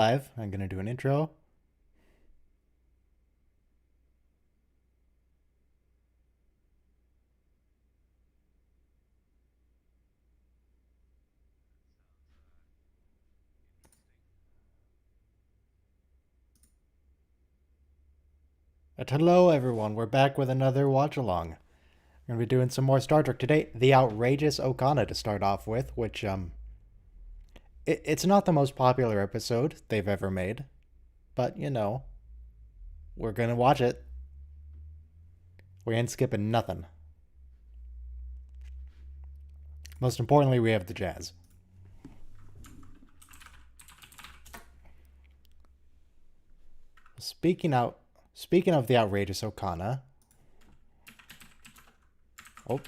Live. I'm gonna do an intro. Hello everyone, we're back with another watch along. We're gonna be doing some more Star Trek today. The outrageous Okona to start off with, which it's not the most popular episode they've ever made, but you know, we're gonna watch it. We ain't skipping nothing. Most importantly, we have the jazz. Speaking of the outrageous Okona. Oh,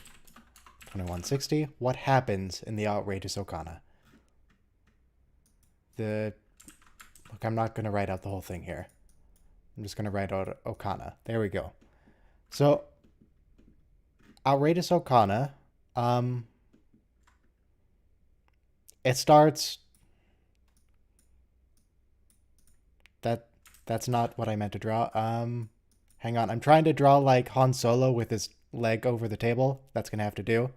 2160. What happens in the outrageous Okona? Look, I'm not gonna write out the whole thing here. I'm just gonna write out Okona. There we go. So, outrageous Okona. It starts. That's not what I meant to draw. Hang on. I'm trying to draw like Han Solo with his leg over the table. That's gonna have to do.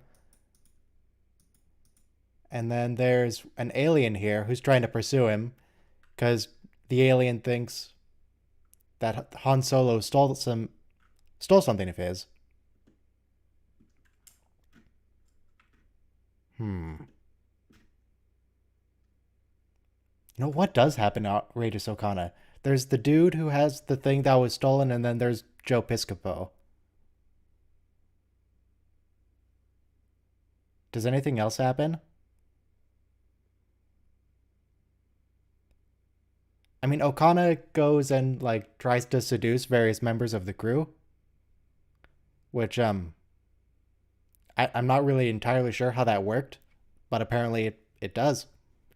And then there's an alien here who's trying to pursue him, because the alien thinks that Han Solo stole something of his. You know what does happen to Outrageous Okona? There's the dude who has the thing that was stolen, and then there's Joe Piscopo. Does anything else happen? I mean, Okona goes and like tries to seduce various members of the crew, which I'm not really entirely sure how that worked, but apparently it does.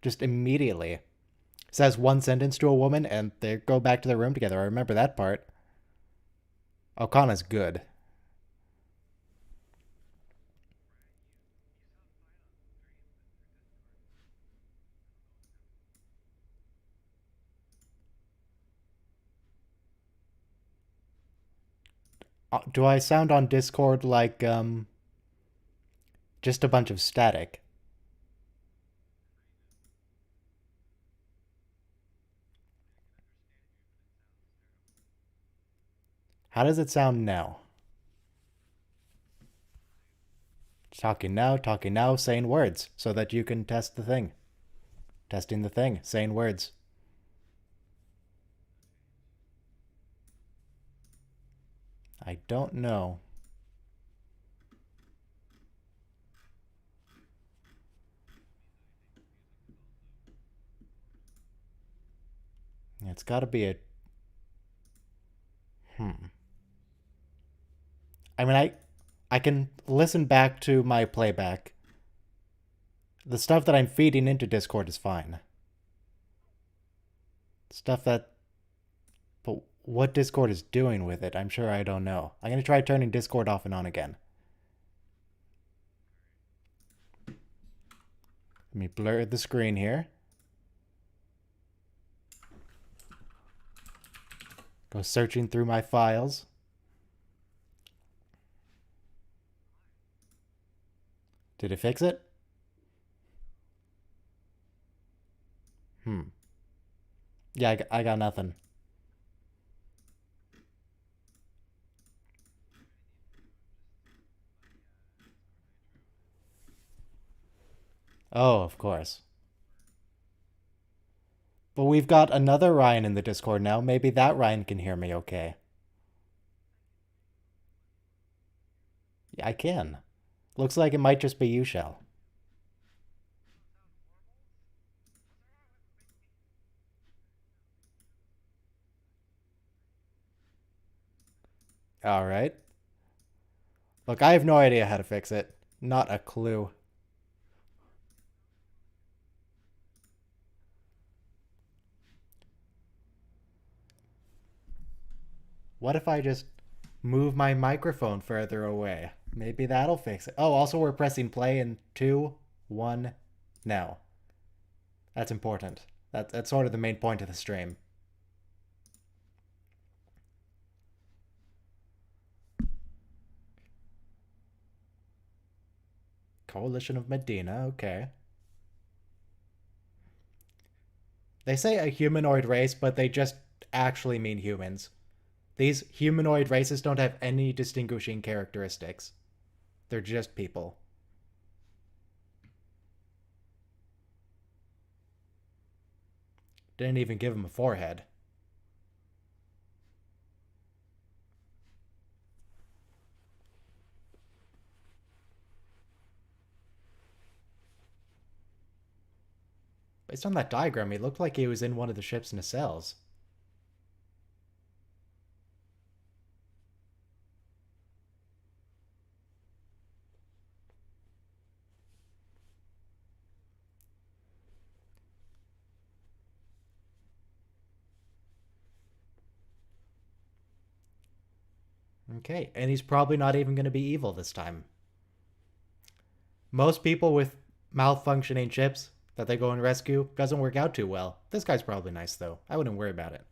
Just immediately. Says one sentence to a woman and they go back to their room together. I remember that part. Okona's good. Do I sound on Discord like just a bunch of static? How does it sound now? Talking now, saying words so that you can test the thing. Testing the thing, saying words. I don't know. It's got to be a I mean, I can listen back to my playback. The stuff that I'm feeding into Discord is fine. Stuff that but what Discord is doing with it, I'm sure I don't know. I'm going to try turning Discord off and on again. Let me blur the screen here. Go searching through my files. Did it fix it? Yeah, I got nothing. Oh, of course. But we've got another Ryan in the Discord now. Maybe that Ryan can hear me okay. Yeah, I can. Looks like it might just be you, Shell. Alright. Look, I have no idea how to fix it. Not a clue. What if I just move my microphone further away? Maybe that'll fix it. Oh, also we're pressing play in 2, 1, now. That's important. That's sort of the main point of the stream. Coalition of Medina, okay. They say a humanoid race, but they just actually mean humans. These humanoid races don't have any distinguishing characteristics. They're just people. Didn't even give him a forehead. Based on that diagram, he looked like he was in one of the ship's nacelles. Okay, and he's probably not even going to be evil this time. Most people with malfunctioning ships that they go and rescue doesn't work out too well. This guy's probably nice, though. I wouldn't worry about it.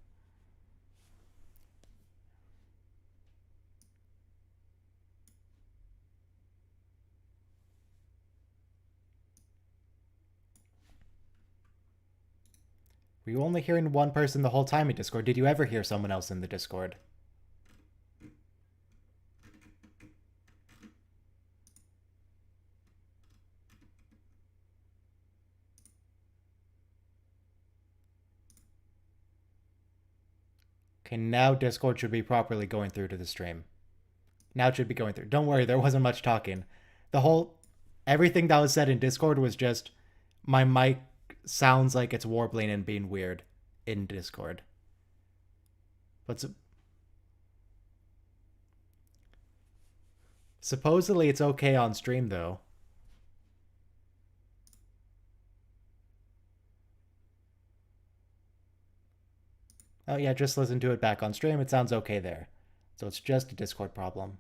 Were you only hearing one person the whole time in Discord? Did you ever hear someone else in the Discord? Okay, now Discord should be properly going through to the stream. Now it should be going through. Don't worry, there wasn't much talking. Everything that was said in Discord was just my mic sounds like it's warbling and being weird in Discord. But supposedly it's okay on stream, though. Oh yeah, just listen to it back on stream. It sounds okay there. So it's just a Discord problem.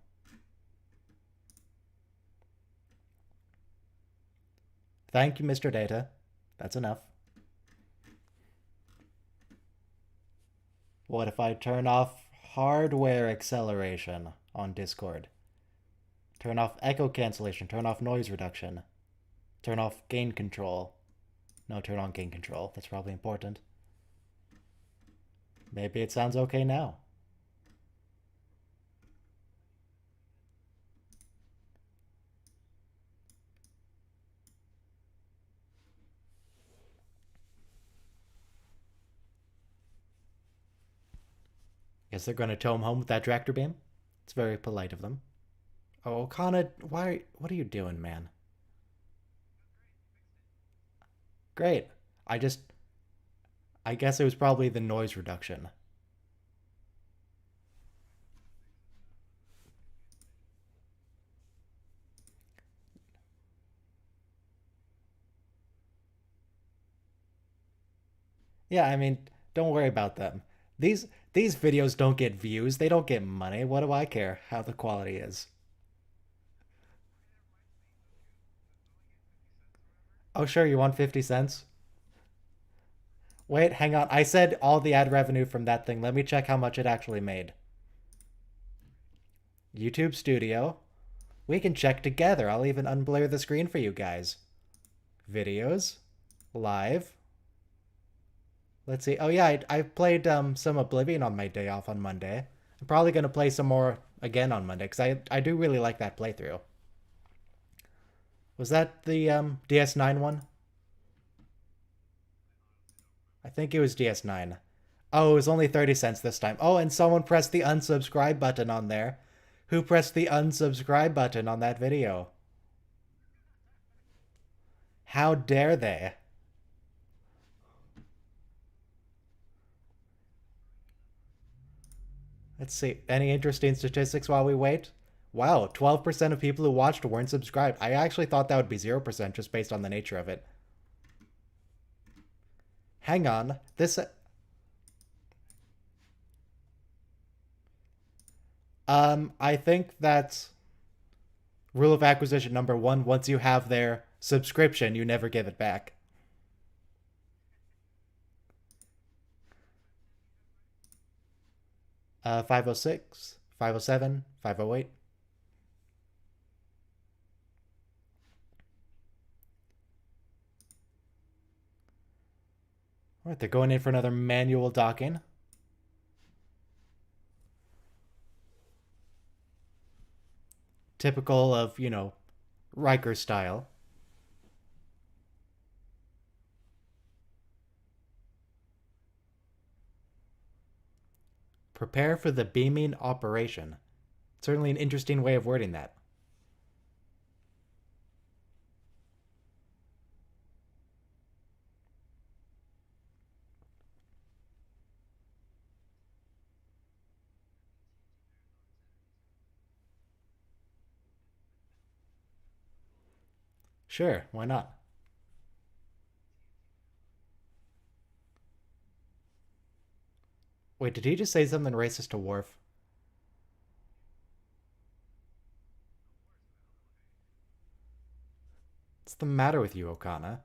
Thank you, Mr. Data. That's enough. What if I turn off hardware acceleration on Discord? Turn off echo cancellation, turn off noise reduction, turn off gain control. No, turn on gain control. That's probably important. Maybe it sounds okay now. Guess they're going to tow him home with that tractor beam? It's very polite of them. Oh, Okona, what are you doing, man? Great. I guess it was probably the noise reduction. Yeah, I mean, don't worry about them. These videos don't get views, they don't get money. What do I care how the quality is? Oh, sure, you want 50 cents? Wait, hang on. I said all the ad revenue from that thing. Let me check how much it actually made. YouTube Studio. We can check together. I'll even unblur the screen for you guys. Videos. Live. Let's see. Oh yeah, I played some Oblivion on my day off on Monday. I'm probably going to play some more again on Monday because I do really like that playthrough. Was that the DS9 one? I think it was DS9. Oh, it was only 30 cents this time. Oh, and someone pressed the unsubscribe button on there. Who pressed the unsubscribe button on that video? How dare they? Let's see. Any interesting statistics while we wait? Wow, 12% of people who watched weren't subscribed. I actually thought that would be 0% just based on the nature of it. Hang on. I think that's rule of acquisition number 1. Once you have their subscription, you never give it back. 506, 507, 508. All right, they're going in for another manual docking. Typical of, Riker style. Prepare for the beaming operation. Certainly an interesting way of wording that. Sure, why not? Wait, did he just say something racist to Worf? What's the matter with you, Okona?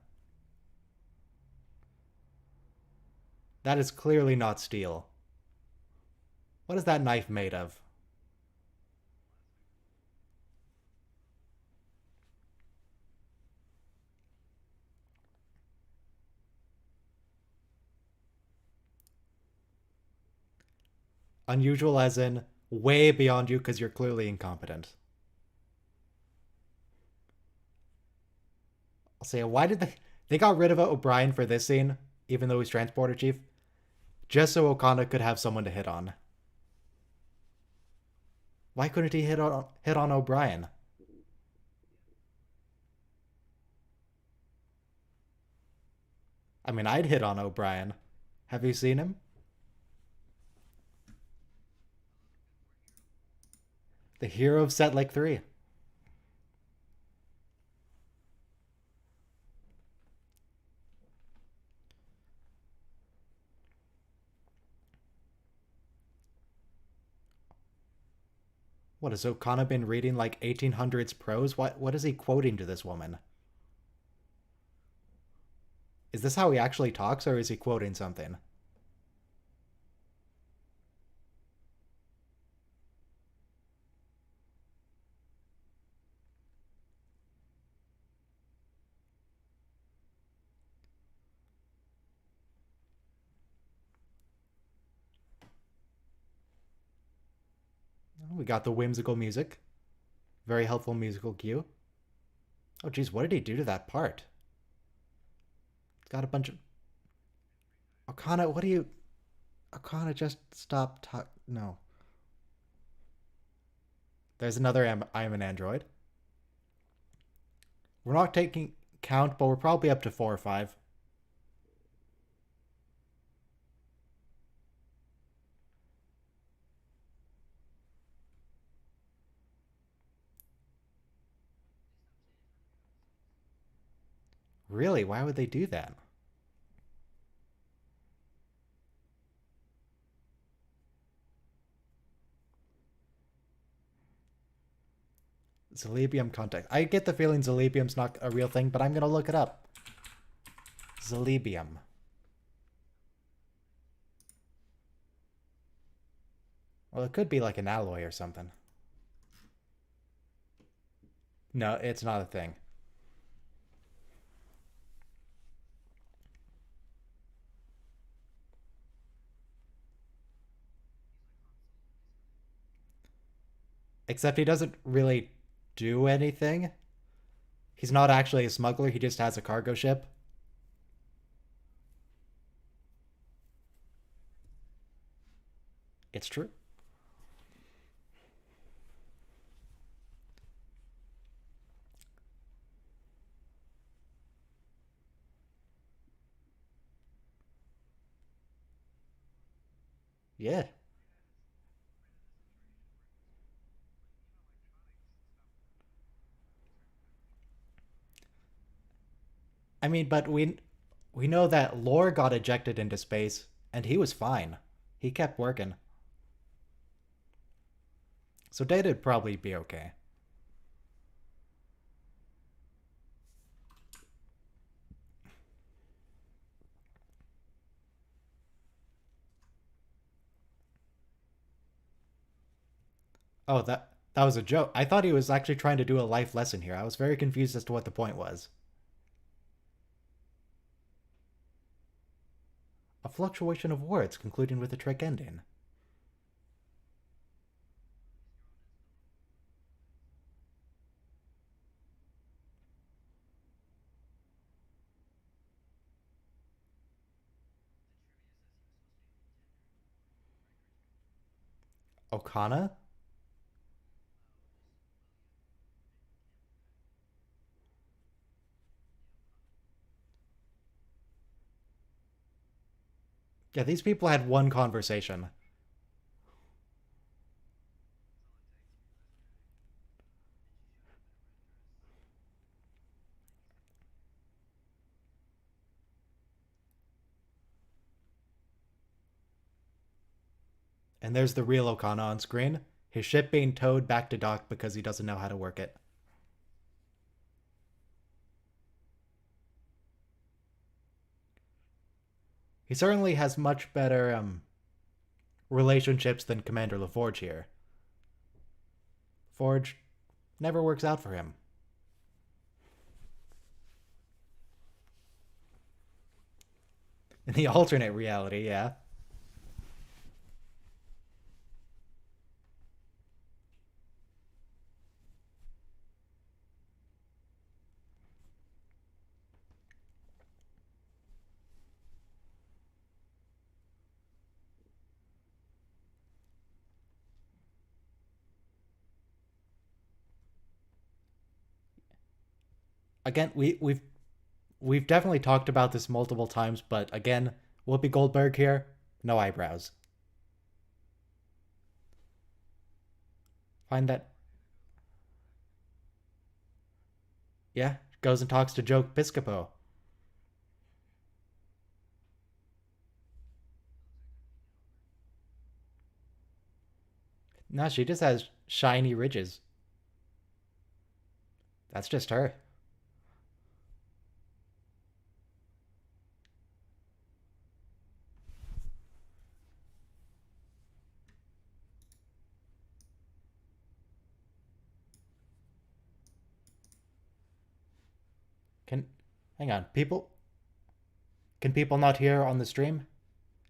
That is clearly not steel. What is that knife made of? Unusual as in way beyond you because you're clearly incompetent. I'll say, why did they got rid of O'Brien for this scene, even though he's transporter chief? Just so Okona could have someone to hit on. Why couldn't he hit on O'Brien? I mean, I'd hit on O'Brien. Have you seen him? The hero of Setlik 3. What, has Okona been reading like 1800s prose? What is he quoting to this woman? Is this how he actually talks, or is he quoting something? We got the whimsical music. Very helpful musical cue. Oh, geez, what did he do to that part? It's got a bunch of... Okona, what do you... Okona, just stop talk... No. There's another I'm an android. We're not taking count, but we're probably up to 4 or 5. Really? Why would they do that? Zalibium context. I get the feeling Zalibium's not a real thing, but I'm going to look it up. Zalibium. Well, it could be like an alloy or something. No, it's not a thing. Except he doesn't really do anything. He's not actually a smuggler, he just has a cargo ship. It's true. Yeah. I mean, but we know that Lore got ejected into space, and he was fine. He kept working. So Data'd probably be okay. Oh, that was a joke. I thought he was actually trying to do a life lesson here. I was very confused as to what the point was. A fluctuation of words concluding with a trick ending. Okona? Yeah, these people had one conversation. And there's the real Okana on screen. His ship being towed back to dock because he doesn't know how to work it. He certainly has much better relationships than Commander LaForge here. Forge never works out for him. In the alternate reality, yeah. Again, we've definitely talked about this multiple times, but again, Whoopi Goldberg here, no eyebrows. Find that, yeah, goes and talks to Joe Piscopo. No, she just has shiny ridges. That's just her. Can hang on, people? Can people not hear on the stream?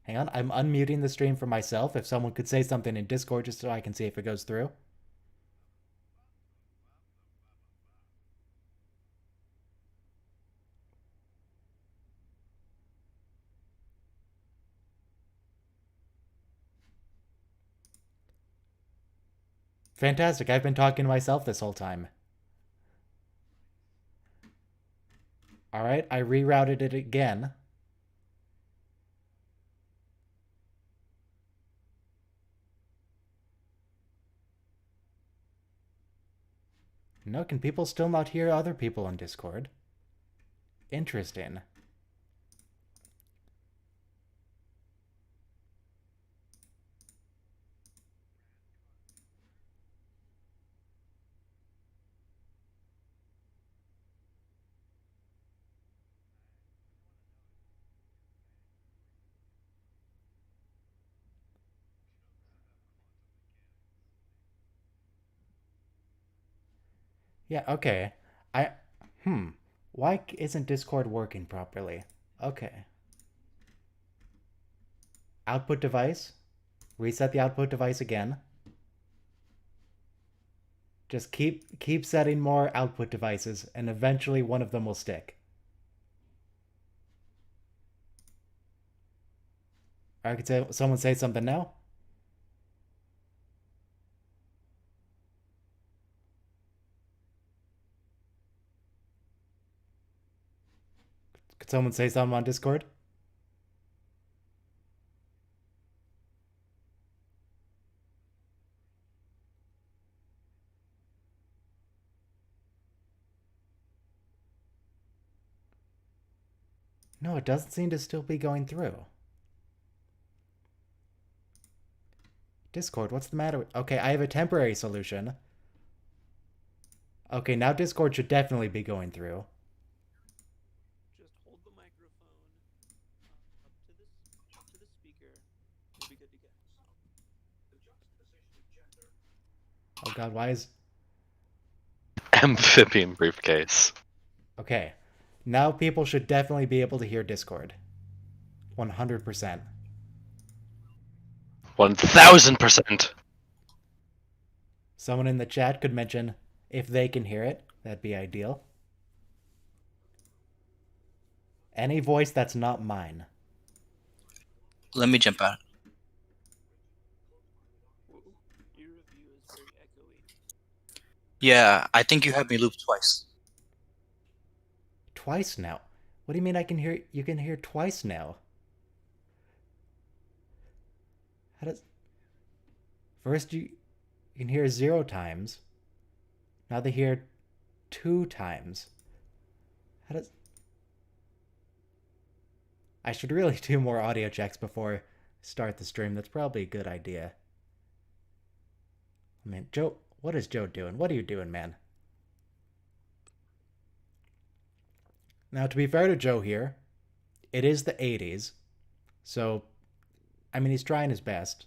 Hang on, I'm unmuting the stream for myself. If someone could say something in Discord just so I can see if it goes through. Fantastic, I've been talking to myself this whole time. Alright, I rerouted it again. No, can people still not hear other people on Discord? Interesting. Yeah, okay. I. Hmm. Why isn't Discord working properly? Okay. Output device. Reset the output device again. Just keep setting more output devices, and eventually one of them will stick. I could say someone say something now. Could someone say something on Discord? No, it doesn't seem to still be going through. Discord, what's the matter? Okay, I have a temporary solution. Okay, now Discord should definitely be going through. Just hold the microphone up to the speaker. You'll be good to go. god, why is... Amphibian briefcase. Okay. Now people should definitely be able to hear Discord. 100%. 1000%. Someone in the chat could mention if they can hear it. That'd be ideal. Any voice that's not mine. Let me jump out. Whoa. Your review is very echoey. Yeah, I think you have me looped twice. Twice now. What do you mean I can hear... You can hear twice now? How does... First you can hear 0 times. Now they hear 2 times. How does... I should really do more audio checks before I start the stream. That's probably a good idea. I mean, Joe... What is Joe doing? What are you doing, man? Now, to be fair to Joe here, it is the 80s. So, I mean, he's trying his best.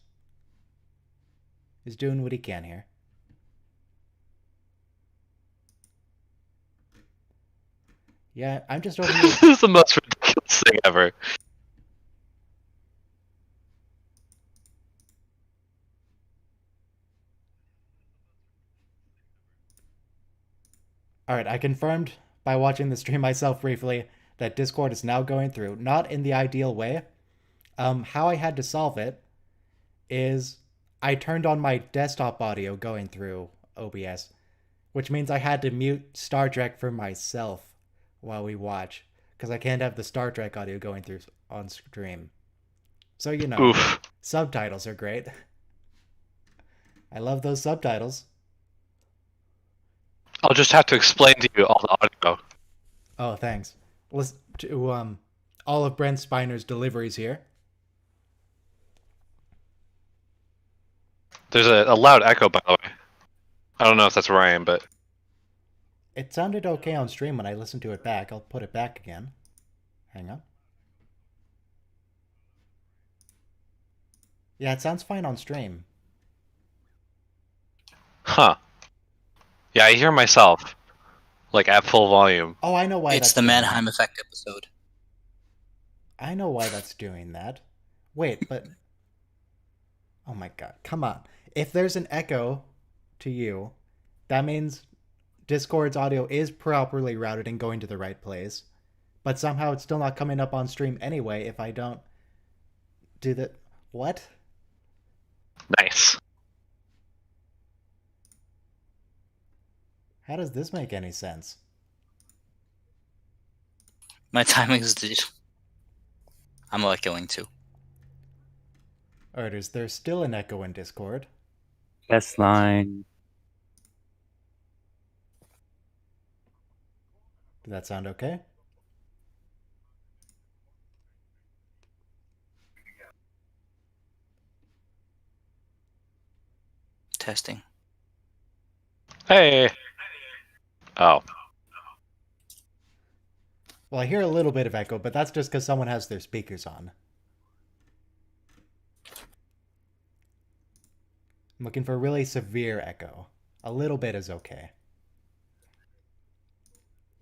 He's doing what he can here. Yeah, I'm just over here. This is the most ridiculous thing ever. Alright, I confirmed by watching the stream myself briefly that Discord is now going through. Not in the ideal way. How I had to solve it is I turned on my desktop audio going through OBS, which means I had to mute Star Trek for myself while we watch, because I can't have the Star Trek audio going through on stream. So, you know, Oof. subtitles are great. I love those subtitles. I'll just have to explain to you all the audio. Oh, thanks. Listen to all of Brent Spiner's deliveries here. There's a loud echo, by the way. I don't know if that's where I am, but... It sounded okay on stream when I listened to it back. I'll put it back again. Hang on. Yeah, it sounds fine on stream. Huh. Yeah, I hear myself. Like, at full volume. Oh, I know why It's that's the doing Mannheim that. Effect episode. I know why that's doing that. Wait, but... Oh my god, come on. If there's an echo to you, that means Discord's audio is properly routed and going to the right place. But somehow it's still not coming up on stream anyway if I don't do the... What? Nice. How does this make any sense? My timing is... I'm echoing too. Alright, is there still an echo in Discord? Test line. Did that sound okay? Testing. Hey! Oh. Well, I hear a little bit of echo, but that's just because someone has their speakers on. I'm looking for a really severe echo. A little bit is okay.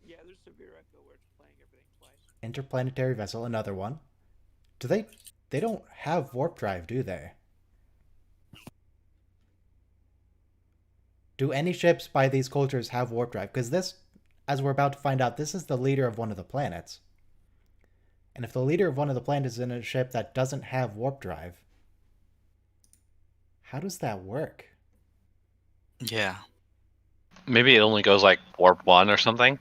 Yeah, there's severe echo where it's playing everything twice. Interplanetary vessel, another one. Do they... They don't have warp drive, do they? Do any ships by these cultures have warp drive? Because this, as we're about to find out, this is the leader of one of the planets. And if the leader of one of the planets is in a ship that doesn't have warp drive, how does that work? Yeah. Maybe it only goes like warp 1 or something?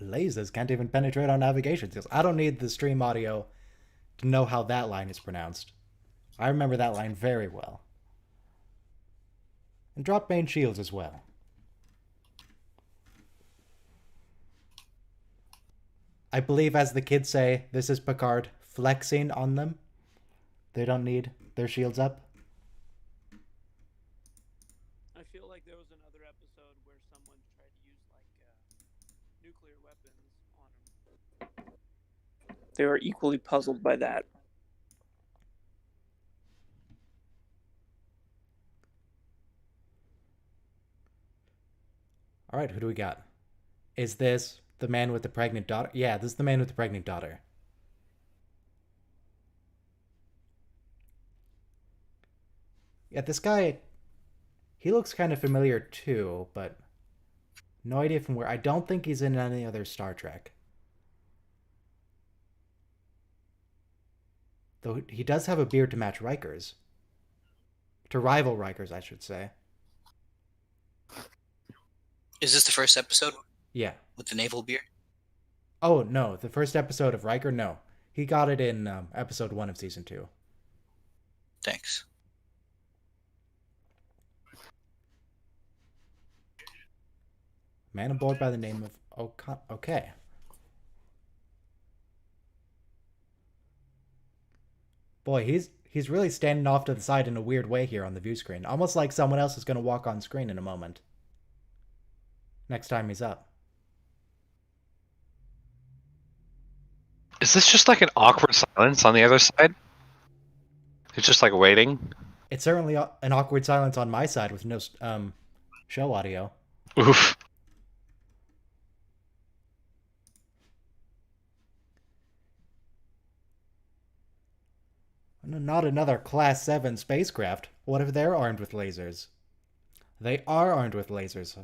Lasers can't even penetrate our navigation skills. I don't need the stream audio to know how that line is pronounced. I remember that line very well. And drop main shields as well. I believe, as the kids say, this is Picard flexing on them. They don't need their shields up. I feel like there was another episode where someone tried to use like nuclear weapons on him. they were equally puzzled by that. All right, who do we got? Is this the man with the pregnant daughter? Yeah, this is the man with the pregnant daughter. Yeah, this guy, he looks kind of familiar too, but no idea from where. I don't think he's in any other Star Trek. Though he does have a beard to match Riker's. To rival Riker's, I should say. Is this the first episode Yeah. with the naval beard? Oh, no. The first episode of Riker? No. He got it in episode 1 of season 2. Thanks. Man aboard by the name of Okona. Okay. Boy, he's really standing off to the side in a weird way here on the view screen. Almost like someone else is going to walk on screen in a moment. Next time he's up. Is this just like an awkward silence on the other side? It's just like waiting. It's certainly an awkward silence on my side with no show audio. Oof. Not another Class 7 spacecraft. What if they're armed with lasers? They are armed with lasers.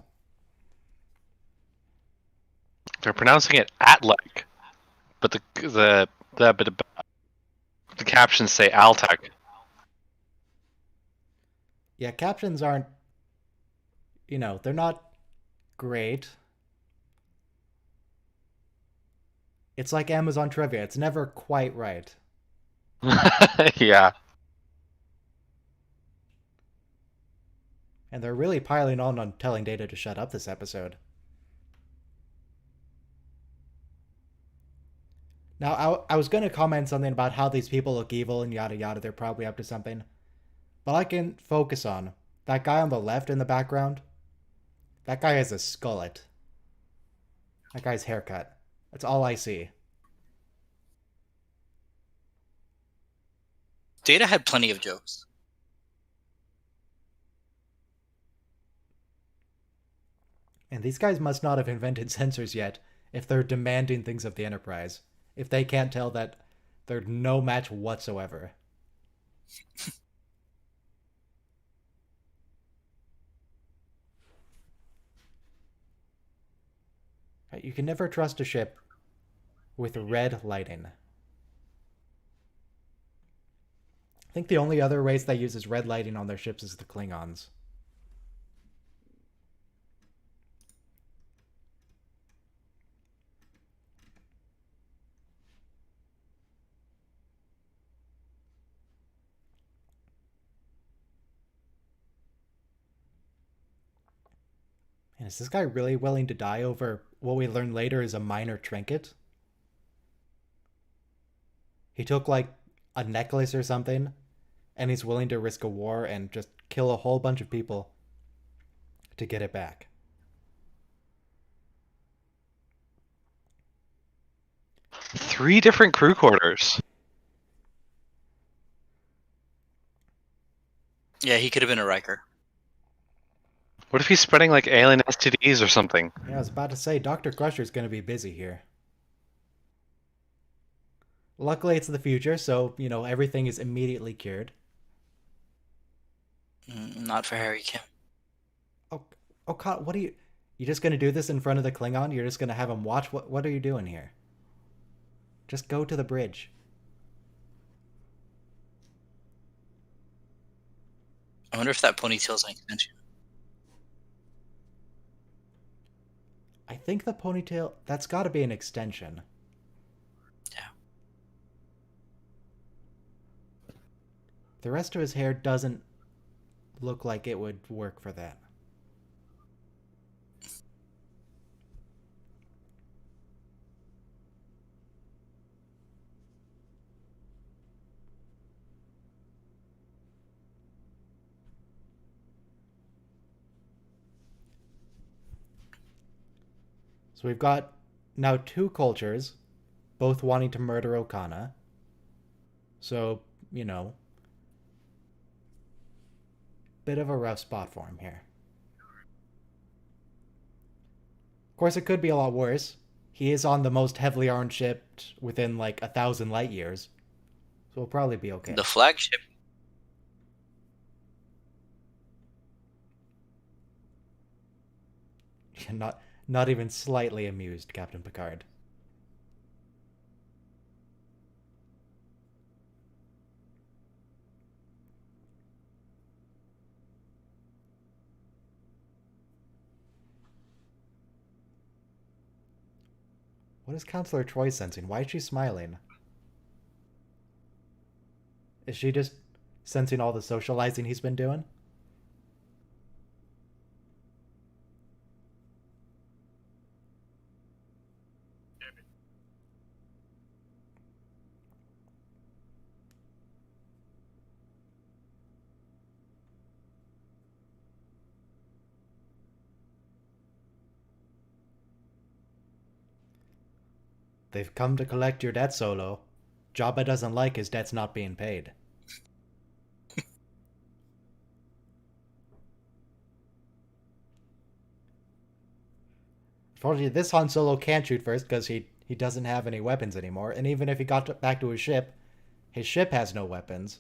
They're pronouncing it Atlek, but the captions say Altec. Yeah, captions aren't, they're not great. It's like Amazon trivia. It's never quite right. Yeah. And they're really piling on telling Data to shut up this episode. Now, I was going to comment something about how these people look evil and yada yada. They're probably up to something. But I can focus on that guy on the left in the background. That guy has a skullet. That guy's haircut. That's all I see. Data had plenty of jokes. And these guys must not have invented sensors yet if they're demanding things of the Enterprise. If they can't tell that they're no match whatsoever. You can never trust a ship with red lighting. I think the only other race that uses red lighting on their ships is the Klingons. And is this guy really willing to die over what we learn later is a minor trinket? He took like a necklace or something, and he's willing to risk a war and just kill a whole bunch of people to get it back. Three different crew quarters. Yeah, he could have been a Riker. What if he's spreading like alien STDs or something? Yeah, I was about to say, Dr. Crusher's going to be busy here. Luckily, it's the future, so, everything is immediately cured. Not for Harry Kim. Oh, God, what are you... You just going to do this in front of the Klingon? You're just going to have him watch? What are you doing here? Just go to the bridge. I wonder if that ponytail's an extension. I think the ponytail... That's got to be an extension. Yeah. The rest of his hair doesn't look like it would work for that. So we've got now two cultures both wanting to murder Okona. So, you know, bit of a rough spot for him here. Of course, it could be a lot worse. He is on the most heavily armed ship within like 1,000 light years. So we'll probably be okay. The flagship. Not even slightly amused, Captain Picard. What is Counselor Troy sensing? Why is she smiling? Is she just sensing all the socializing he's been doing? They've come to collect your debt, Solo. Jabba doesn't like his debts not being paid. Unfortunately, this Han Solo can't shoot first because he doesn't have any weapons anymore. And even if he got back to his ship has no weapons.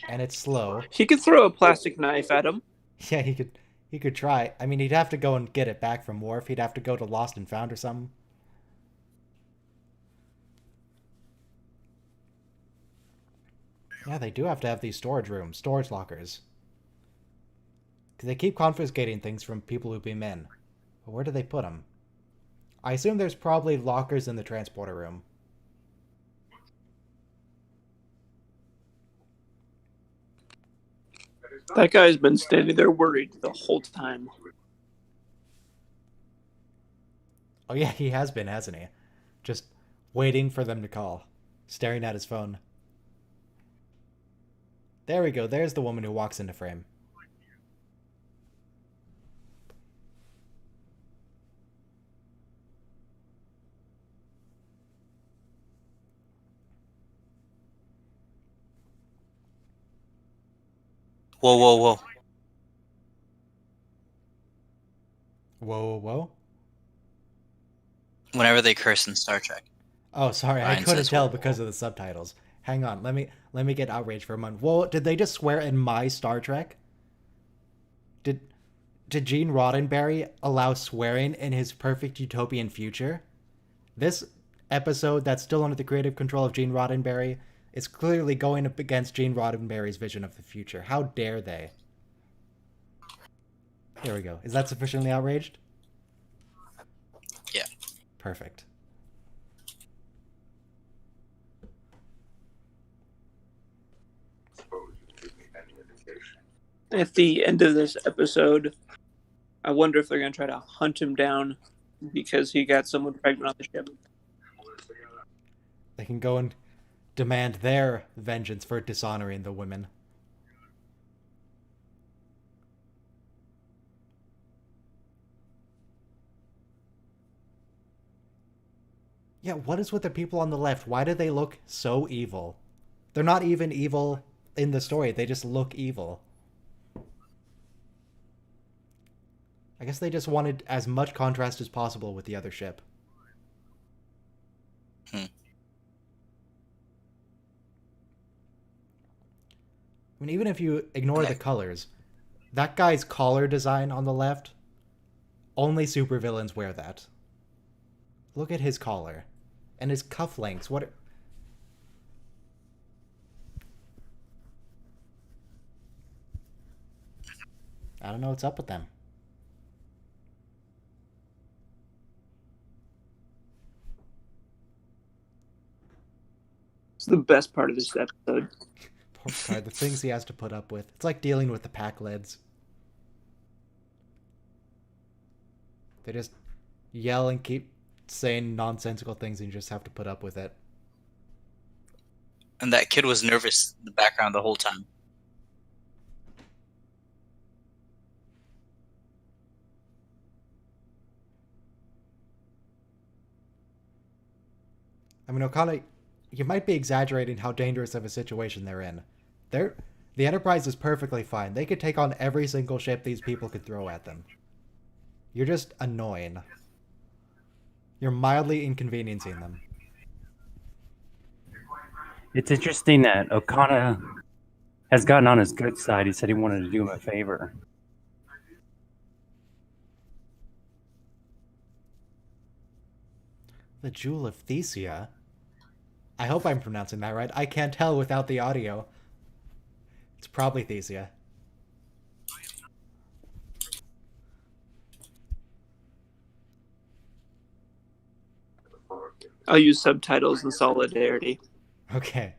And it's slow. He could throw a plastic knife at him. Yeah, he could try. I mean, he'd have to go and get it back from Worf. He'd have to go to Lost and Found or something. Yeah, they do have to have these storage rooms, storage lockers. Because they keep confiscating things from people who beam in. But where do they put them? I assume there's probably lockers in the transporter room. That guy's been standing there worried the whole time. Oh yeah, he has been, hasn't he? Just waiting for them to call. Staring at his phone. There we go. There's the woman who walks into frame. Whoa, whoa, whoa. Whoa, whoa, whoa. Whenever they curse in Star Trek. Oh, sorry. I Ryan couldn't says, tell whoa, because of the subtitles. Hang on. Let me get outraged for a moment. Whoa, did they just swear in my Star Trek? Did Gene Roddenberry allow swearing in his perfect utopian future? This episode that's still under the creative control of Gene Roddenberry is clearly going up against Gene Roddenberry's vision of the future. How dare they? Here we go. Is that sufficiently outraged? Yeah. Perfect. At the end of this episode, I wonder if they're going to try to hunt him down because he got someone pregnant on the ship. They can go and demand their vengeance for dishonoring the women. Yeah, what is with the people on the left? Why do they look so evil? They're not even evil in the story. They just look evil. I guess they just wanted as much contrast as possible with the other ship. I mean, even if you ignore the colors, that guy's collar design on the left, only supervillains wear that. Look at his collar. And his cufflinks. What? I don't know what's up with them. It's the best part of this episode. Poor guy, the things he has to put up with. It's like dealing with the pack leads. They just yell and keep saying nonsensical things and you just have to put up with it. And that kid was nervous in the background the whole time. I mean, Okona, you might be exaggerating how dangerous of a situation they're in. The Enterprise is perfectly fine. They could take on every single ship these people could throw at them. You're just annoying. You're mildly inconveniencing them. It's interesting that Okana has gotten on his good side. He said he wanted to do him a favor. The Jewel of Thesia? I hope I'm pronouncing that right. I can't tell without the audio. It's probably Thesia. I'll use subtitles in solidarity. Okay.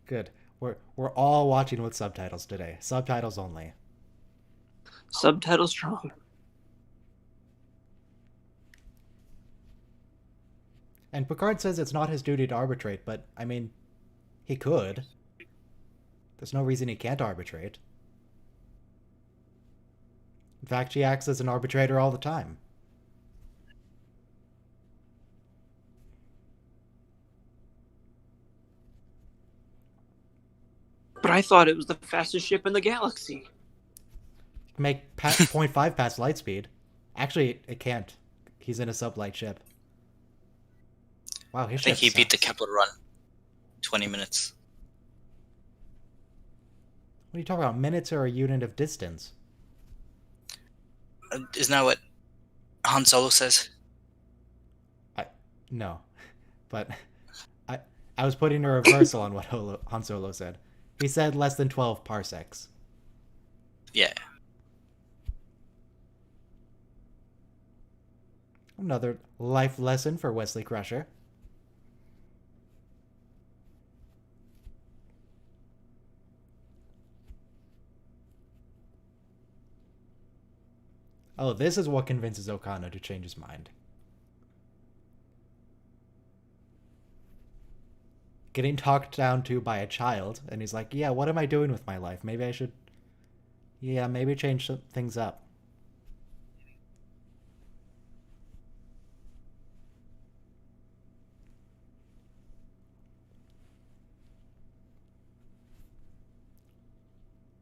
Good. We're all watching with subtitles today. Subtitles only. Subtitle strong. And Picard says it's not his duty to arbitrate, but, I mean, he could. There's no reason he can't arbitrate. In fact, he acts as an arbitrator all the time. But I thought it was the fastest ship in the galaxy. Make 0.5 past light speed. Actually, it can't. He's in a sublight ship. Wow, his I think ship he beat the sucks. Kepler run. 20 minutes. What are you talking about? Minutes are a unit of distance. Isn't that what Han Solo says? No. But I was putting a reversal on what Han Solo said. He said less than 12 parsecs. Yeah. Another life lesson for Wesley Crusher. Oh, this is what convinces Okona to change his mind. Getting talked down to by a child, and he's like, yeah, what am I doing with my life? Maybe I should... Yeah, maybe change things up.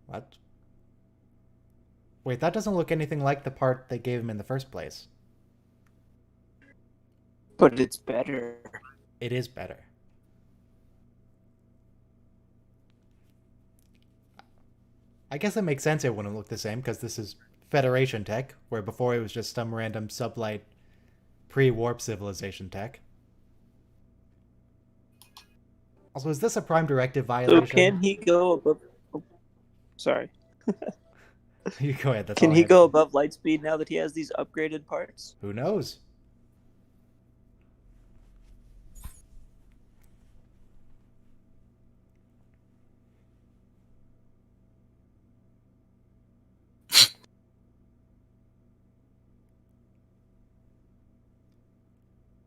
What? Wait, that doesn't look anything like the part they gave him in the first place. But it's better. It is better. I guess it makes sense it wouldn't look the same, because this is Federation tech, where before it was just some random sublight pre-warp civilization tech. Also, is this a Prime Directive violation? So can he go above... Oh, sorry. You go ahead. That's Can all I he have go to- above lightspeed now that he has these upgraded parts? Who knows?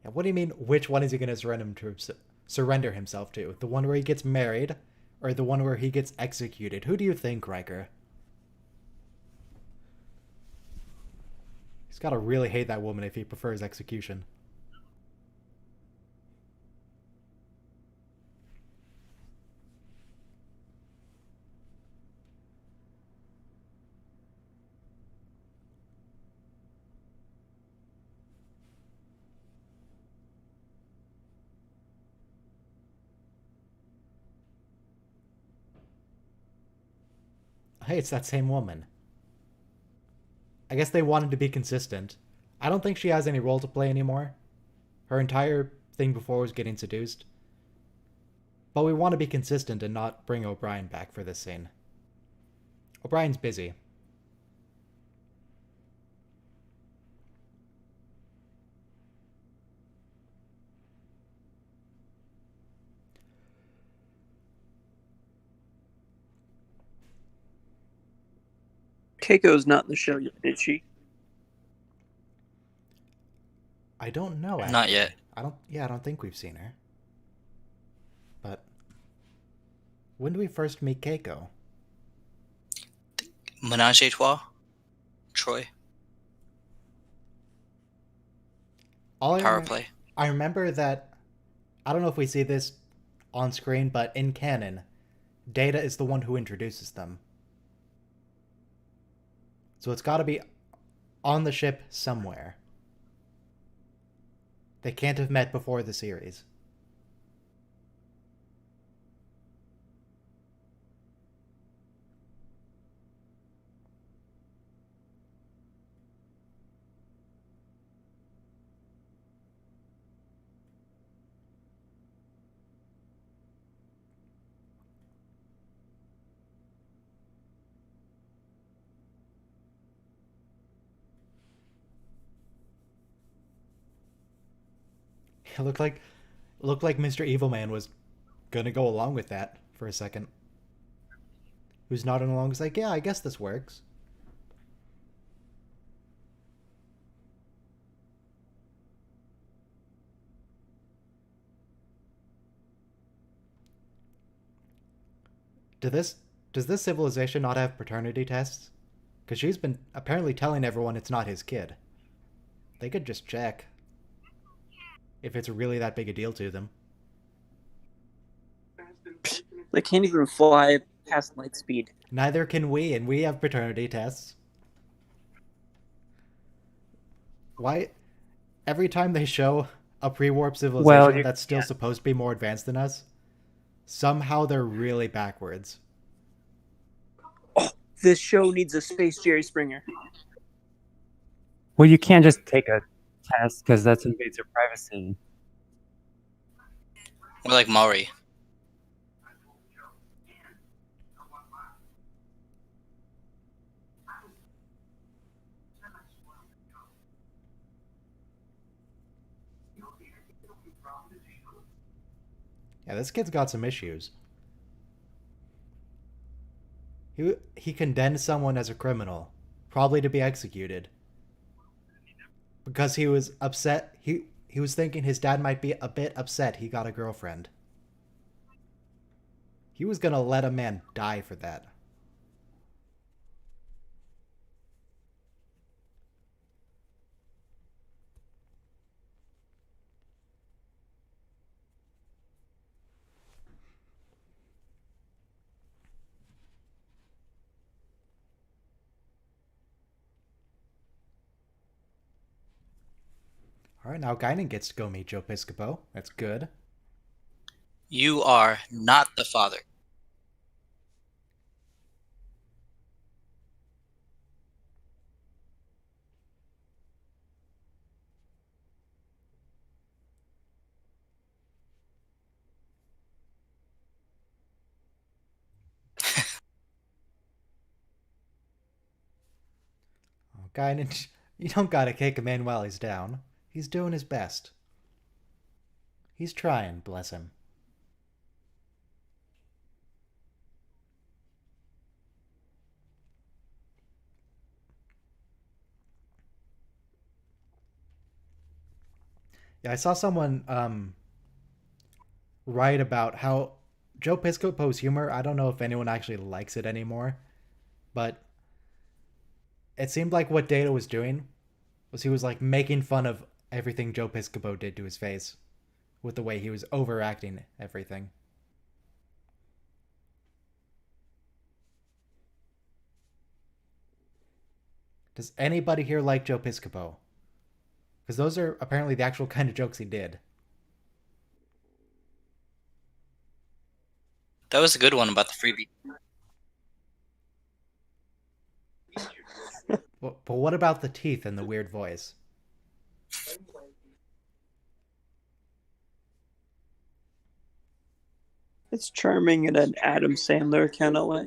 Yeah, what do you mean, which one is he going to surrender himself to? The one where he gets married, or the one where he gets executed? Who do you think, Riker? He's got to really hate that woman if he prefers execution. Hey, it's that same woman. I guess they wanted to be consistent. I don't think she has any role to play anymore. Her entire thing before was getting seduced. But we want to be consistent and not bring O'Brien back for this scene. O'Brien's busy. Keiko's not in the show yet, did she? I don't know. Actually. Not yet. I don't think we've seen her. But when do we first meet Keiko? Menage a trois? Troy? All Power play? I remember that I don't know if we see this on screen, but in canon, Data is the one who introduces them. So it's got to be on the ship somewhere. They can't have met before the series. It looked like Mr. Evil Man was gonna go along with that for a second. Who's nodding along is like, yeah, I guess this works. Does this civilization not have paternity tests? Because she's been apparently telling everyone it's not his kid. They could just check. If it's really that big a deal to them. They can't even fly past light speed. Neither can we, and we have paternity tests. Why? Every time they show a pre-warp civilization that's still supposed to be more advanced than us, somehow they're really backwards. Oh, this show needs a space Jerry Springer. Well, you can't just take a test because that's invades your privacy. Or like Maury. Yeah, this kid's got some issues. He condemned someone as a criminal, probably to be executed. Because he was upset. He was thinking his dad might be a bit upset he got a girlfriend. He was gonna let a man die for that. Alright, now Guinan gets to go meet Joe Piscopo. That's good. You are not the father. Oh, Guinan, you don't gotta kick a man while he's down. He's doing his best. He's trying, bless him. Yeah, I saw someone write about how Joe Piscopo's humor, I don't know if anyone actually likes it anymore, but it seemed like what Data was doing was he was like making fun of everything Joe Piscopo did to his face with the way he was overacting everything. Does anybody here like Joe Piscopo? Because those are apparently the actual kind of jokes he did. That was a good one about the freebie. But what about the teeth and the weird voice? It's charming in an Adam Sandler kind of way.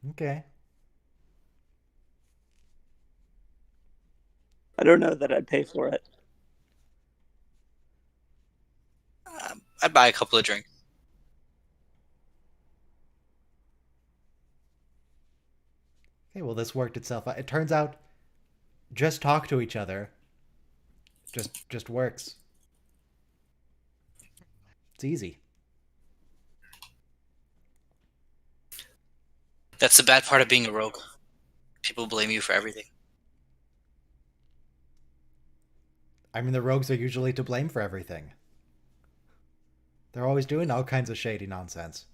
Okay. I don't know that I'd pay for it. I'd buy a couple of drinks. Okay, well, this worked itself out. It turns out just talk to each other just works. It's easy. That's the bad part of being a rogue. People blame you for everything. I mean, the rogues are usually to blame for everything. They're always doing all kinds of shady nonsense.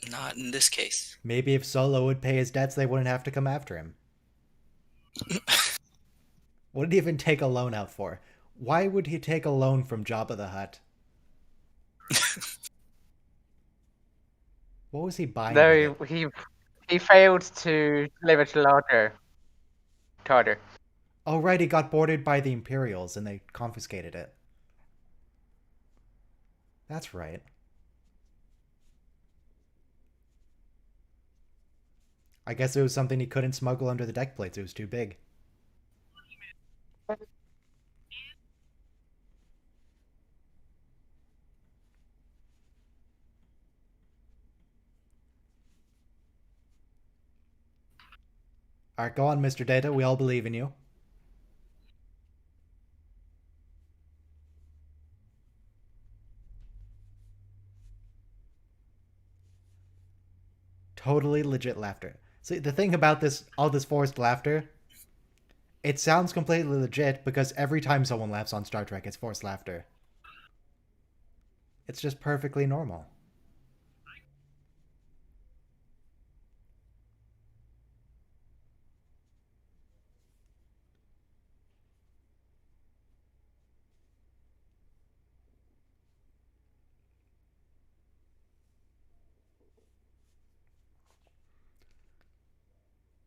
Not in this case. Maybe if Solo would pay his debts, they wouldn't have to come after him. What did he even take a loan out for? Why would he take a loan from Jabba the Hutt? What was he buying? No, with it? he failed to deliver to Tartar. Oh, right, he got boarded by the Imperials and they confiscated it. That's right. I guess it was something he couldn't smuggle under the deck plates. It was too big. Alright, go on, Mr. Data. We all believe in you. Totally legit laughter. See, the thing about this, all this forced laughter, it sounds completely legit because every time someone laughs on Star Trek, it's forced laughter. It's just perfectly normal.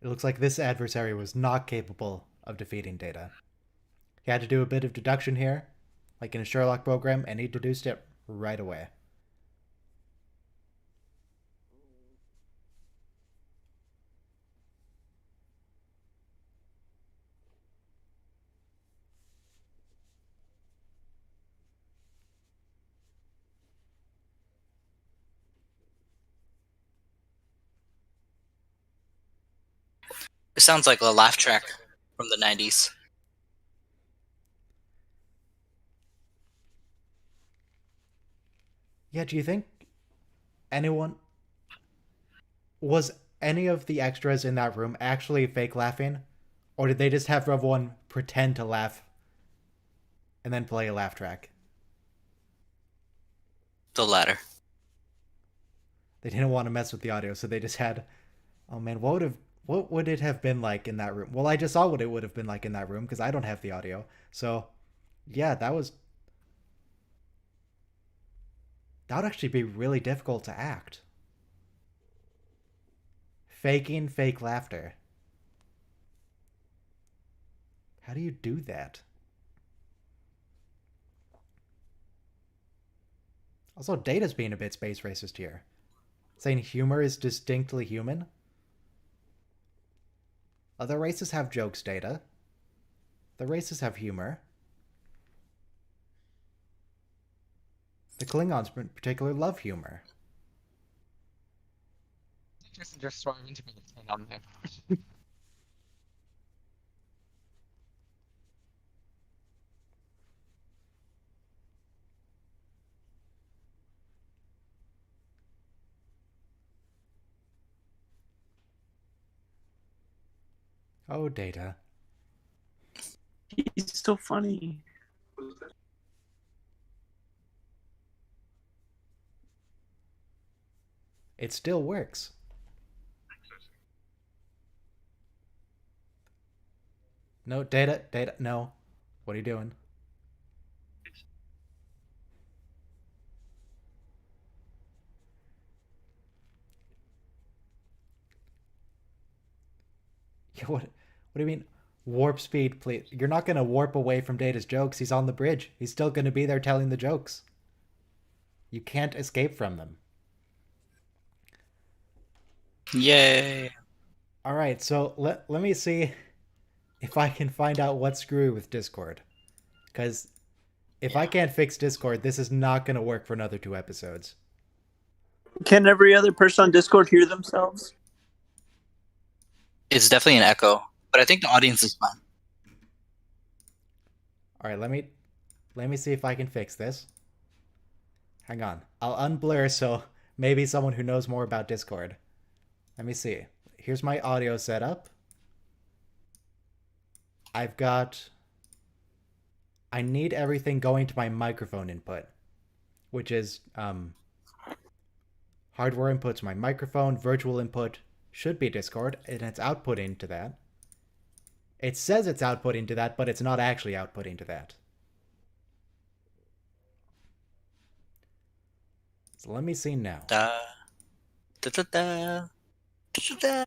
It looks like this adversary was not capable of defeating Data. He had to do a bit of deduction here, like in a Sherlock program, and he deduced it right away. It sounds like a laugh track from the 90s. Yeah, do you think anyone... Was any of the extras in that room actually fake laughing? Or did they just have everyone pretend to laugh and then play a laugh track? The latter. They didn't want to mess with the audio, so they just had... Oh man, what would it have been like in that room? Well, I just saw what it would have been like in that room because I don't have the audio. So, yeah, that would actually be really difficult to act. Faking fake laughter. How do you do that? Also, Data's being a bit space racist here. Saying humor is distinctly human. Other races have jokes, Data. The races have humor. The Klingons in particular love humor. Just swerving to be on there. Oh, Data. He's so funny. It still works. No, Data, no. What are you doing? Yeah, what do you mean? Warp speed, please. You're not going to warp away from Data's jokes. He's on the bridge. He's still going to be there telling the jokes. You can't escape from them. Yay. All right, so let me see if I can find out what's screwy with Discord. Because if I can't fix Discord, this is not going to work for another 2 episodes. Can every other person on Discord hear themselves? It's definitely an echo, but I think the audience is fine. All right, let me see if I can fix this. Hang on. I'll unblur so maybe someone who knows more about Discord. Let me see. Here's my audio setup. I'm I need everything going to my microphone input, which is hardware input to my microphone, virtual input should be Discord, and it's output into that. It says it's output into that, but it's not actually output into that. So let me see now. Da, da, da, da, da, da.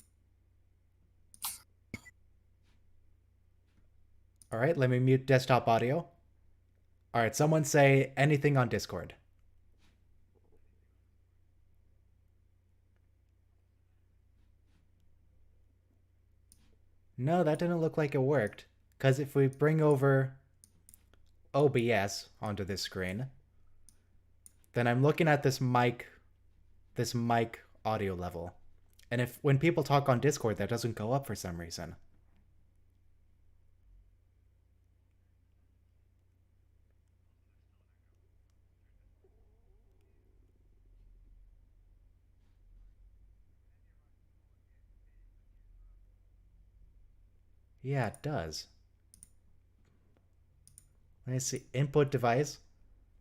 All right, let me mute desktop audio. All right, someone say anything on Discord. No, that didn't look like it worked. Because if we bring over OBS onto this screen, then I'm looking at this mic audio level. And if when people talk on Discord, that doesn't go up for some reason. Yeah, it does. Let me see. Input device.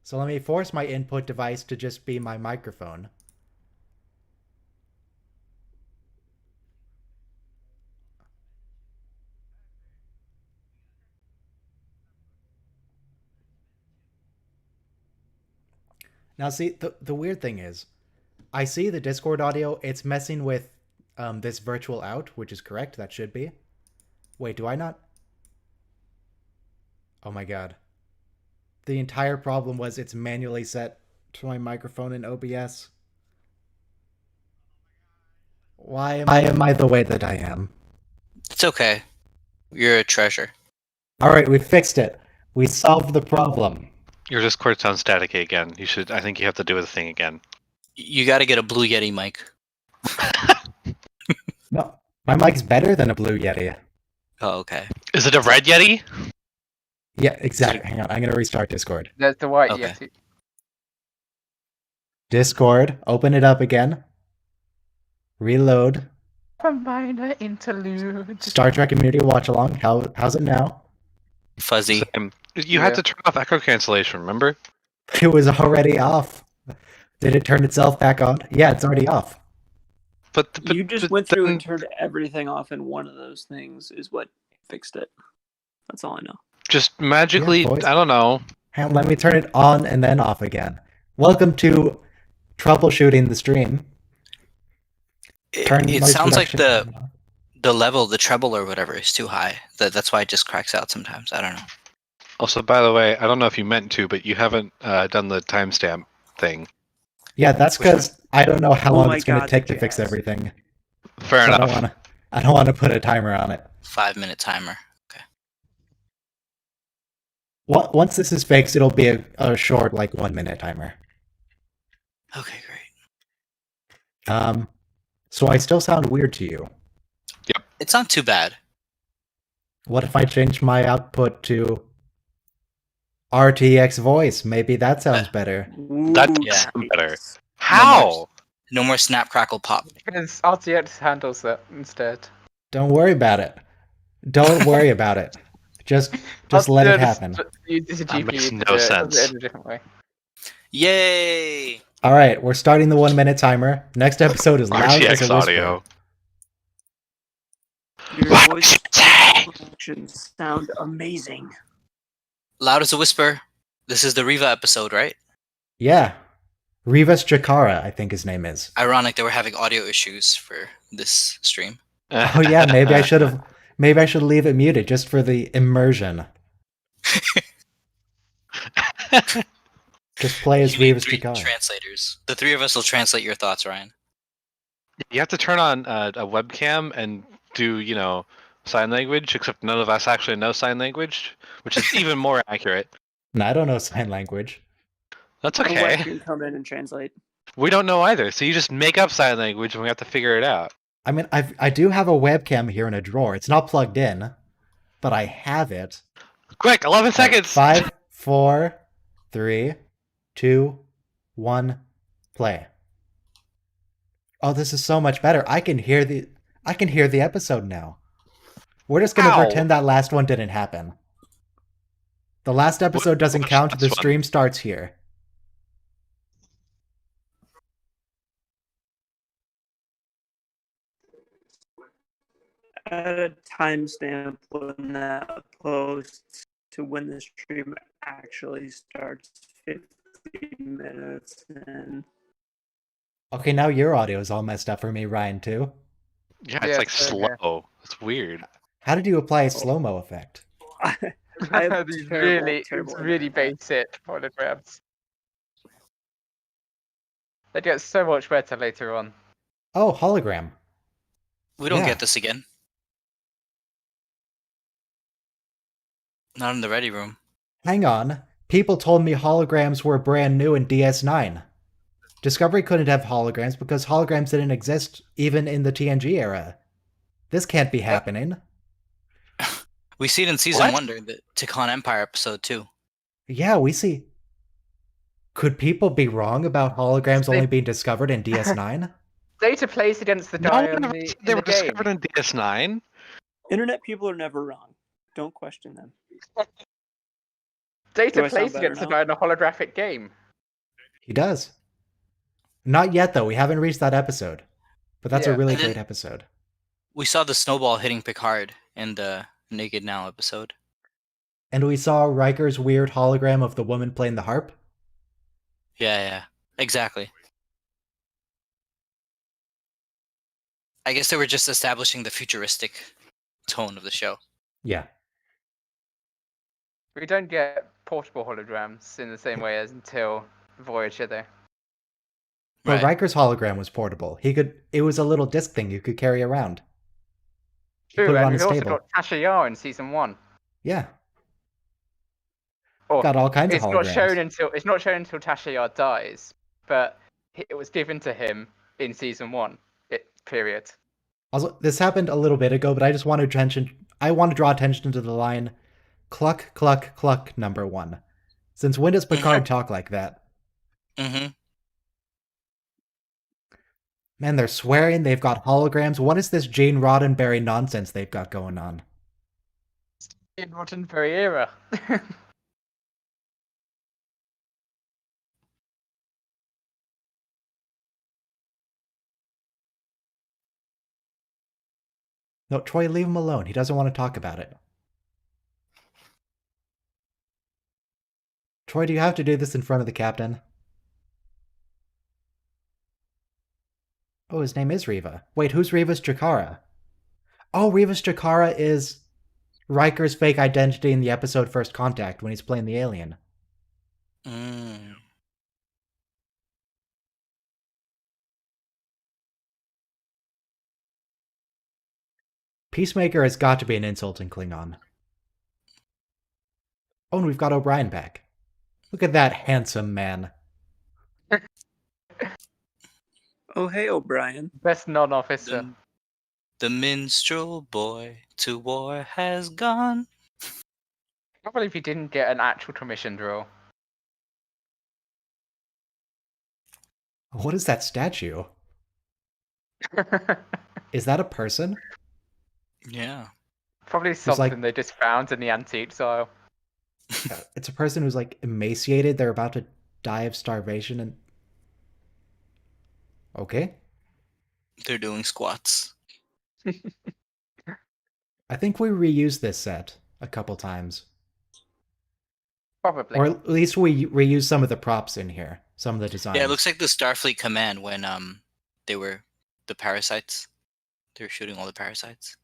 So let me force my input device to just be my microphone. Now see, the weird thing is, I see the Discord audio, it's messing with this virtual out, which is correct, that should be. Wait, do I not? Oh my god. The entire problem was it's manually set to my microphone in OBS. Why am I the way that I am? It's okay. You're a treasure. Alright, we fixed it. We solved the problem. Your Discord sounds staticky again. I think you have to do the thing again. You got to get a Blue Yeti mic. No, my mic's better than a Blue Yeti. Oh, okay. Is it a red Yeti? Yeah, exactly. Hang on, I'm gonna restart Discord. That's the white Okay. Yeti. Discord, open it up again. Reload. A minor interlude. Star Trek Community Watch Along. How's it now? Fuzzy. You had to turn off echo cancellation, remember? It was already off. Did it turn itself back on? Yeah, it's already off. But You just went through and turned everything off, and one of those things is what fixed it. That's all I know. just magically, Yeah, boys. I don't know. Hang on, let me turn it on and then off again. Welcome to troubleshooting the stream. It noise sounds like reduction the on. the level, the treble or whatever, is too high. That's why it just cracks out sometimes. I don't know. Also, by the way, I don't know if you meant to, but you haven't done the timestamp thing. Yeah, that's because I don't know how Oh long my it's going to God, take the to fix jazz. everything. Fair So enough. I don't want to put a timer on it. 5-minute timer. Okay. Once this is fixed, it'll be a short, like 1 minute timer. Okay, great. So I still sound weird to you. It's not too bad. What if I change my output to RTX voice? Maybe that sounds better. That Ooh, does sound better. nice. How? No more snap, crackle, pop. Because RTX handles that instead. Don't worry about it. Don't worry about it. Just let it happen. Use a That makes GPU no to do it sense. in a different way. Yay! All right, we're starting the 1 minute timer. Next episode is loud as a RTX whisper. audio. Your voice actions sound amazing. Loud as a whisper. This is the Riva episode, right? Yeah, Rivas Jakara, I think his name is. Ironic that we're having audio issues for this stream. Oh yeah, maybe I should have. Maybe I should leave it muted just for the immersion. Just play as You need Rivas 3 Jakara. translators. The 3 of us will translate your thoughts, Ryan. You have to turn on a webcam and do, sign language, except none of us actually know sign language, which is even more accurate. No, I don't know sign language. That's A web okay. can come in and translate. We don't know either, so you just make up sign language and we have to figure it out. I mean, I do have a webcam here in a drawer. It's not plugged in, but I have it. Quick, 11 seconds! 5, 4, 3, 2, 1, play. Oh, this is so much better. I can hear the episode now. We're just gonna Ow. pretend that last one didn't happen. The last episode doesn't What's count. the The last one? stream starts here. Add a timestamp when that posts to when the stream actually starts. 50 minutes in. Okay, now your audio is all messed up for me, Ryan, too. Yeah, Yeah, it's like same here. slow. It's weird. How did you apply a slow-mo effect? I have These terrible it's really internet. basic holograms. They get so much better later on. Oh, hologram. We don't Yeah. get this again. Not in the ready room. Hang on. People told me holograms were brand new in DS9. Discovery couldn't have holograms because holograms didn't exist even in the TNG era. This can't be happening. We see it in season What? 1 during the Tikkun Empire episode too. Yeah, we see. Could people be wrong about holograms They- only being discovered in DS9? Data plays against the No die one on ever the, said in they the were game. discovered in DS9. Internet people are never wrong. Don't question them. Data Do I sound plays better against the now? die in a holographic game. He does. Not yet, though. We haven't reached that episode. But that's a Yeah. really And then- great episode. We saw the snowball hitting Picard in the Naked Now episode. And we saw Riker's weird hologram of the woman playing the harp. Yeah, exactly. I guess they were just establishing the futuristic tone of the show. Yeah. We don't get portable holograms in the same way as until Voyager, though. But Right. Riker's hologram was portable. It was a little disc thing you could carry around. He True, put it and on we've his also table. got Tasha Yar in season 1. Yeah. Or Got all kinds of it's holograms. not shown until Tasha Yar dies, but it was given to him in season 1. Period. Also, this happened a little bit ago, but I just want to draw attention to the line cluck cluck cluck number 1. Since when does Picard talk like that? Mm-hmm. Man, they're swearing, they've got holograms. What is this Gene Roddenberry nonsense they've got going on? In Roddenberry era. No, Troy, leave him alone. He doesn't want to talk about it. Troy, do you have to do this in front of the captain? Oh, his name is Riva. Wait, who's Riva's Chikara? Oh, Riva's Chikara is Riker's fake identity in the episode First Contact when he's playing the alien. Mm. Peacemaker has got to be an insult in Klingon. Oh, and we've got O'Brien back. Look at that handsome man. Oh, hey, O'Brien. Best non-officer. The minstrel boy to war has gone. I can't believe he didn't get an actual commission drill. What is that statue? Is that a person? Yeah. Probably like- something they just found in the antique style. It's a person who's like emaciated. They're about to die of starvation and... Okay. They're doing squats. I think we reused this set a couple times. Probably. Or at least we reused some of the props in here. Some of the designs. Yeah, it looks like the Starfleet command when they were the parasites. They were shooting all the parasites.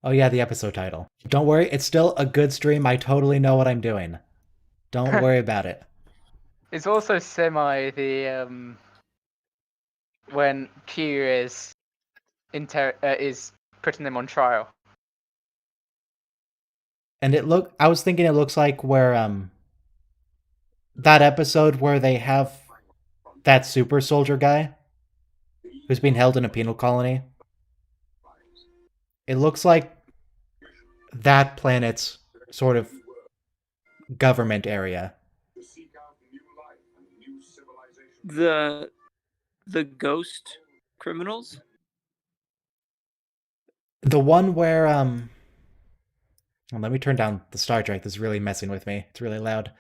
Oh yeah, the episode title. Don't worry, it's still a good stream. I totally know what I'm doing. Don't worry about it. It's also semi the when Q is putting them on trial. And I was thinking it looks like where that episode where they have that super soldier guy who's being held in a penal colony. It looks like that planet's sort of government area. The ghost criminals? The one where And let me turn down the Star Trek. This is really messing with me. It's really loud.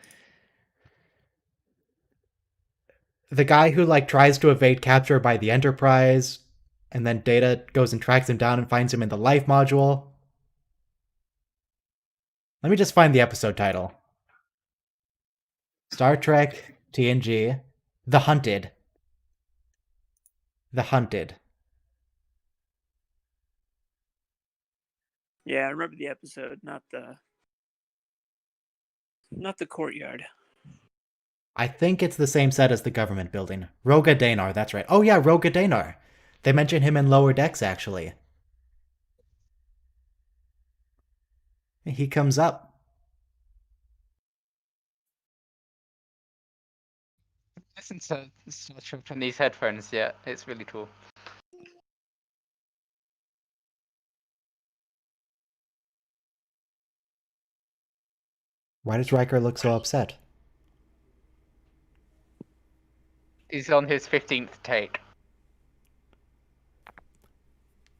The guy who like tries to evade capture by the Enterprise, and then Data goes and tracks him down and finds him in the Life module. Let me just find the episode title. Star Trek TNG The Hunted. The Hunted. Yeah, I remember the episode, not the courtyard. I think it's the same set as the government building. Roga Danar, that's right. Oh yeah, Roga Danar. They mention him in Lower Decks, actually. He comes up. Listen to Star Trek on these headphones yet. It's really cool. Why does Riker look so upset? He's on his 15th take.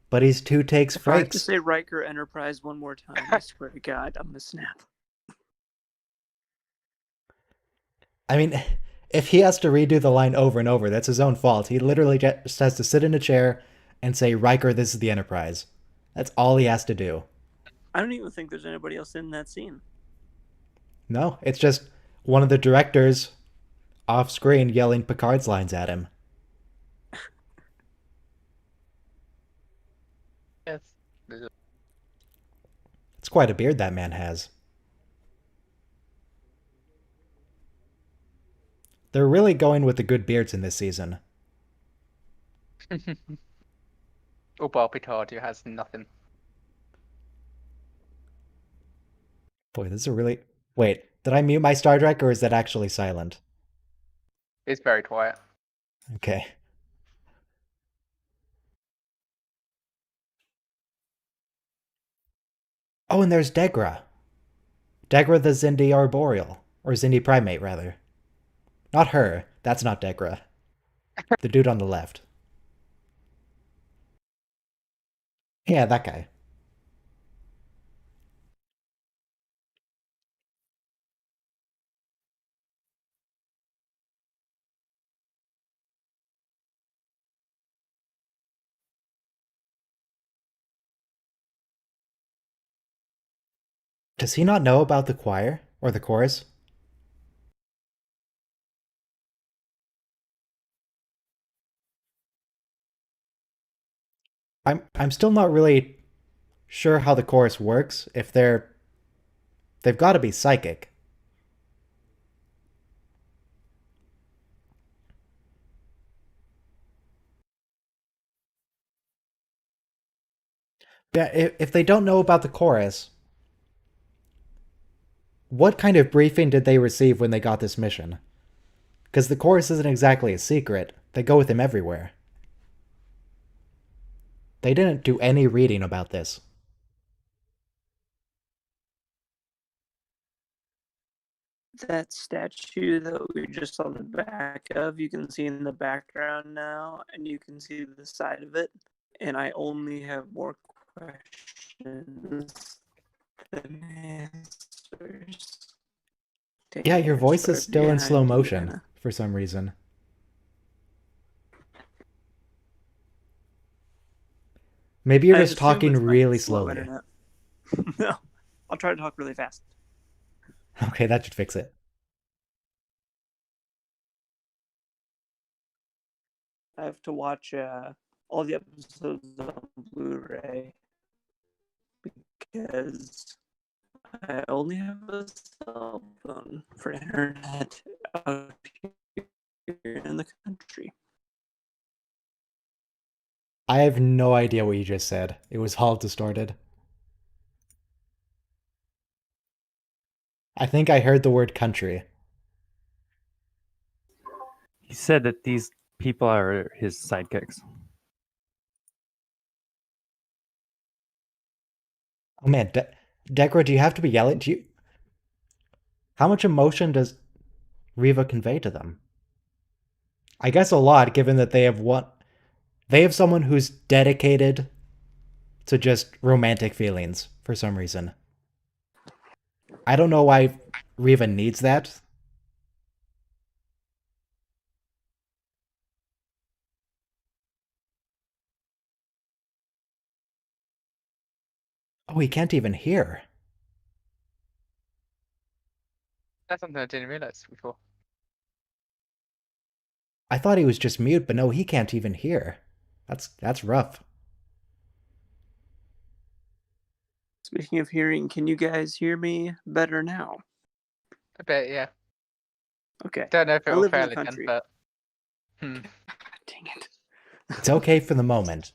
But he's 2 takes If I have to frakes. say Riker Enterprise one more time, I swear to God, I'm gonna snap. I mean, if he has to redo the line over and over, that's his own fault. He literally just has to sit in a chair and say, Riker, this is the Enterprise. That's all he has to do. I don't even think there's anybody else in that scene. No, it's just one of the directors off screen yelling Picard's lines at him. Yes. It's quite a beard that man has. They're really going with the good beards in this season. Or Bob Picard, who has nothing. Boy, this is a really... Wait, did I mute my Star Trek or is that actually silent? It's very quiet. Okay. Oh, and there's Degra. Degra the Xindi Arboreal. Or Xindi Primate, rather. Not her. That's not Degra. The dude on the left. Yeah, that guy. Does he not know about the choir? Or the chorus? I'm still not really sure how the chorus works. If they've got to be psychic. Yeah, if they don't know about the chorus, what kind of briefing did they receive when they got this mission? Because the chorus isn't exactly a secret. They go with him everywhere. They didn't do any reading about this. That statue that we just saw the back of, you can see in the background now, and you can see the side of it. And I only have more questions than answers. Yeah, your voice is still in slow Behind you, motion Anna. for some reason. Maybe you're I just assume talking it's my really slow slowly. internet. No, I'll try to talk really fast. Okay, that should fix it. I have to watch all the episodes on Blu-ray because I only have a cell phone for internet out here in the country. I have no idea what you just said. It was all distorted. I think I heard the word country. He said that these people are his sidekicks. Oh man, Degra, do you have to be yelling? How much emotion does Riva convey to them? I guess a lot, given that they have someone who's dedicated to just romantic feelings for some reason. I don't know why Riva needs that. Oh, he can't even hear. That's something I didn't realize before. I thought he was just mute, but no, he can't even hear. That's rough. Speaking of hearing, can you guys hear me better now? I bet, yeah. Okay. Don't know if I it will live in fail the again, country. but Dang it. It's okay for the moment.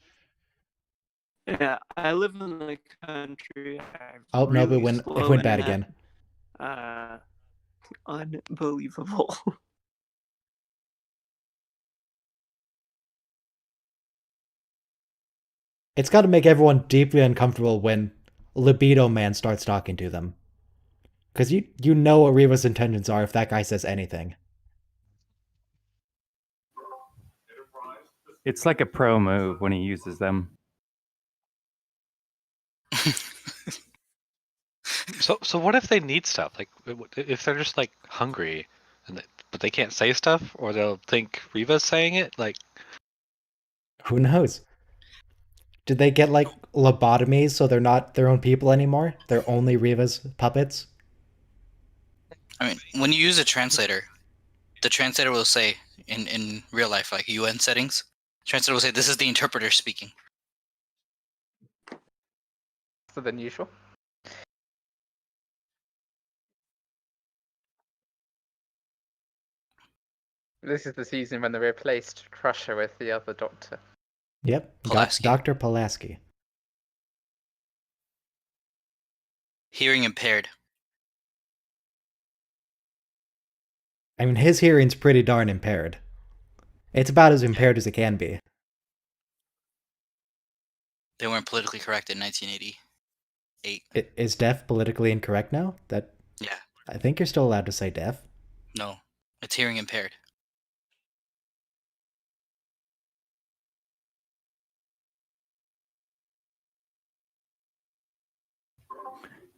Yeah, I live in the country. I have Oh no, really it slow went bad internet. again. Unbelievable. It's got to make everyone deeply uncomfortable when Libido Man starts talking to them. Because you know what Riva's intentions are if that guy says anything. It's like a pro move when he uses them. So what if they need stuff? Like, if they're just like hungry, but they can't say stuff, or they'll think Riva's saying it. Like, Who knows? Did they get like lobotomies so they're not their own people anymore? They're only Riva's puppets? I mean, when you use a translator, the translator will say in real life, like UN settings, translator will say, "This is the interpreter speaking." so than usual. This is the season when they replaced Crusher with the other Doctor. Yep, Pulaski. Dr. Pulaski. Hearing impaired. I mean, his hearing's pretty darn impaired. It's about as impaired as it can be. They weren't politically correct in 1988. Is deaf politically incorrect now? That Yeah, I think you're still allowed to say deaf. no, it's hearing impaired.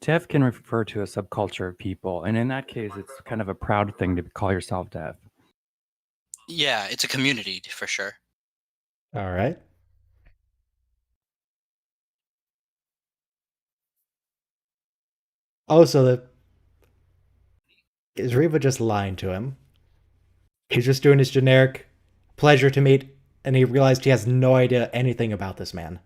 Deaf can refer to a subculture of people, and in that case, it's kind of a proud thing to call yourself deaf. Yeah, it's a community for sure. All right. Oh, so is Riva just lying to him? He's just doing his generic pleasure to meet, and he realized he has no idea anything about this man.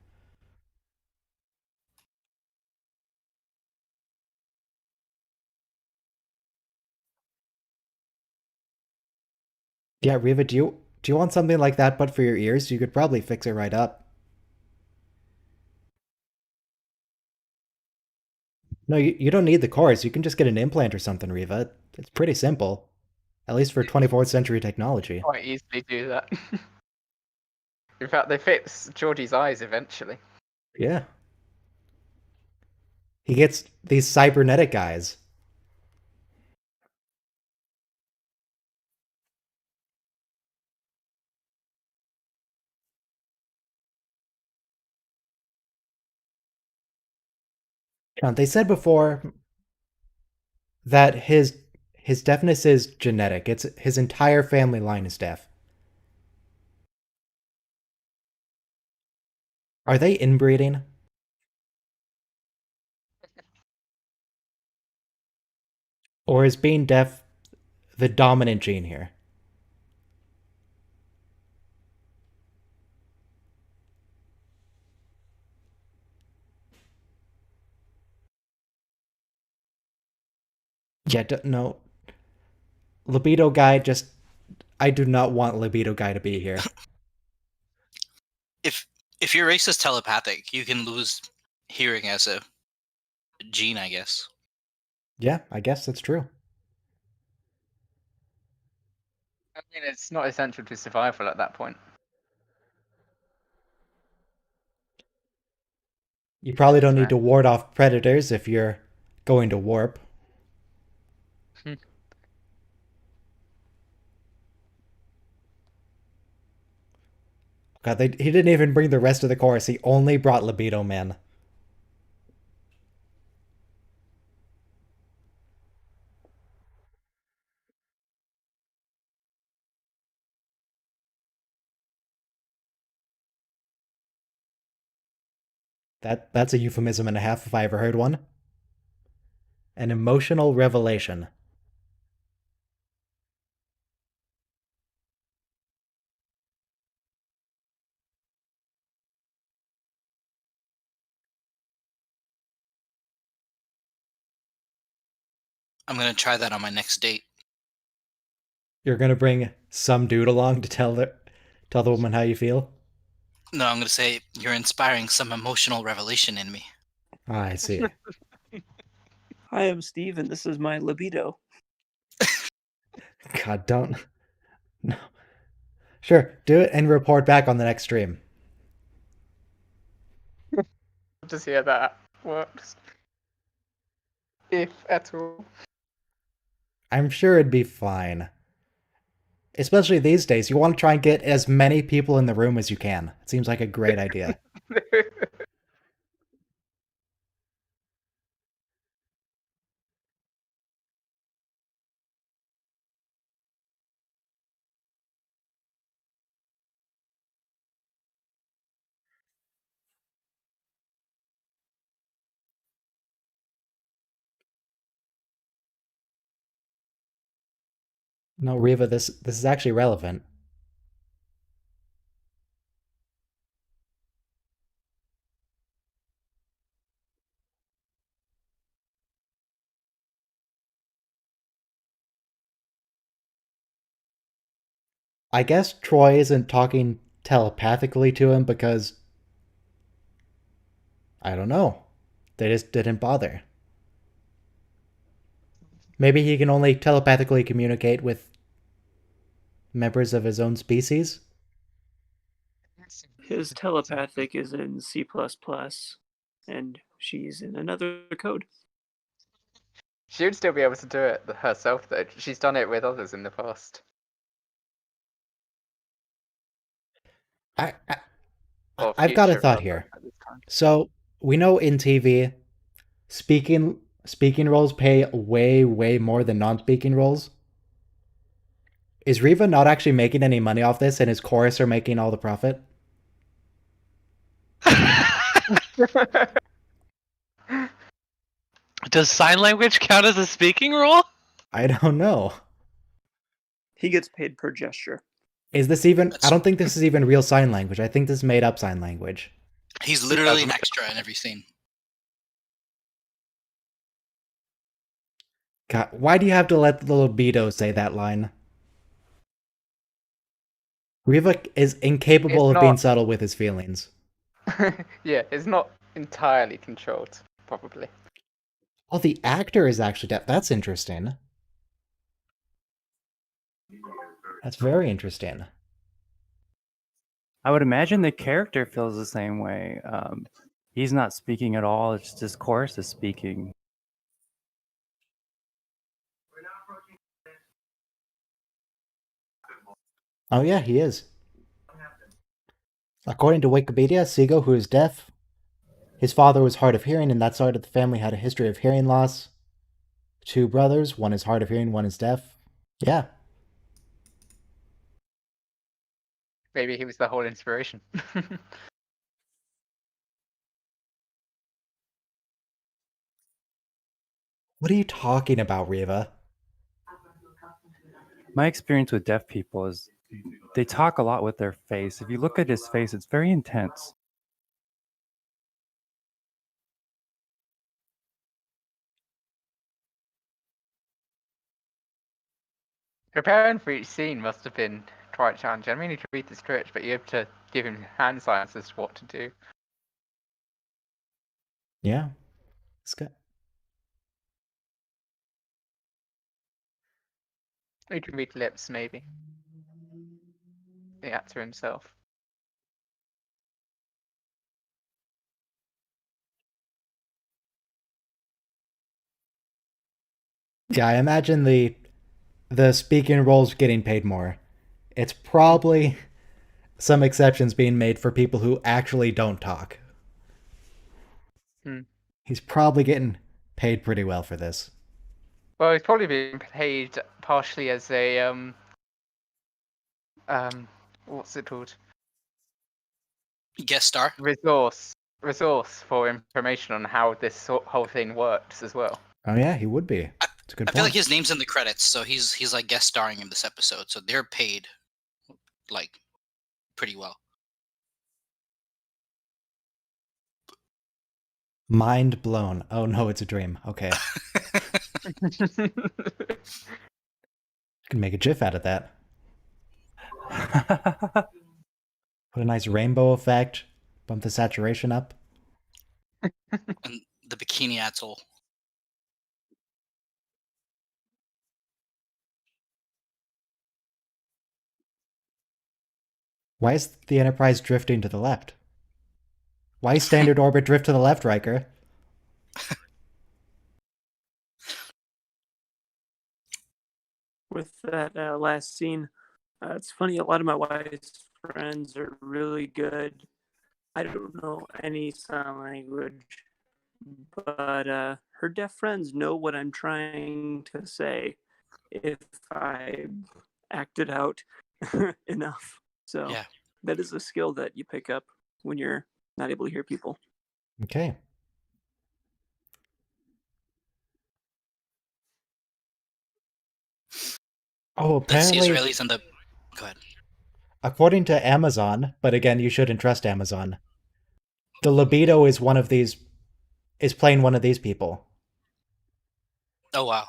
Yeah, Riva, do you want something like that but for your ears? You could probably fix it right up. No, you don't need the chorus. You can just get an implant or something, Riva. It's pretty simple. At least for 24th century technology. Quite easily do that. In fact, they fix Geordie's eyes eventually. Yeah. He gets these cybernetic eyes. Now, they said before that his deafness is genetic. It's his entire family line is deaf. Are they inbreeding? Or is being deaf the dominant gene here? Yeah, no. Libido guy just I do not want libido guy to be here. If your race is telepathic, you can lose hearing as a gene, I guess. Yeah, I guess that's true. I mean, it's not essential to survival at that point. You probably don't So- need to ward off predators if you're going to warp. God, he didn't even bring the rest of the chorus. He only brought Libido Man. That's a euphemism and a half if I ever heard one. An emotional revelation. I'm gonna try that on my next date. You're gonna bring some dude along to tell the woman how you feel? No, I'm gonna say you're inspiring some emotional revelation in me. Ah, I see. Hi, I'm Steve, and this is my libido. God, don't. No. Sure, do it and report back on the next stream. Just hear that works. If at all. I'm sure it'd be fine. Especially these days, you want to try and get as many people in the room as you can. It seems like a great idea. No, Riva, this is actually relevant. I guess Troy isn't talking telepathically to him because I don't know. They just didn't bother. Maybe he can only telepathically communicate with members of his own species? His telepathic is in C++, and she's in another code. She would still be able to do it herself, though. She's done it with others in the past. I've got a thought here. So we know in TV, speaking roles pay way more than non-speaking roles. Is Riva not actually making any money off this, and his chorus are making all the profit? Does sign language count as a speaking role? I don't know. He gets paid per gesture. Is this even? I don't think this is even real sign language. I think this is made up sign language. He's literally an extra in every scene. God, why do you have to let the libido say that line? Riva is incapable of being subtle with his feelings. Yeah, it's not entirely controlled, probably. Oh, the actor is actually deaf. That's interesting. That's very interesting. I would imagine the character feels the same way. He's not speaking at all. It's just his chorus is speaking. Oh yeah, he is. According to Wikipedia, Seago, who is deaf, his father was hard of hearing, and that side of the family had a history of hearing loss. 2 brothers, one is hard of hearing, one is deaf. Yeah. Maybe he was the whole inspiration. What are you talking about, Riva? My experience with deaf people is they talk a lot with their face. If you look at his face, it's very intense. Preparing for each scene must have been quite challenging. I mean, you can read the script, but you have to give him hand signs as to what to do. Yeah. It's good. You can read lips, maybe. The actor himself. Yeah, I imagine the speaking roles getting paid more. It's probably some exceptions being made for people who actually don't talk. He's probably getting paid pretty well for this. Well, he's probably being paid partially as a what's it called? Guest star. Resource. resource for information on how this whole thing works as well. Oh yeah, he would be. It's a good I feel point. like his name's in the credits, so he's like guest starring in this episode, so they're paid like pretty well. Mind blown. Oh no, it's a dream. Okay. Can make a GIF out of that. Put a nice rainbow effect. Bump the saturation up. And the Bikini Atoll. Why is the Enterprise drifting to the left? Why standard orbit drift to the left, Riker? With that last scene, it's funny. A lot of my wife's friends are really good. I don't know any sign language, but her deaf friends know what I'm trying to say if I act it out enough. So Yeah. that is a skill that you pick up when you're not able to hear people. Okay. Oh, That's the apparently, Israelis and the. Go ahead. according to Amazon, but again, you shouldn't trust Amazon. The libido is one of these, is playing one of these people. Oh wow.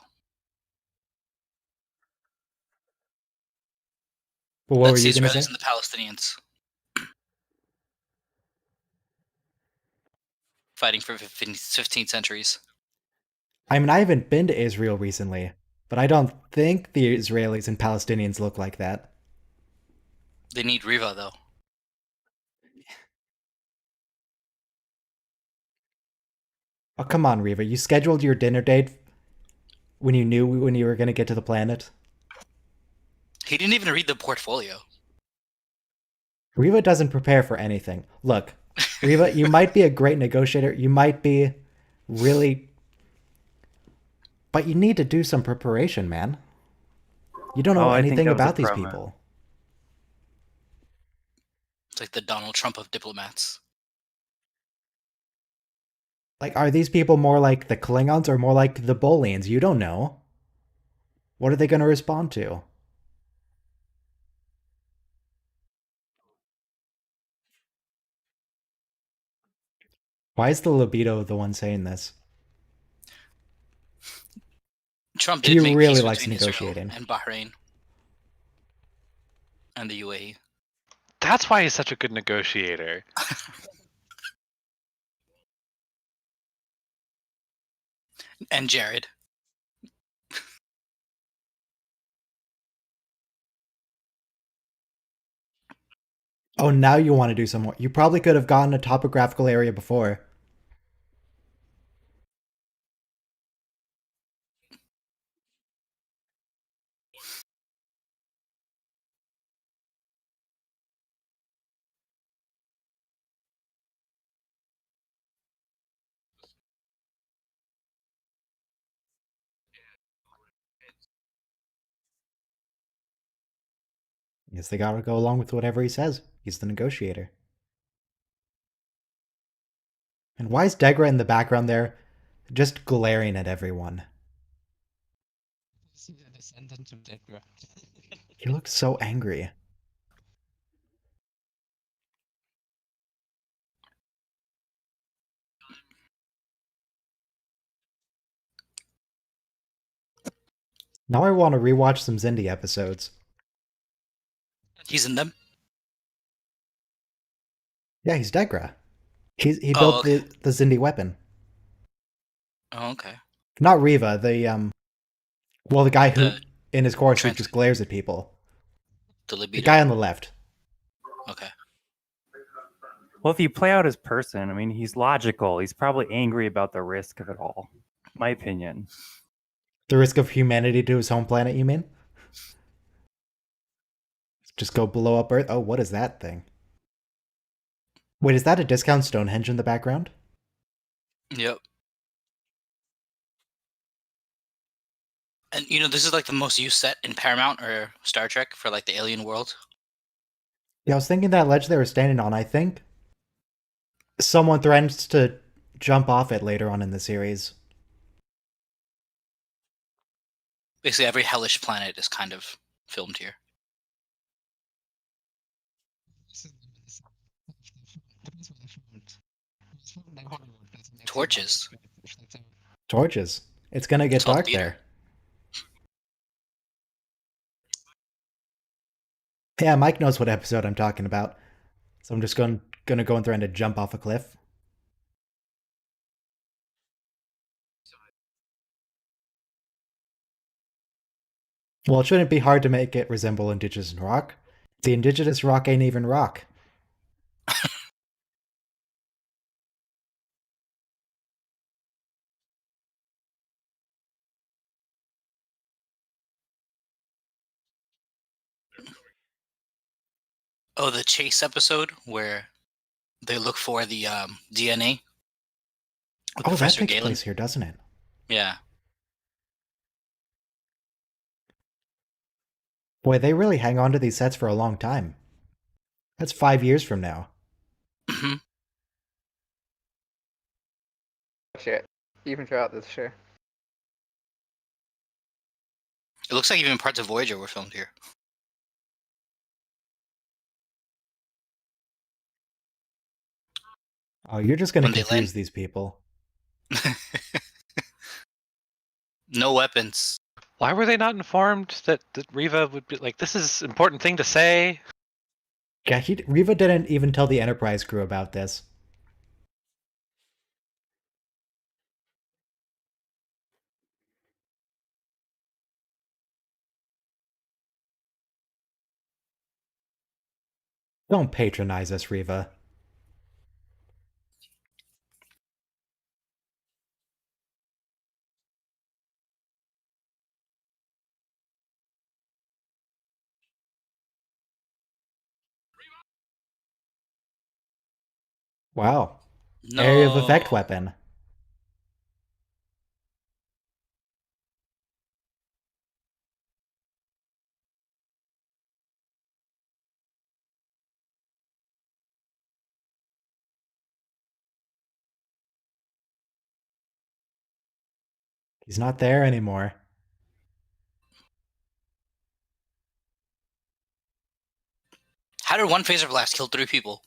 But what were That's the you going to Israelis say? and the Palestinians fighting for 15 centuries. I mean, I haven't been to Israel recently, but I don't think the Israelis and Palestinians look like that. They need Riva though. Oh, come on, Reva. You scheduled your dinner date when you knew when you were going to get to the planet? He didn't even read the portfolio. Reva doesn't prepare for anything. Look, Reva, you might be a great negotiator. You might be really... But you need to do some preparation, man. You don't know I think anything that was a about these promo. people. It's like the Donald Trump of diplomats. Like, are these people more like the Klingons or more like the Bolians? You don't know. What are they going to respond to? Why is the libido the one saying this? Trump He did make really peace likes between Israel negotiating. and Bahrain and the UAE. That's why he's such a good negotiator. And Jared. Oh, now you want to do some more. You probably could have gotten a topographical area before. Guess they gotta go along with whatever he says. He's the negotiator. And why is Degra in the background there, just glaring at everyone? The descendant of Degra. He looks so angry. Now I want to rewatch some Zindi episodes. He's in them. Yeah, he's Degra. He Oh, built okay. the Zindi weapon. Oh, okay. Not Riva, the guy who The in his core suit trans- just glares at people. The The libido. guy on the left. Okay. Well, if you play out his person, I mean, he's logical. He's probably angry about the risk of it all. My opinion. The risk of humanity to his home planet, you mean? Just go blow up Earth? Oh, what is that thing? Wait, is that a discount Stonehenge in the background? Yep. And this is like the most used set in Paramount or Star Trek for like the alien world. Yeah, I was thinking that ledge they were standing on, I think someone threatens to jump off it later on in the series. Basically, every hellish planet is kind of filmed here. Torches. Torches. It's gonna get It's called dark theater. there. Yeah, Mike knows what episode I'm talking about. So I'm just gonna go and threaten to jump off a cliff. Well, it shouldn't be hard to make it resemble indigenous rock. The indigenous rock ain't even rock. Oh, the chase episode where they look for the DNA. with Oh, that Professor takes Galen. place here, doesn't it? Yeah. Boy, they really hang on to these sets for a long time. That's 5 years from now. Mhm. Shit. Even throughout this show. It looks like even parts of Voyager were filmed here. Oh, you're just gonna When they confuse land- these people. No weapons. Why were they not informed that Riva would be like, this is an important thing to say? Yeah, Riva didn't even tell the Enterprise crew about this. Don't patronize us, Riva. Wow. No. Area of effect weapon. He's not there anymore. How did one phaser blast kill 3 people?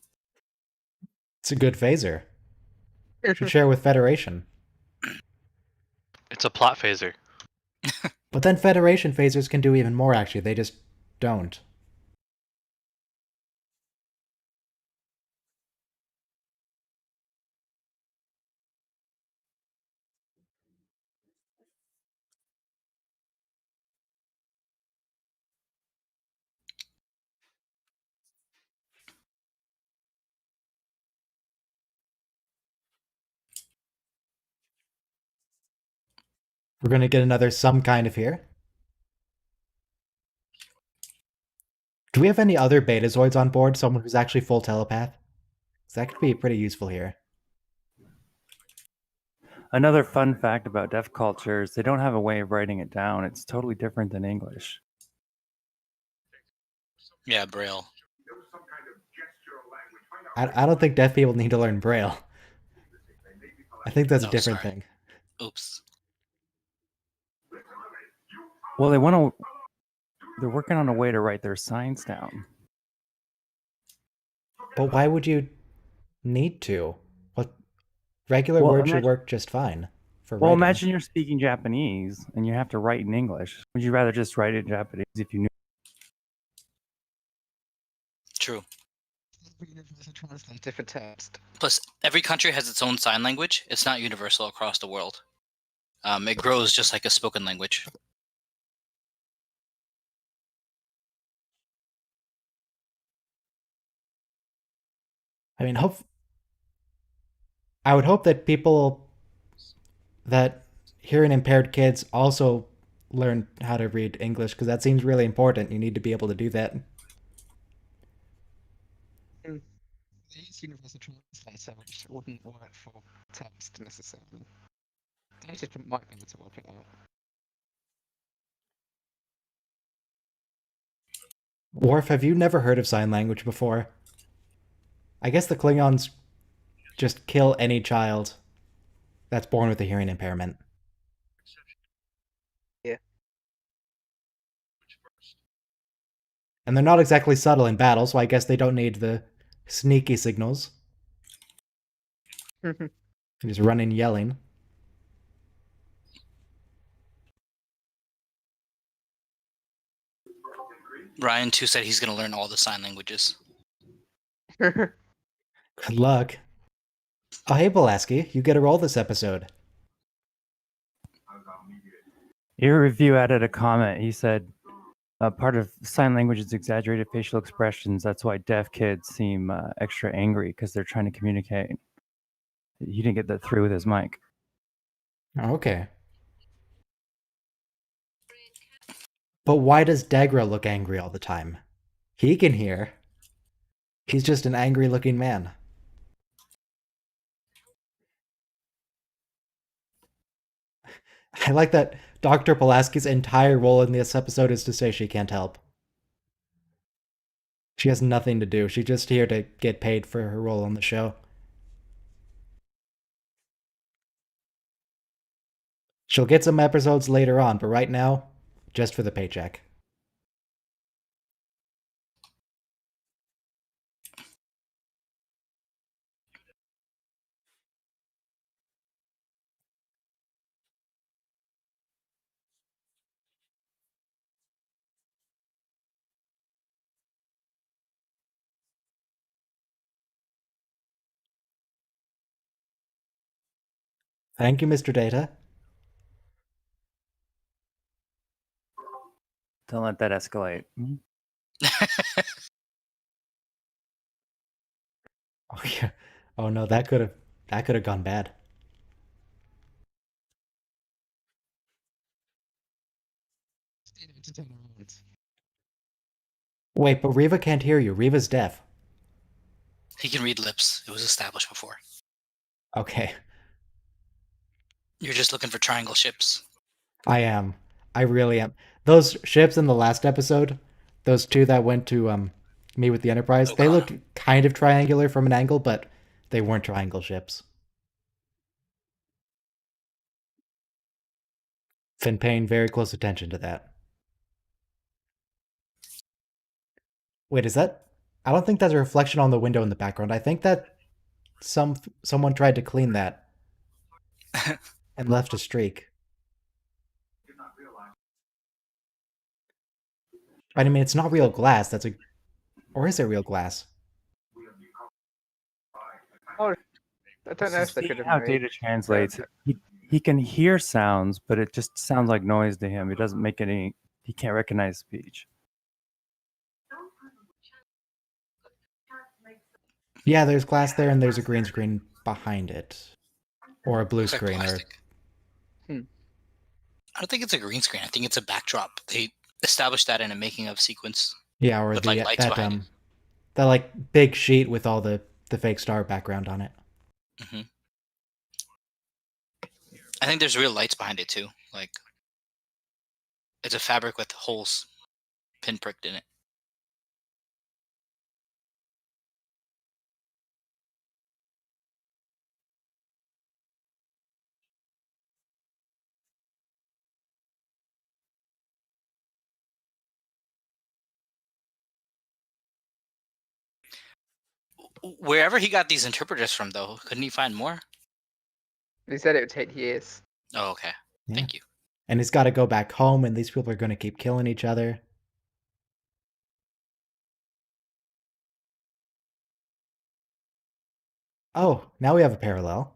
It's a good phaser. Should share with Federation. It's a plot phaser. But then Federation phasers can do even more, actually. They just don't. We're gonna get another some kind of here. Do we have any other Betazoids on board? Someone who's actually full telepath? 'Cause that could be pretty useful here. Another fun fact about deaf culture is they don't have a way of writing it down. It's totally different than English. Yeah, Braille. I don't think deaf people need to learn Braille. I think that's No, a different sorry. thing. Oops. Well, they're working on a way to write their signs down. But why would you need to? What regular Well, words should imagine- work just fine for Well, writing. imagine you're speaking Japanese and you have to write in English. Would you rather just write it in Japanese if you knew? True. Universal translator for text. Plus, every country has its own sign language. It's not universal across the world. It grows just like a spoken language. I mean, I would hope that people that hearing impaired kids also learn how to read English, because that seems really important. You need to be able to do that. They use universal translator, which wouldn't work for text necessarily. They just might be able to work it out. Worf, have you never heard of sign language before? I guess the Klingons just kill any child that's born with a hearing impairment. Yeah. And they're not exactly subtle in battle, so I guess they don't need the sneaky signals. They just run in yelling. Ryan too said he's gonna learn all the sign languages. Good luck. Oh, hey, Pulaski, you get a roll this episode. Your review added a comment. He said, part of sign language is exaggerated facial expressions. That's why deaf kids seem extra angry because they're trying to communicate. He didn't get that through with his mic. Okay. But why does Degra look angry all the time? He can hear. He's just an angry-looking man. I like that Dr. Pulaski's entire role in this episode is to say she can't help. She has nothing to do. She's just here to get paid for her role on the show. She'll get some episodes later on, but right now, just for the paycheck. Thank you, Mr. Data. Don't let that escalate. Oh yeah. Oh no, that could have gone bad. To turn around. Wait, but Riva can't hear you. Riva's deaf. He can read lips. It was established before. Okay. You're just looking for triangle ships. I am. I really am. Those ships in the last episode, those two that went to me with the Enterprise, they Okona. looked kind of triangular from an angle, but they weren't triangle ships. Been paying very close attention to that. Wait, is that? I don't think that's a reflection on the window in the background. I think that someone tried to clean that and left a streak. But I mean, it's not real glass. Or is it real glass? Oh, I don't know if they See could have how made data translates. He can hear sounds, but it just sounds like noise to him. It doesn't make any. He can't recognize speech. Yeah, there's glass there, and there's a green screen behind it, or a blue Looks like screen, or plastic. I don't think it's a green screen. I think it's a backdrop. They established that in a making of sequence. yeah, or With, like, lights that behind it. that like big sheet with all the fake star background on it. Hmm. I think there's real lights behind it too. Like it's a fabric with holes pinpricked in it. Wherever he got these interpreters from, though, couldn't he find more? He said it would take years. Oh, okay. Yeah. Thank you. And he's got to go back home, and these people are going to keep killing each other. Oh, now we have a parallel.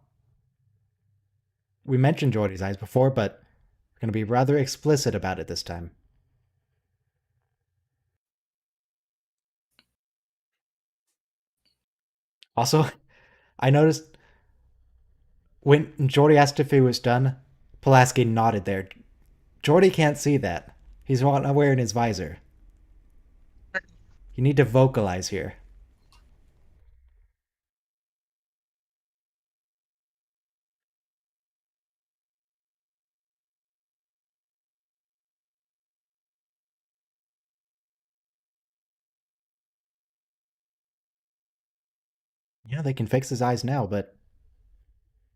We mentioned Geordie's eyes before, but we're going to be rather explicit about it this time. Also, I noticed when Geordie asked if he was done, Pulaski nodded there. Geordie can't see that. He's not wearing his visor. You need to vocalize here. Yeah, they can fix his eyes now, but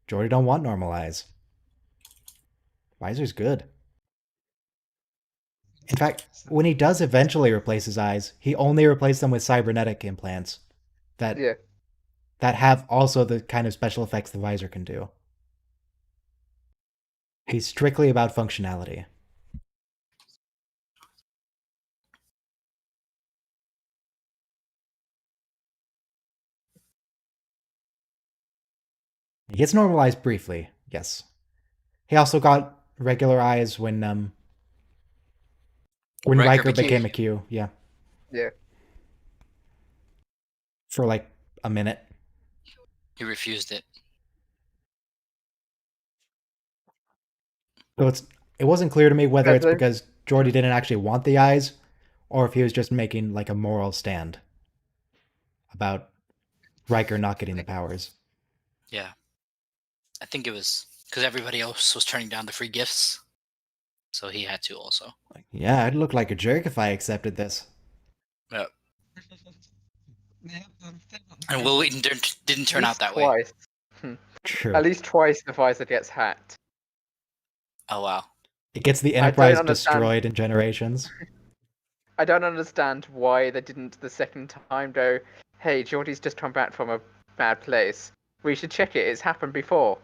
Geordi don't want normal eyes. Visor's good. In fact, when he does eventually replace his eyes, he only replaced them with cybernetic implants that Yeah. that have also the kind of special effects the visor can do. He's strictly about functionality. He gets normalized briefly, yes. He also got regular eyes when Riker became a Q, yeah. Yeah. For like a minute. He refused it. So it wasn't clear to me whether it's Definitely. because Geordi didn't actually want the eyes, or if he was just making like a moral stand about Riker not getting the powers. Yeah. I think it was because everybody else was turning down the free gifts, so he had to also. Like, yeah, I'd look like a jerk if I accepted this. Yeah. Yeah, And Will Wheaton didn't turn out that way. twice. True. At least twice the visor gets hacked. Oh wow. It gets the don't Enterprise understand. destroyed in Generations. I don't understand why they didn't the second time go, hey, Geordie's just come back from a bad place. We should check it. It's happened before.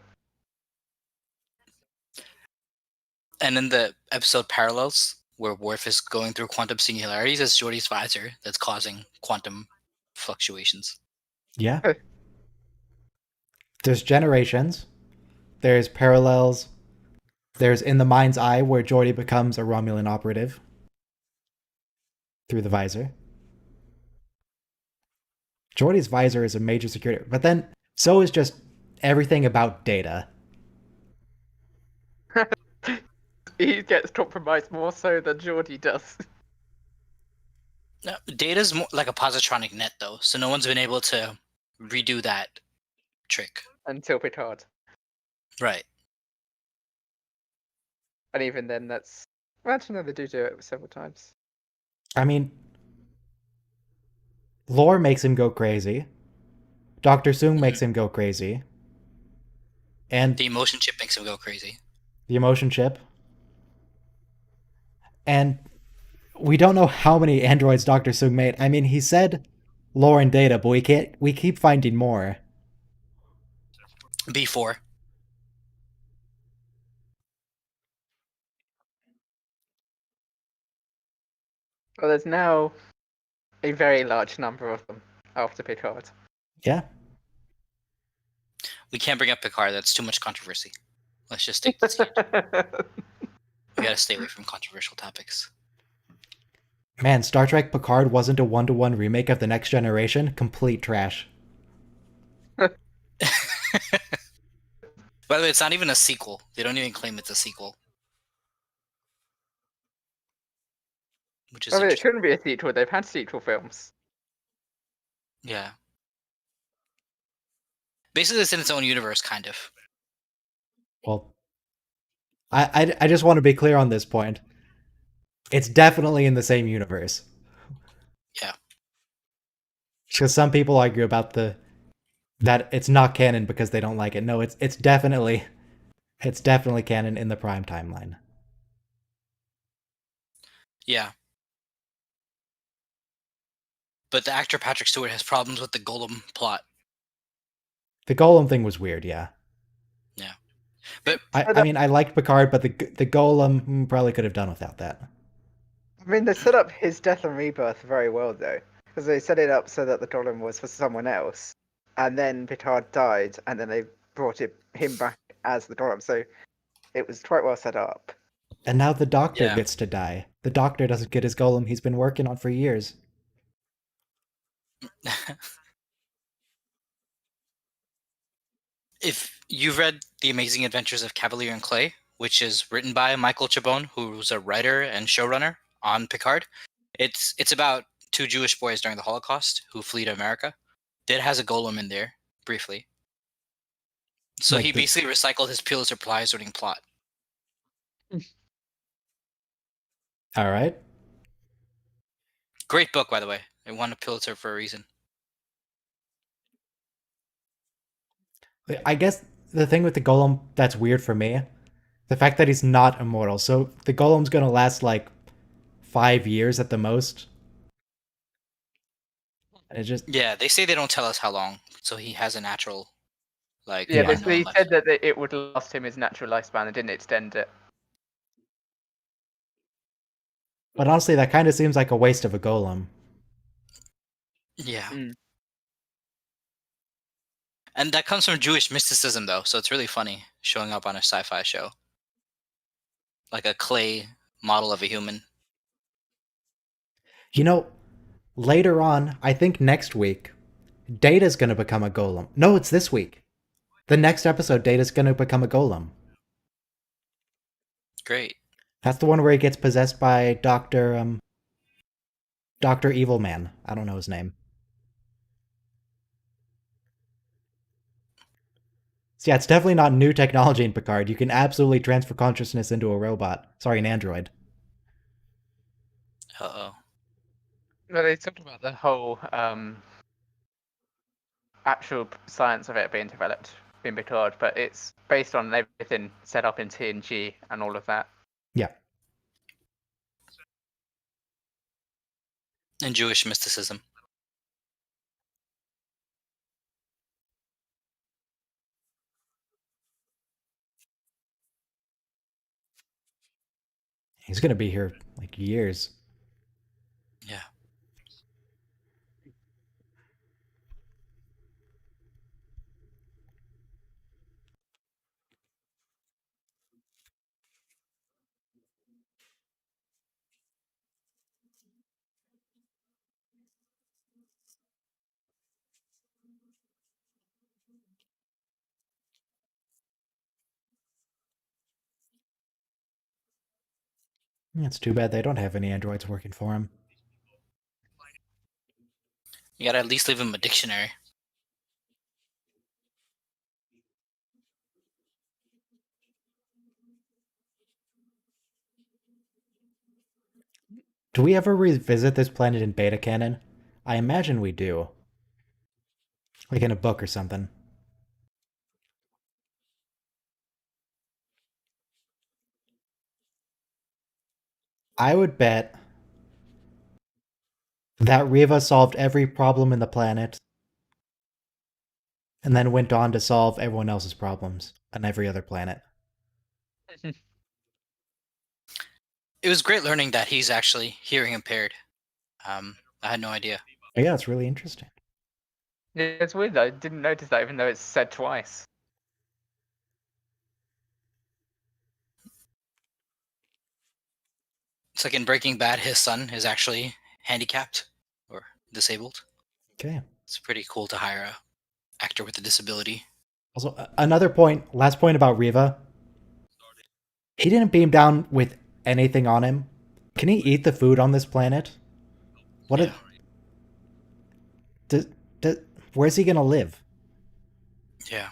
And in the episode Parallels, where Worf is going through quantum singularities, it's Geordie's visor that's causing quantum fluctuations. Yeah. There's Generations. There's Parallels. There's In the Mind's Eye, where Geordi becomes a Romulan operative through the visor. Geordi's visor is a major security, but then so is just everything about Data. He gets compromised more so than Geordie does. No, Data's more like a positronic net, though, so no one's been able to redo that trick. Until Picard. Right. And even then, that's... Well, actually, no, they do it several times. I mean, lore makes him go crazy. Dr. Soong makes him go crazy. And The emotion chip makes him go crazy. the emotion chip. And we don't know how many androids Dr. Soong made. I mean, he said lore and Data, but we keep finding more. B4. Well, there's now a very large number of them after Picard. Yeah. We can't bring up Picard. That's too much controversy. Let's just stick to TNG. We gotta stay away from controversial topics. Man, Star Trek Picard wasn't a one-to-one remake of The Next Generation. Complete trash. By the way, it's not even a sequel. They don't even claim it's a sequel. Which is I mean, it interesting. shouldn't be a sequel. They've had sequel films. Yeah. Basically, it's in its own universe, kind of. Well, I just want to be clear on this point. It's definitely in the same universe. Yeah. Because some people argue about that it's not canon because they don't like it. No, it's definitely canon in the Prime timeline. Yeah. But the actor Patrick Stewart has problems with the Golem plot. The Golem thing was weird, yeah. Yeah. But I mean, I liked Picard, but the Golem probably could have done without that. I mean, they set up his death and rebirth very well, though. Because they set it up so that the Golem was for someone else. And then Picard died, and then they brought him back as the Golem. So it was quite well set up. And now the Doctor Yeah. gets to die. The Doctor doesn't get his Golem he's been working on for years. if you've read The Amazing Adventures of Cavalier and Clay, which is written by Michael Chabon, who's a writer and showrunner on Picard, it's about two Jewish boys during the Holocaust who flee to America. It has a golem in there briefly. So Like he the- basically recycled his Pulitzer Prize winning plot. All right. Great book, by the way. It won a Pulitzer for a reason. I guess the thing with the golem that's weird for me, the fact that he's not immortal. So the golem's gonna last like 5 years at the most. And it just Yeah, they say they don't tell us how long, so he has a natural, like, Yeah, Yeah. basically, unknown he said life. that it would last him his natural lifespan and didn't extend it. but honestly that kind of seems like a waste of a golem. Yeah. Mm. And that comes from Jewish mysticism, though, so it's really funny showing up on a sci-fi show, like a clay model of a human. You know, later on, I think next week, Data's gonna become a golem. No, it's this week. The next episode, Data's gonna become a golem. Great. That's the one where he gets possessed by Doctor Evil Man. I don't know his name. So yeah, it's definitely not new technology in Picard. You can absolutely transfer consciousness into a robot. Sorry, an android. Uh-oh. But they talked about the whole actual science of it being developed in Picard, but it's based on everything set up in TNG and all of that. Yeah. And Jewish mysticism. He's gonna be here like years. Yeah. It's too bad they don't have any androids working for him. You gotta at least leave him a dictionary. Do we ever revisit this planet in beta canon? I imagine we do. Like in a book or something. I would bet that Riva solved every problem in the planet and then went on to solve everyone else's problems on every other planet. It was great learning that he's actually hearing impaired. I had no idea. Yeah, it's really interesting. Yeah, it's weird though. I didn't notice that even though it's said twice. It's like in Breaking Bad, his son is actually handicapped or disabled. Okay. It's pretty cool to hire a actor with a disability. Also, another point, last point about Riva. He didn't beam down with anything on him. Can he eat the food on this planet? What? Yeah. Where's he gonna live? Yeah.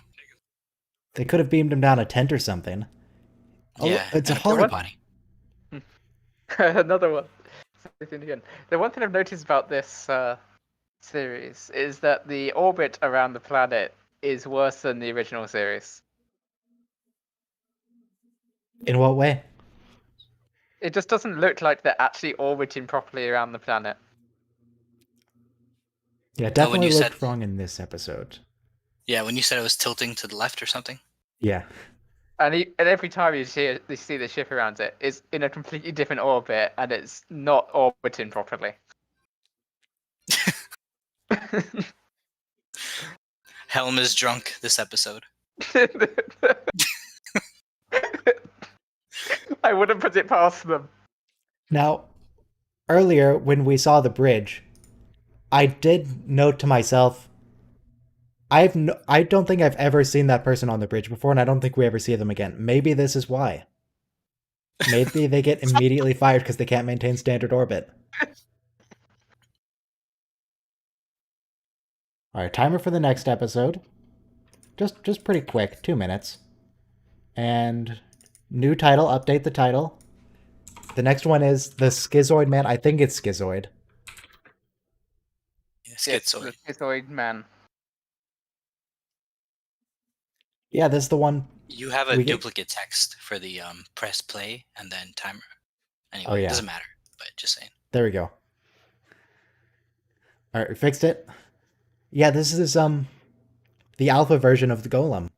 They could have beamed him down a tent or something. Oh, Yeah. it's a and porta holodeck. potty. Another one. Again. The one thing I've noticed about this series is that the orbit around the planet is worse than the original series. In what way? It just doesn't look like they're actually orbiting properly around the planet. Yeah, when definitely you looked said- wrong in this episode. Yeah, when you said it was tilting to the left or something. Yeah. And every time you see the ship around it, it's in a completely different orbit, and it's not orbiting properly. Helm is drunk this episode. I wouldn't put it past them. Now, earlier when we saw the bridge, I did note to myself, I don't think I've ever seen that person on the bridge before, and I don't think we ever see them again. Maybe this is why. Maybe they get immediately fired because they can't maintain standard orbit. All right, timer for the next episode. Just pretty quick, 2 minutes. And new title, update the title. The next one is the Schizoid Man. I think it's Schizoid. Yeah, Yes, schizoid. the Schizoid man. Yeah, this is the one. You have a We get- duplicate text for the press play and then timer. Anyway, Oh, yeah. it doesn't matter, but just saying. There we go. All right, we fixed it. Yeah, this is the alpha version of the golem.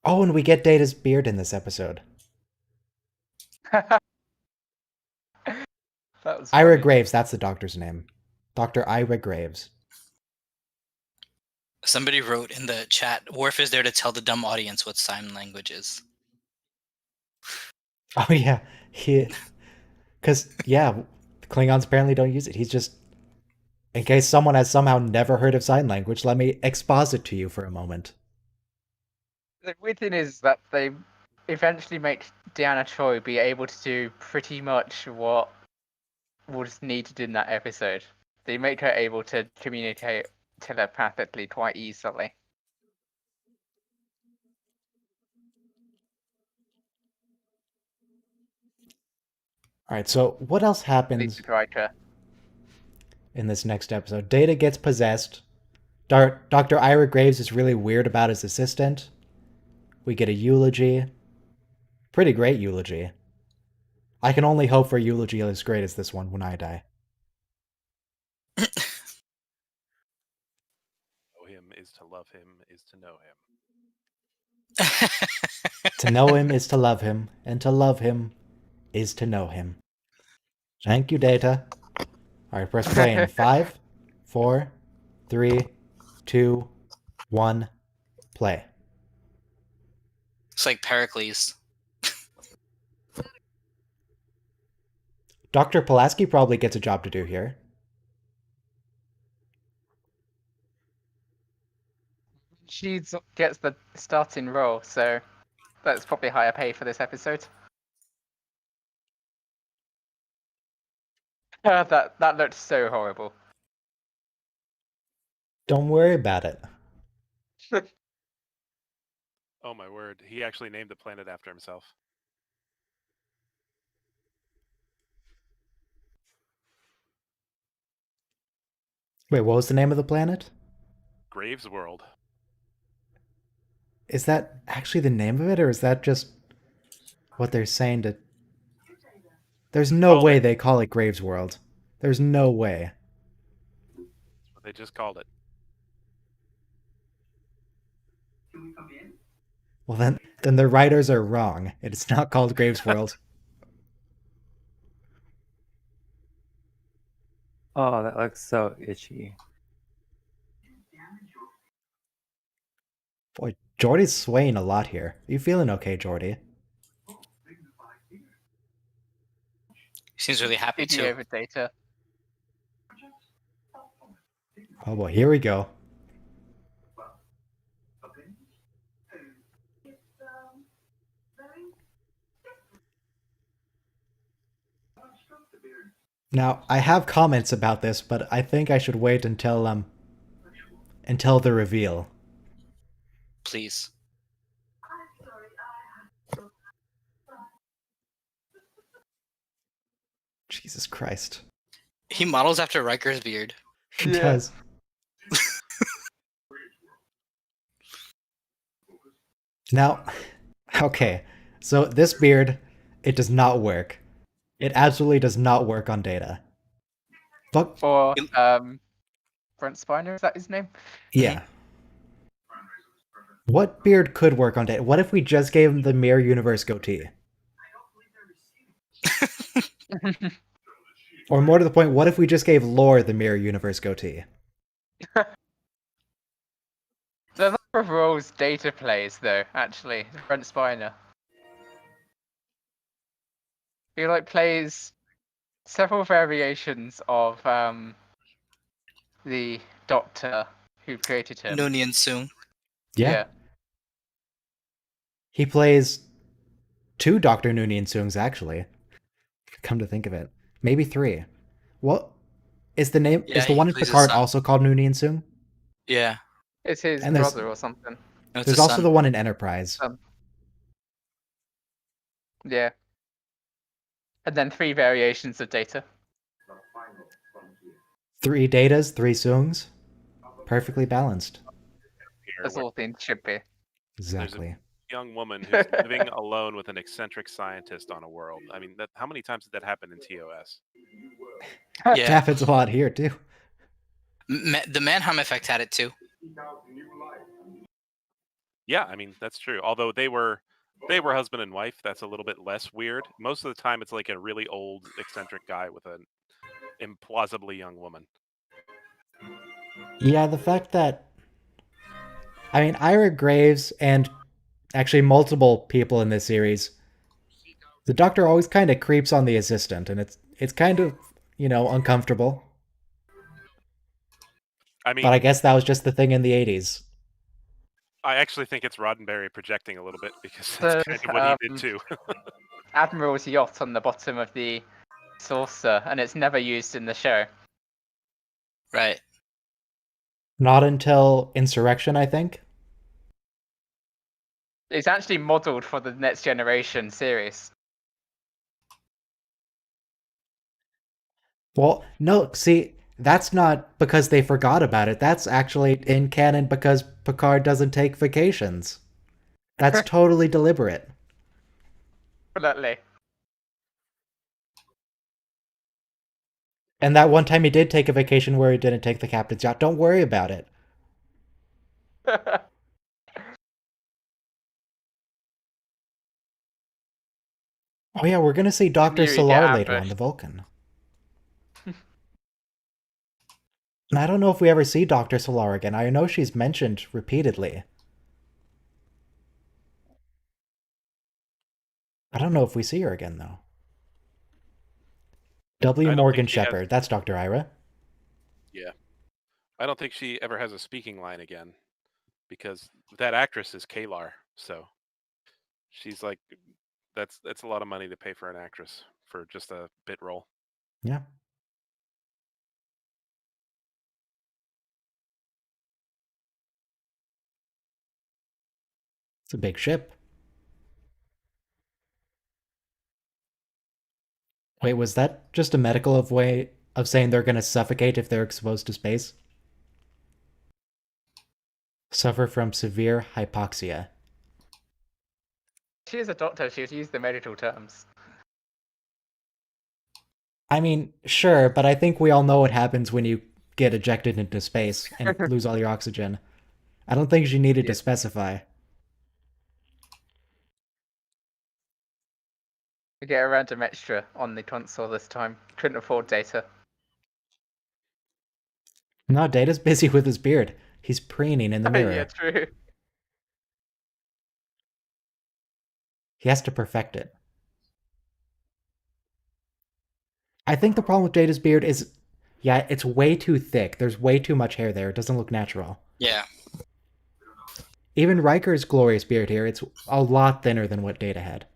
Oh, and we get Data's beard in this episode. That was Ira funny. Graves, that's the doctor's name. Dr. Ira Graves. Somebody wrote in the chat, Worf is there to tell the dumb audience what sign language is. Oh yeah, because yeah, Klingons apparently don't use it. He's just, in case someone has somehow never heard of sign language, let me exposit to you for a moment. The weird thing is that they eventually make Deanna Troi be able to do pretty much what was needed in that episode. They make her able to communicate telepathically quite easily. All right, so what else At happens least with Riker. in this next episode? Data gets possessed. Dr. Ira Graves is really weird about his assistant. We get a eulogy. Pretty great eulogy. I can only hope for a eulogy as great as this one when I die. Know him is to love him is to know him. To know him is to love him, and to love him is to know him. Thank you, Data. All right, press play in 5, 4, 3, 2, 1, play. It's like Pericles. Dr. Pulaski probably gets a job to do here. She gets the starting role, so that's probably higher pay for this episode. That looked so horrible. Don't worry about it. Oh my word, he actually named the planet after himself. Wait, what was the name of the planet? Graves World. Is that actually the name of it, or is that just what they're saying to... There's no Called way it. they call it Graves World. There's no way. That's what they just called it. Well, then the writers are wrong. It's not called Graves World. Oh, that looks so itchy. Boy, Jordy's swaying a lot here. Are you feeling okay, Jordy? He seems really happy Speaking too. over Data. Oh boy, here we go. Now, I have comments about this, but I think I should wait until the reveal. Please. Jesus Christ. He models after Riker's beard. He Yeah. does. Now, okay. So this beard, it does not work. It absolutely does not work on Data. But Or Brent Spiner, is that his name? yeah. What beard could work on Data? What if we just gave him the Mirror Universe goatee? Or more to the point, what if we just gave Lore the Mirror Universe goatee? The number of roles Data plays, though, actually, Brent Spiner. He plays several variations of the Doctor who created him. Noonien soon. Yeah. He plays 2 Dr. Noonien Soongs, actually. Come to think of it. Maybe 3. What is the name? Yeah, Is the he one in plays his Picard son. also called Noonien Soong? Yeah. It's his And there's- brother or something. No, it's There's his also son. the one in Enterprise. Yeah. And then 3 variations of Data. 3 Datas, 3 Soongs. Perfectly balanced. as where all things should be. Exactly. young woman who's living alone with an eccentric scientist on a world. I mean, how many times did that happen in TOS? It Yeah, happens a lot here too. the Mannheim Effect had it too. Yeah, I mean that's true. Although they were husband and wife, that's a little bit less weird. Most of the time, it's like a really old eccentric guy with an implausibly young woman. Yeah, the fact that I mean Ira Graves and actually multiple people in this series, the doctor always kind of creeps on the assistant, and it's kind of, uncomfortable. I But I mean, guess that was just the thing in the 80s. I actually think it's Roddenberry projecting a little bit because So, that's kind of what he did too. Admiral's yacht on the bottom of the saucer, and it's never used in the show. Right. Not until Insurrection, I think. It's actually modelled for the Next Generation series. Well, no, see, that's not because they forgot about it. That's actually in canon because Picard doesn't take vacations. That's totally deliberate. Definitely. And that one time he did take a vacation where he didn't take the captain's yacht. Don't worry about it. Oh yeah, we're gonna see Dr. Knew he'd get Solar later on ambushed. the Vulcan. And I don't know if we ever see Dr. Solar again. I know she's mentioned repeatedly. I don't know if we see her again, though. W. I don't Morgan think she has- Shepard. That's Dr. Ira. Yeah, I don't think she ever has a speaking line again because that actress is Kalar, so she's like, that's a lot of money to pay for an actress for just a bit role. Yeah. It's a big ship. Wait, was that just a medical way of saying they're gonna suffocate if they're exposed to space? Suffer from severe hypoxia. She is a doctor, she would use the medical terms. I mean, sure, but I think we all know what happens when you get ejected into space and lose all your oxygen. I don't think she needed to specify. We get a random extra on the console this time. Couldn't afford data. No, Data's busy with his beard. He's preening in the mirror. Yeah, true. He has to perfect it. I think the problem with Data's beard is, yeah, it's way too thick. There's way too much hair there. It doesn't look natural. Yeah. Even Riker's glorious beard here, it's a lot thinner than what Data had.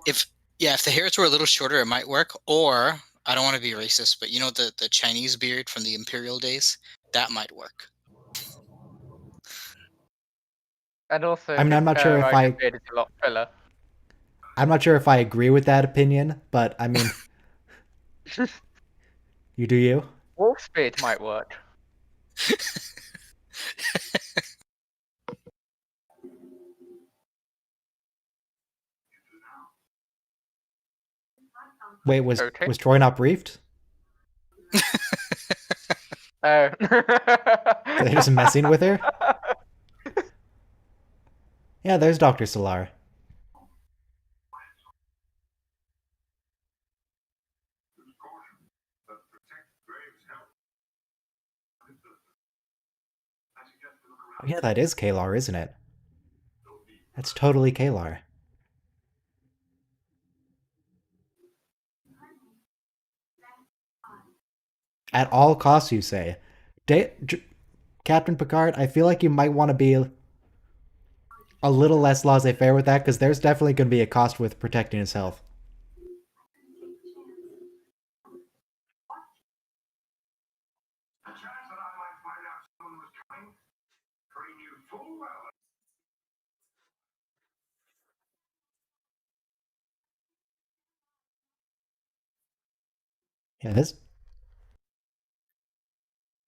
If the hairs were a little shorter, it might work. Or I don't want to be racist, but the Chinese beard from the Imperial days, that might work. And also, I'm not sure if Riker's beard is a lot filler. I'm not sure if I agree with that opinion, but I mean, you do you. Wolf's beard might work. Wait, was Okay. was Troy not briefed? Oh. Are they just messing with her? Yeah, there's Dr. Solar. Oh, yeah, that is Kalar, isn't it? That's totally Kalar. At all costs, you say. Captain Picard, I feel like you might want to be a little less laissez-faire with that, because there's definitely going to be a cost with protecting his health. Yeah,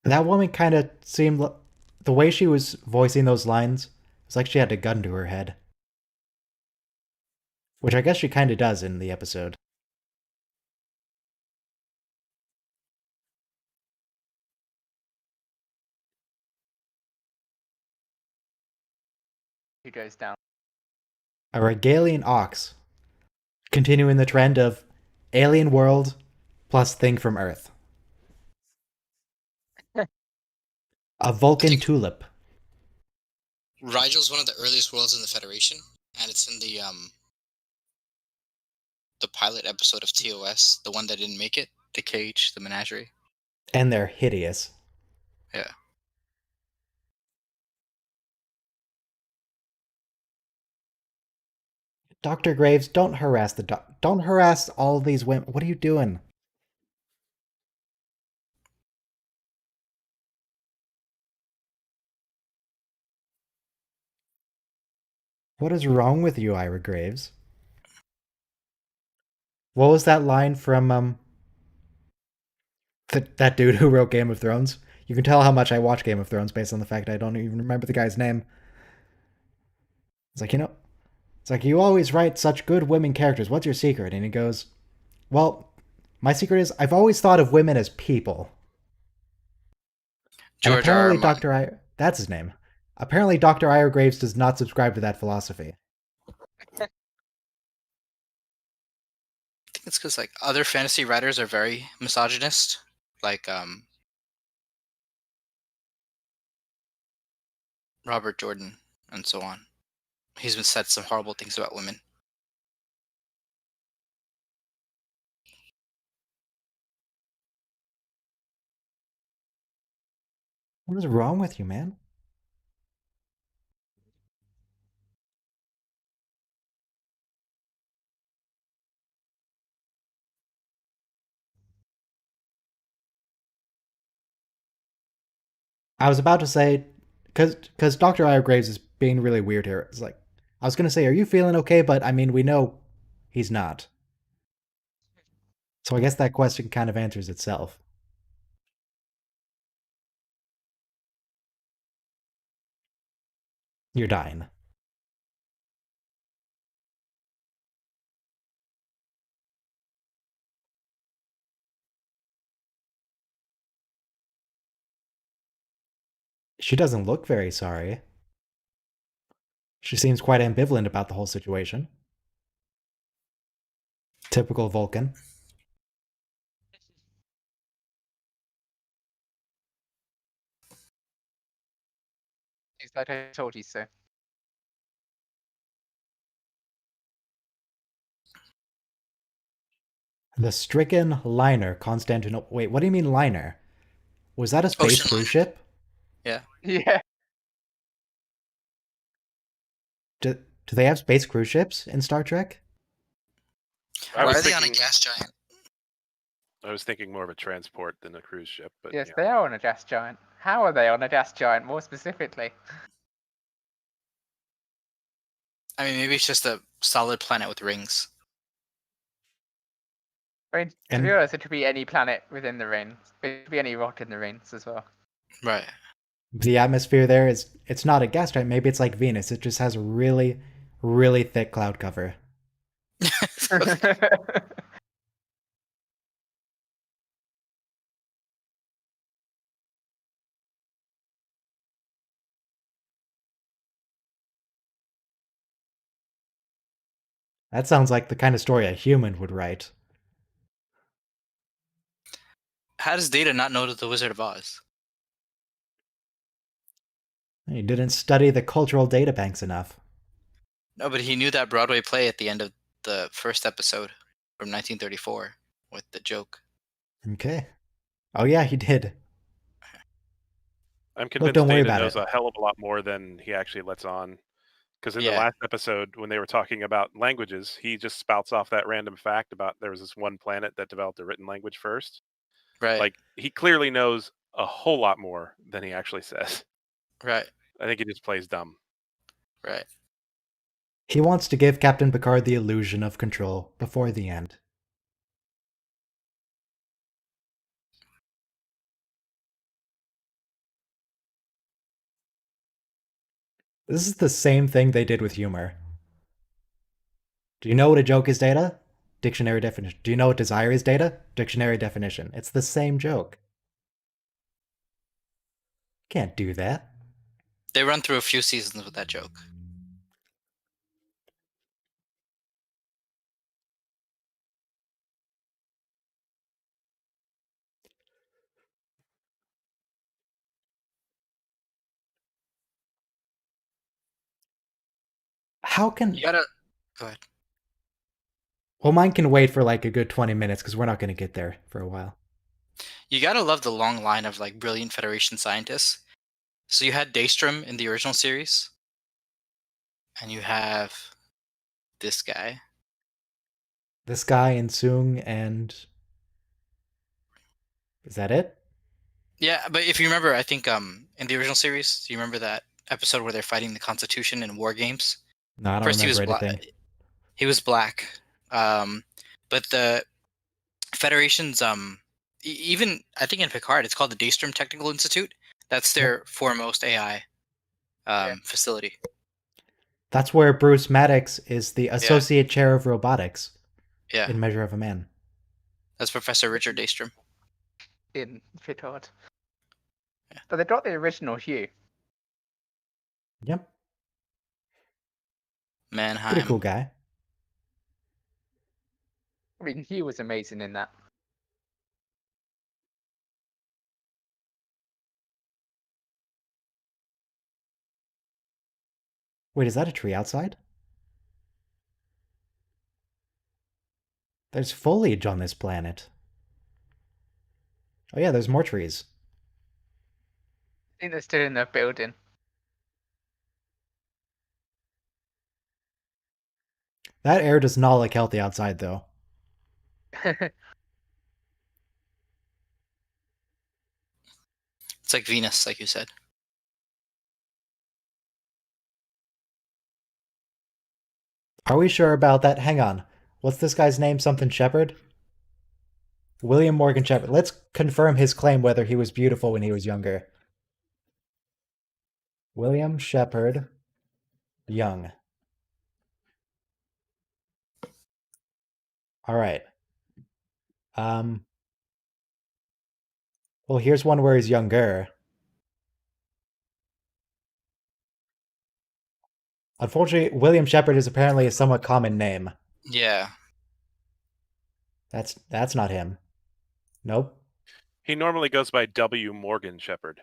that woman kind of seemed the way she was voicing those lines, it's like she had a gun to her head. Which I guess she kind of does in the episode. Who goes down? A Regalian ox, continuing the trend of alien world plus thing from Earth. A Vulcan tulip. Rigel's one of the earliest worlds in the Federation, and it's in the pilot episode of TOS, the one that didn't make it, the cage, the menagerie. And they're hideous. Yeah. Dr. Graves, don't harass don't harass all these women. What are you doing? What is wrong with you, Ira Graves? What was that line from that dude who wrote Game of Thrones? You can tell how much I watch Game of Thrones based on the fact I don't even remember the guy's name. It's like, it's like, you always write such good women characters. What's your secret? And he goes, well, my secret is I've always thought of women as people. And George R. R. apparently Martin. Dr. Ira, that's his name. Apparently Dr. Ira Graves does not subscribe to that philosophy. I think it's because like other fantasy writers are very misogynist, like Robert Jordan and so on. He's been said some horrible things about women. What is wrong with you, man? I was about to say, because Dr. Ira Graves is being really weird here. It's like, I was going to say, are you feeling okay? But I mean, we know he's not. So I guess that question kind of answers itself. You're dying. She doesn't look very sorry. She seems quite ambivalent about the whole situation. Typical Vulcan. He's like, I told you so. The stricken liner Constantinople. Wait, what do you mean liner? Was that a space Ocean cruise liner. ship? Yeah. Yeah. Do they have space cruise ships in Star Trek? I Why was are they on a thinking- gas giant? I was thinking more of a transport than a cruise ship, but Yes, yeah. they are on a gas giant. How are they on a gas giant, more specifically? I mean, maybe it's just a solid planet with rings. I mean, to And- be honest, it could be any planet within the rings. It could be any rock in the rings as well. Right. The atmosphere there it's not a gas giant. Maybe it's like Venus. It just has a really, really thick cloud cover. That sounds like the kind of story a human would write. How does Data not know the Wizard of Oz? You didn't study the cultural data banks enough. No, but he knew that Broadway play at the end of the first episode from 1934 with the joke. Okay. Oh yeah, he did. I'm convinced don't worry Data about knows it. a hell of a lot more than he actually lets on. Because in the Yeah. last episode, when they were talking about languages, he just spouts off that random fact about there was this one planet that developed a written language first. Right. Like, he clearly knows a whole lot more than he actually says. Right. I think he just plays dumb. Right. He wants to give Captain Picard the illusion of control before the end. This is the same thing they did with humor. Do you know what a joke is, Data? Dictionary definition. Do you know what desire is, Data? Dictionary definition. It's the same joke. Can't do that. They run through a few seasons with that joke. How can... You gotta go ahead. Well, mine can wait for like a good 20 minutes because we're not going to get there for a while. You gotta love the long line of like brilliant Federation scientists. So you had Daystrom in the original series, and you have this guy. This guy and Sung and... Is that it? Yeah, but if you remember, I think in the original series, do you remember that episode where they're fighting the Constitution in War Games? No, I don't First, remember anything. He was black, but the Federation's even I think in Picard, it's called the Daystrom Technical Institute. That's their foremost AI facility. That's where Bruce Maddox is the Associate Chair of Robotics Yeah, in Measure of a Man. that's Professor Richard Daystrom. In Picard. Yeah. But they got the original Hugh. Yep. Mannheim. Pretty cool guy. I mean, Hugh was amazing in that. Wait, is that a tree outside? There's foliage on this planet. Oh yeah, there's more trees. I think they're still in their building. That air does not look healthy outside, though. It's like Venus, like you said. Are we sure about that? Hang on. What's this guy's name? Something Shepard? William Morgan Shepard. Let's confirm his claim whether he was beautiful when he was younger. William Shepard Young. All right. Well, here's one where he's younger. Unfortunately, William Shepard is apparently a somewhat common name. Yeah. That's not him. Nope. He normally goes by W. Morgan Shepard.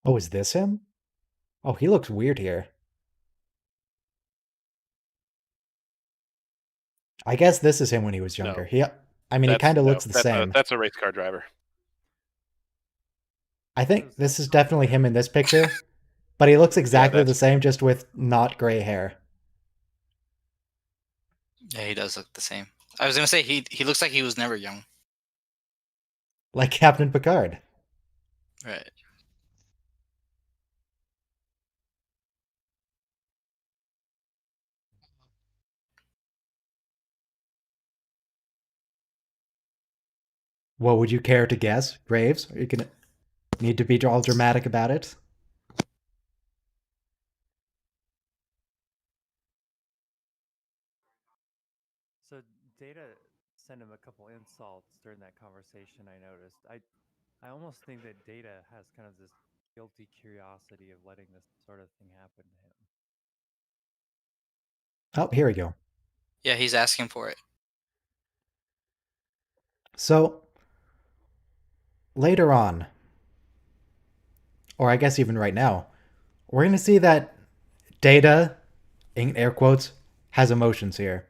Oh, is this him? Oh, he looks weird here. I guess this is him when he was younger. No. He kind of looks the same. That's a race car driver. I think this is definitely him in this picture, but he looks exactly the same, just with not gray hair. Yeah, he does look the same. I was gonna say he looks like he was never young. Like Captain Picard. Right. What would you care to guess, Graves? Are you gonna need to be all dramatic about it? So Data sent him a couple insults during that conversation. I noticed. I almost think that Data has kind of this guilty curiosity of letting this sort of thing happen to him. Oh, here we go. Yeah, he's asking for it. So, later on, or I guess even right now, we're going to see that Data, in air quotes, has emotions here.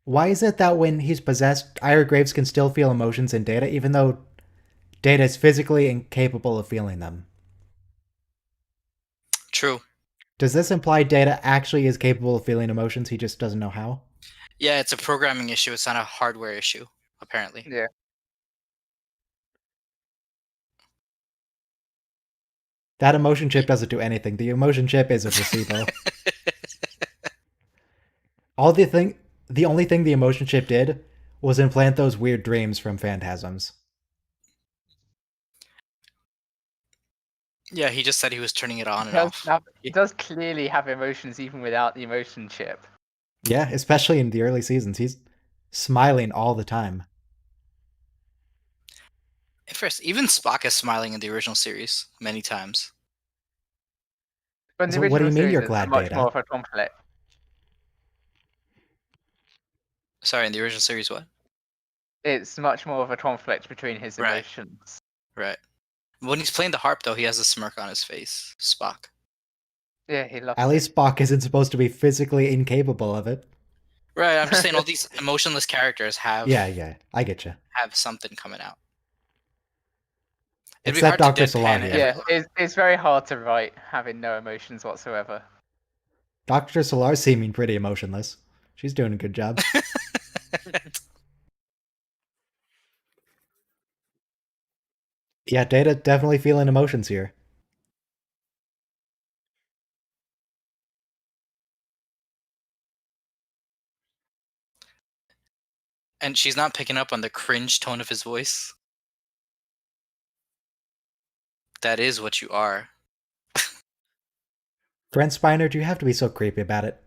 Why is it that when he's possessed, Ira Graves can still feel emotions in Data, even though Data is physically incapable of feeling them? True. Does this imply Data actually is capable of feeling emotions, he just doesn't know how? Yeah, it's a programming issue. It's not a hardware issue, apparently. Yeah. That emotion chip doesn't do anything. The emotion chip is a placebo. The only thing the emotion chip did was implant those weird dreams from phantasms. Yeah, he just said he was turning it on and Does off. have, does clearly have emotions even without the emotion chip. Yeah, especially in the early seasons. He's smiling all the time. First, even Spock is smiling in the original series many times. But in the So what do original you mean series, you're it's glad, much Data? more of a conflict. Sorry, in the original series, what? It's much more of a conflict between his Right. emotions. Right. When he's playing the harp, though, he has a smirk on his face. Spock. Yeah, he loves At it. least Spock isn't supposed to be physically incapable of it. Right. I'm just saying, all these emotionless characters have Yeah, I get you. have something coming out. It'd be Except hard to Dr. Solar deadpan here. Yeah, it's very hard to write having no emotions whatsoever. Dr. Solar seeming pretty emotionless. She's doing a good job. Yeah, Data definitely feeling emotions here. And she's not picking up on the cringe tone of his voice. That is what you are. Brent Spiner, do you have to be so creepy about it?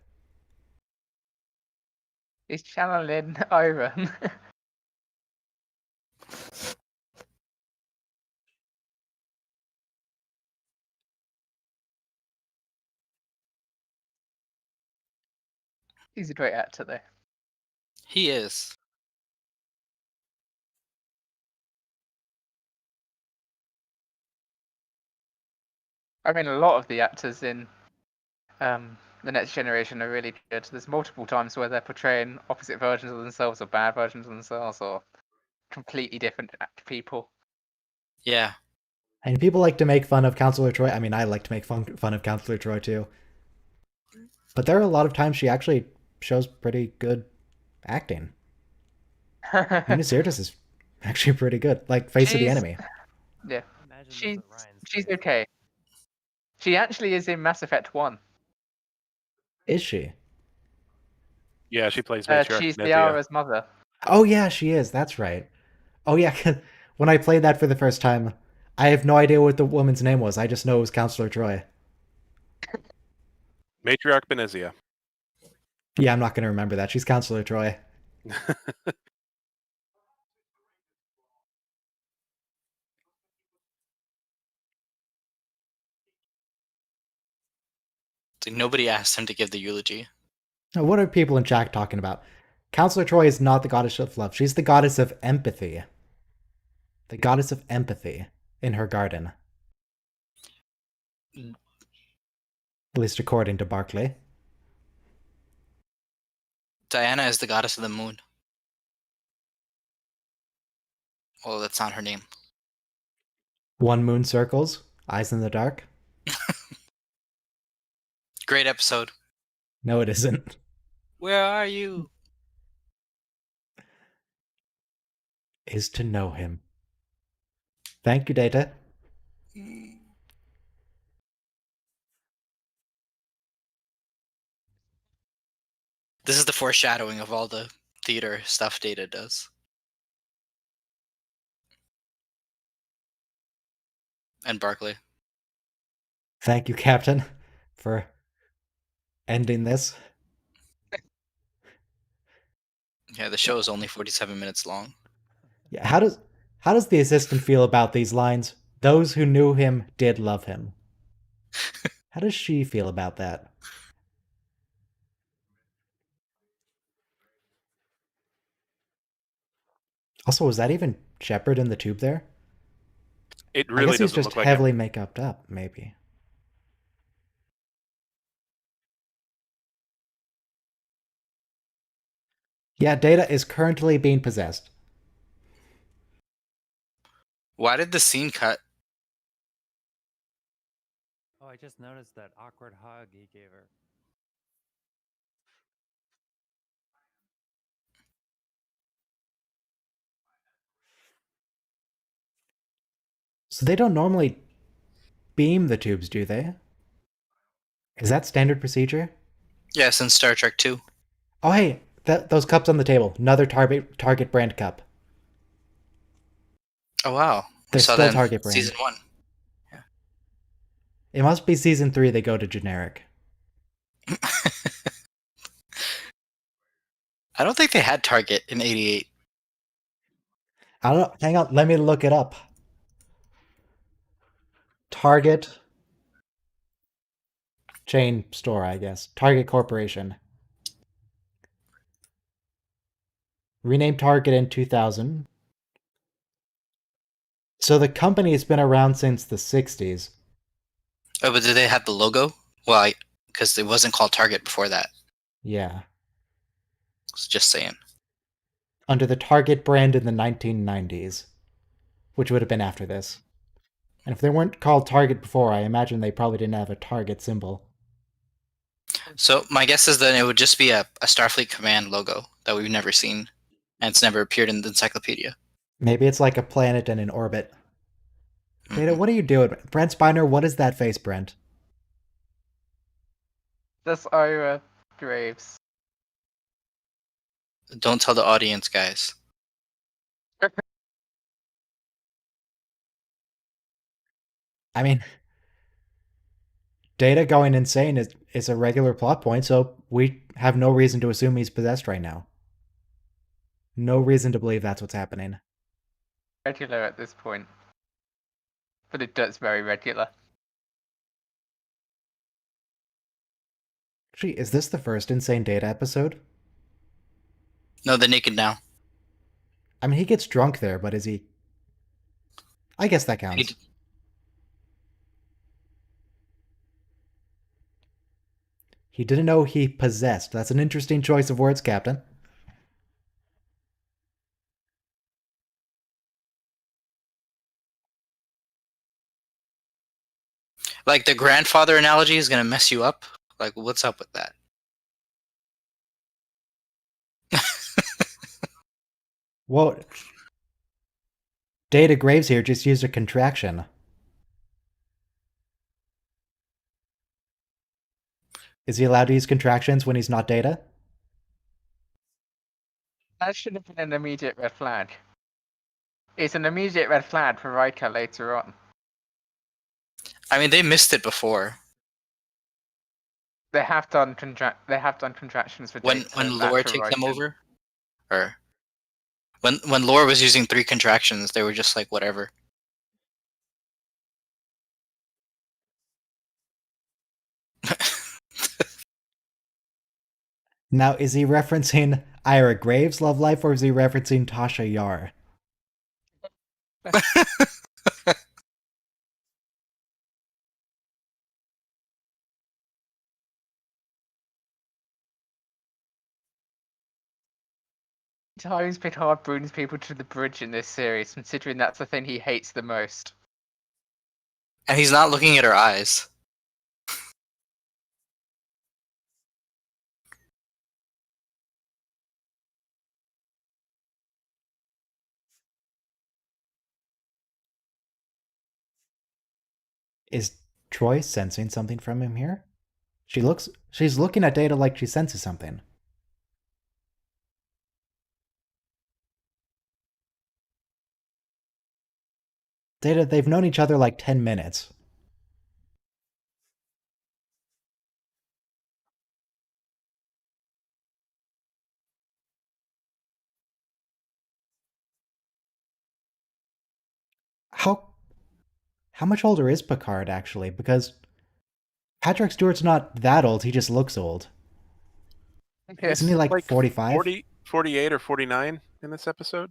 He's channeling Iron. He's a great actor, though. He is. I mean, a lot of the actors in the Next Generation are really good. There's multiple times where they're portraying opposite versions of themselves, or bad versions of themselves, or completely different people. Yeah. And people like to make fun of Counselor Troy. I mean, I like to make fun of Counselor Troy too. But there are a lot of times she actually shows pretty good acting. Una Sirtis is actually pretty good. Like Face of the She's- Enemy. Yeah, Imagine this she's at Ryan's she's place. okay. She actually is in Mass Effect 1. Is she? Yeah, she plays Matriarch She's Nezia. Liara's mother. Oh yeah, she is. That's right. Oh yeah, when I played that for the first time, I have no idea what the woman's name was. I just know it was Counselor Troy. Matriarch Benezia. Yeah, I'm not going to remember that. She's Counselor Troy. It's like nobody asked him to give the eulogy. Now, what are people in chat talking about? Counselor Troy is not the goddess of love. She's the goddess of empathy. The goddess of empathy in her garden. At least according to Barclay. Diana is the goddess of the moon. Oh, that's not her name. One moon circles, eyes in the dark. Great episode. No, it isn't. Where are you? Is to know him. Thank you, Data. This is the foreshadowing of all the theater stuff Data does. And Barclay. Thank you, Captain, for ending this. Yeah, the show is only 47 minutes long. Yeah, how does the assistant feel about these lines? Those who knew him did love him. How does she feel about that? Also, was that even Shepard in the tube there? It I really guess he's doesn't just look like heavily him. make-upped up, maybe. Yeah, Data is currently being possessed. Why did the scene cut? Oh, I just noticed that awkward hug he gave her. So they don't normally beam the tubes, do they? Is that standard procedure? Yes, in Star Trek 2. Oh, hey, those cups on the table. Another Target brand cup. Oh, wow. We They're saw still that in Target brand. season 1. Yeah. It must be season 3 they go to generic. I don't think they had Target in '88. I don't know. Hang on, let me look it up. Target chain store, I guess. Target Corporation. Renamed Target in 2000. So the company has been around since the 60s. Oh, but did they have the logo? Well, because it wasn't called Target before that. Yeah. Just saying. Under the Target brand in the 1990s, which would have been after this. And if they weren't called Target before, I imagine they probably didn't have a Target symbol. So my guess is that it would just be a Starfleet Command logo that we've never seen, and it's never appeared in the encyclopedia. Maybe it's like a planet in an orbit. Data, Mhm. what are you doing? Brent Spiner, what is that face, Brent? That's Ira Graves. Don't tell the audience, guys. I mean, Data going insane is a regular plot point, so we have no reason to assume he's possessed right now. No reason to believe that's what's happening. Regular at this point. But it does very regular. Actually, is this the first Insane Data episode? No, the Naked Now. I mean, he gets drunk there, but is he... I guess that counts. He didn't know he possessed. That's an interesting choice of words, Captain. Like the grandfather analogy is gonna mess you up. Like, what's up with that? Well, Data Graves here just used a contraction. Is he allowed to use contractions when he's not Data? That should have been an immediate red flag. It's an immediate red flag for Riker later on. I mean, they missed it before. They have done contractions for When Data and that Lore for takes them Riker. over, or when Lore was using 3 contractions, they were just like whatever. Now, is he referencing Ira Graves' love life, or is he referencing Tasha Yar? Times Picard brings people to the bridge in this series, considering that's the thing he hates the most. And he's not looking at her eyes. Is Troy sensing something from him here? She's looking at Data like she senses something. Data, they've known each other like 10 minutes. How much older is Picard, actually? Because Patrick Stewart's not that old, he just looks old. Isn't he like 45? 48 or 49 in this episode?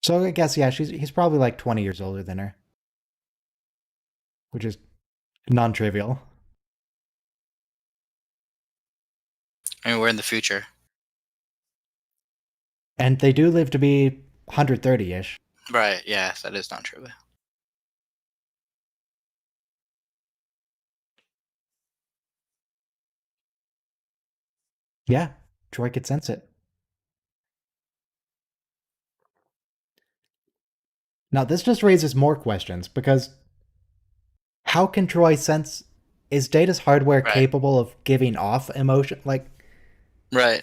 So I guess, yeah, he's probably like 20 years older than her. Which is non-trivial. I mean, we're in the future. And they do live to be 130-ish. Right, yeah, that is not true. Yeah, Troy could sense it. Now, this just raises more questions, because how can Troy sense... Is Data's hardware Right. capable of giving off emotion? Like, Right.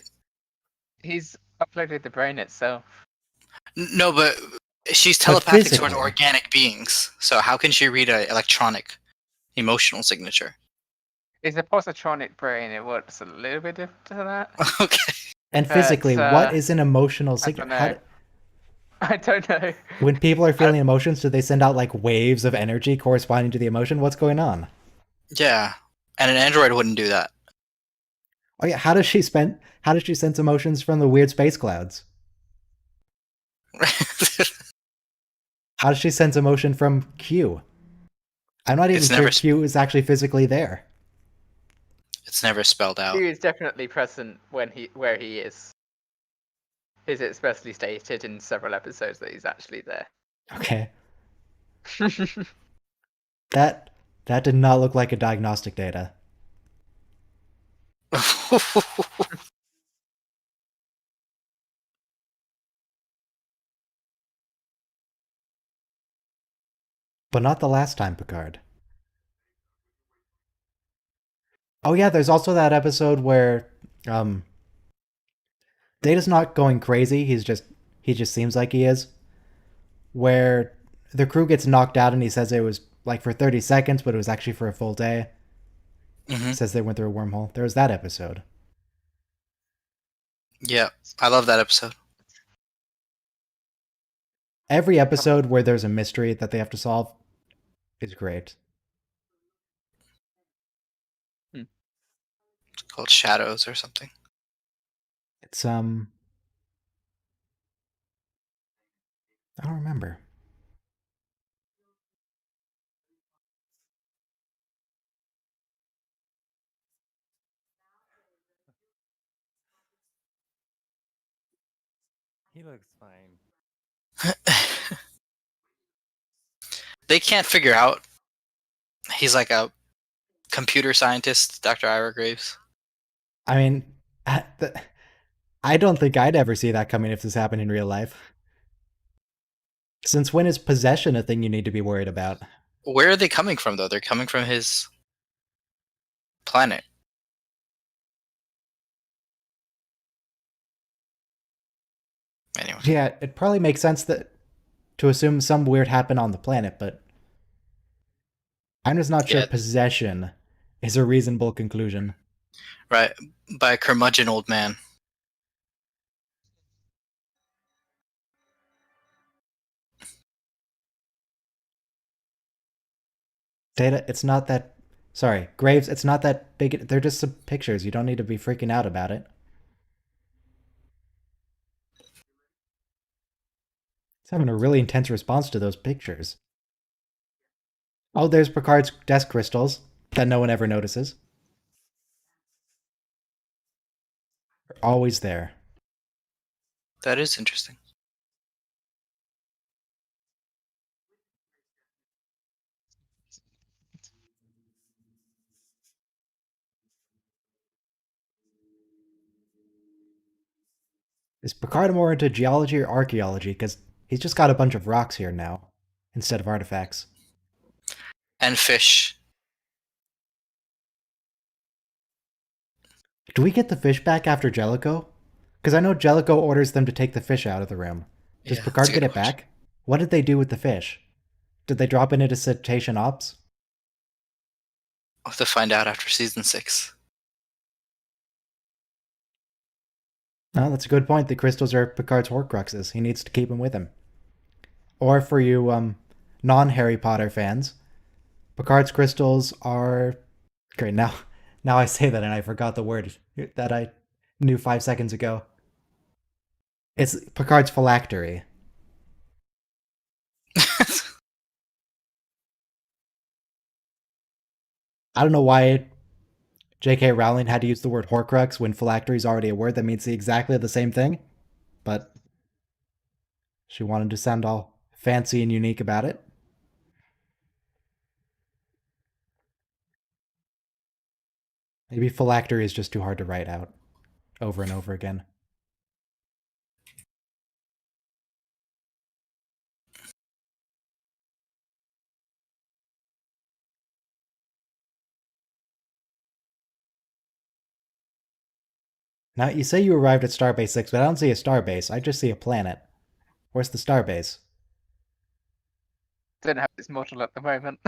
He's uploaded the brain itself. No, but She's telepathic towards physically. organic beings, so how can she read an electronic emotional signature? It's a positronic brain. It works a little bit different to that. Okay. And But, physically, what is an emotional I signal? don't know. I don't know. When people are feeling emotions, do they send out like waves of energy corresponding to the emotion? What's going on? Yeah, and an android wouldn't do that. Oh yeah, how does she sense emotions from the weird space clouds? How does she sense emotion from Q? I'm not even It's sure never Q is actually physically there. It's never spelled out. Q is definitely present where he is. Is expressly stated in several episodes that he's actually there. Okay. That did not look like a diagnostic data. But not the last time, Picard. Oh yeah, there's also that episode where Data's not going crazy, he just seems like he is. Where the crew gets knocked out and he says it was like for 30 seconds, but it was actually for a full day. Mm-hmm. Says they went through a wormhole. There was that episode. Yeah, I love that episode. Every episode where there's a mystery that they have to solve is great. It's called Shadows or something. It's I don't remember. He looks fine. They can't figure out. He's like a computer scientist, Dr. Ira Graves. I mean, I don't think I'd ever see that coming if this happened in real life. Since when is possession a thing you need to be worried about? Where are they coming from, though? They're coming from his planet. Anyway. Yeah, it probably makes sense to assume some weird happened on the planet, but I'm just not sure Yeah. possession is a reasonable conclusion. Right, by a curmudgeon old man. Data, it's not that. Sorry, Graves, it's not that big. They're just some pictures. You don't need to be freaking out about it. He's having a really intense response to those pictures. Oh, there's Picard's desk crystals that no one ever notices. They're always there. That is interesting. Is Picard more into geology or archaeology? Because he's just got a bunch of rocks here now, instead of artifacts. And fish. Do we get the fish back after Jellicoe? Because I know Jellicoe orders them to take the fish out of the room. Does Yeah, Picard that's a get good it back? What did they do with the fish? Did they drop it into cetacean ops? We'll have to find out after season 6. No, that's a good point. The crystals are Picard's Horcruxes. He needs to keep them with him. Or for you non-Harry Potter fans, Picard's crystals are... Great, now I say that and I forgot the word that I knew 5 seconds ago. It's Picard's phylactery. I don't know why J.K. Rowling had to use the word Horcrux when phylactery is already a word that means exactly the same thing, but she wanted to sound all fancy and unique about it. Maybe phylactery is just too hard to write out over and over again. Now, you say you arrived at Starbase 6, but I don't see a starbase. I just see a planet. Where's the starbase? Don't have its model at the moment.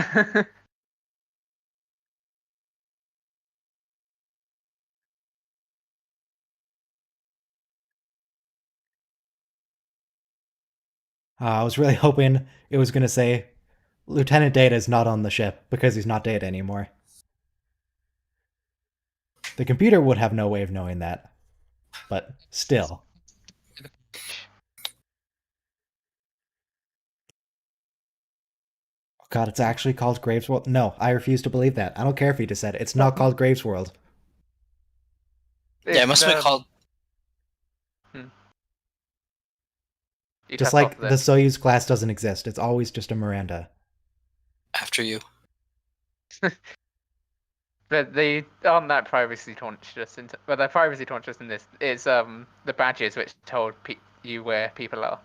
I was really hoping it was going to say Lieutenant Data is not on the ship because he's not Data anymore. The computer would have no way of knowing that. But still. Oh God, it's actually called Graves World? No, I refuse to believe that. I don't care if he just said it. It's not called Graves World. Yeah, it must have been called. You Just cut like off the Soyuz class doesn't exist. It's always just a Miranda. After you. But they aren't that privacy conscious. But they're privacy conscious in this. It's the badges which told you where people are.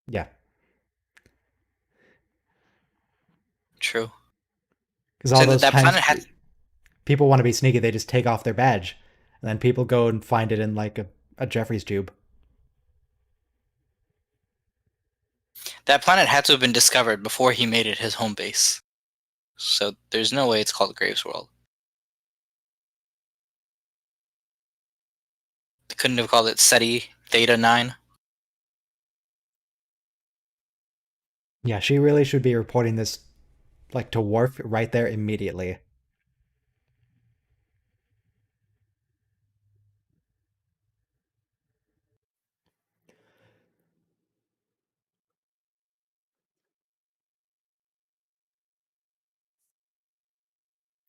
Yeah. True. Because all So those that times planet had. people want to be sneaky, they just take off their badge. And then people go and find it in like a Jeffrey's tube. That planet had to have been discovered before he made it his home base. So there's no way it's called Graves World. They couldn't have called it SETI Theta 9. Yeah, she really should be reporting this like to Worf right there immediately.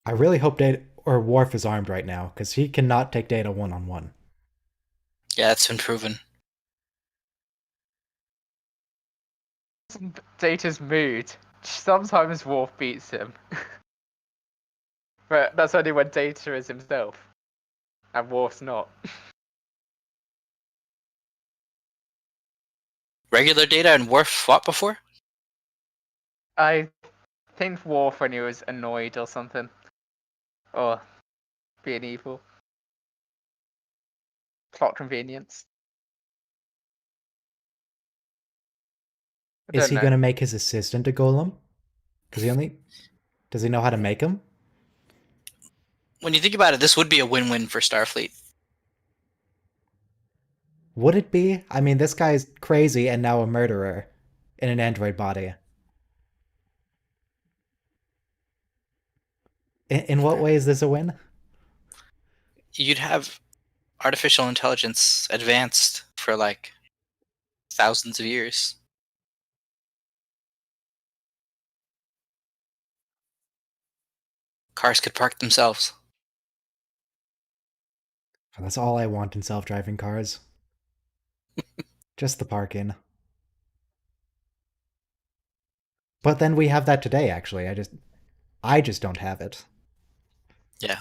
I really hope Data or Worf is armed right now, because he cannot take Data one-on-one. Yeah, that's been proven. Data's mood. Sometimes Worf beats him. But that's only when Data is himself. And Worf's not. Regular Data and Worf fought before? I think Worf when he was annoyed or something. Or being evil. Plot convenience. Is he going to make his assistant a golem? Because does he know how to make him? When you think about it, this would be a win-win for Starfleet. Would it be? I mean, this guy's crazy and now a murderer in an android body. In what way is this a win? You'd have artificial intelligence advanced for like thousands of years. Cars could park themselves. That's all I want in self-driving cars. Just the parking. But then we have that today, actually. I just don't have it. Yeah.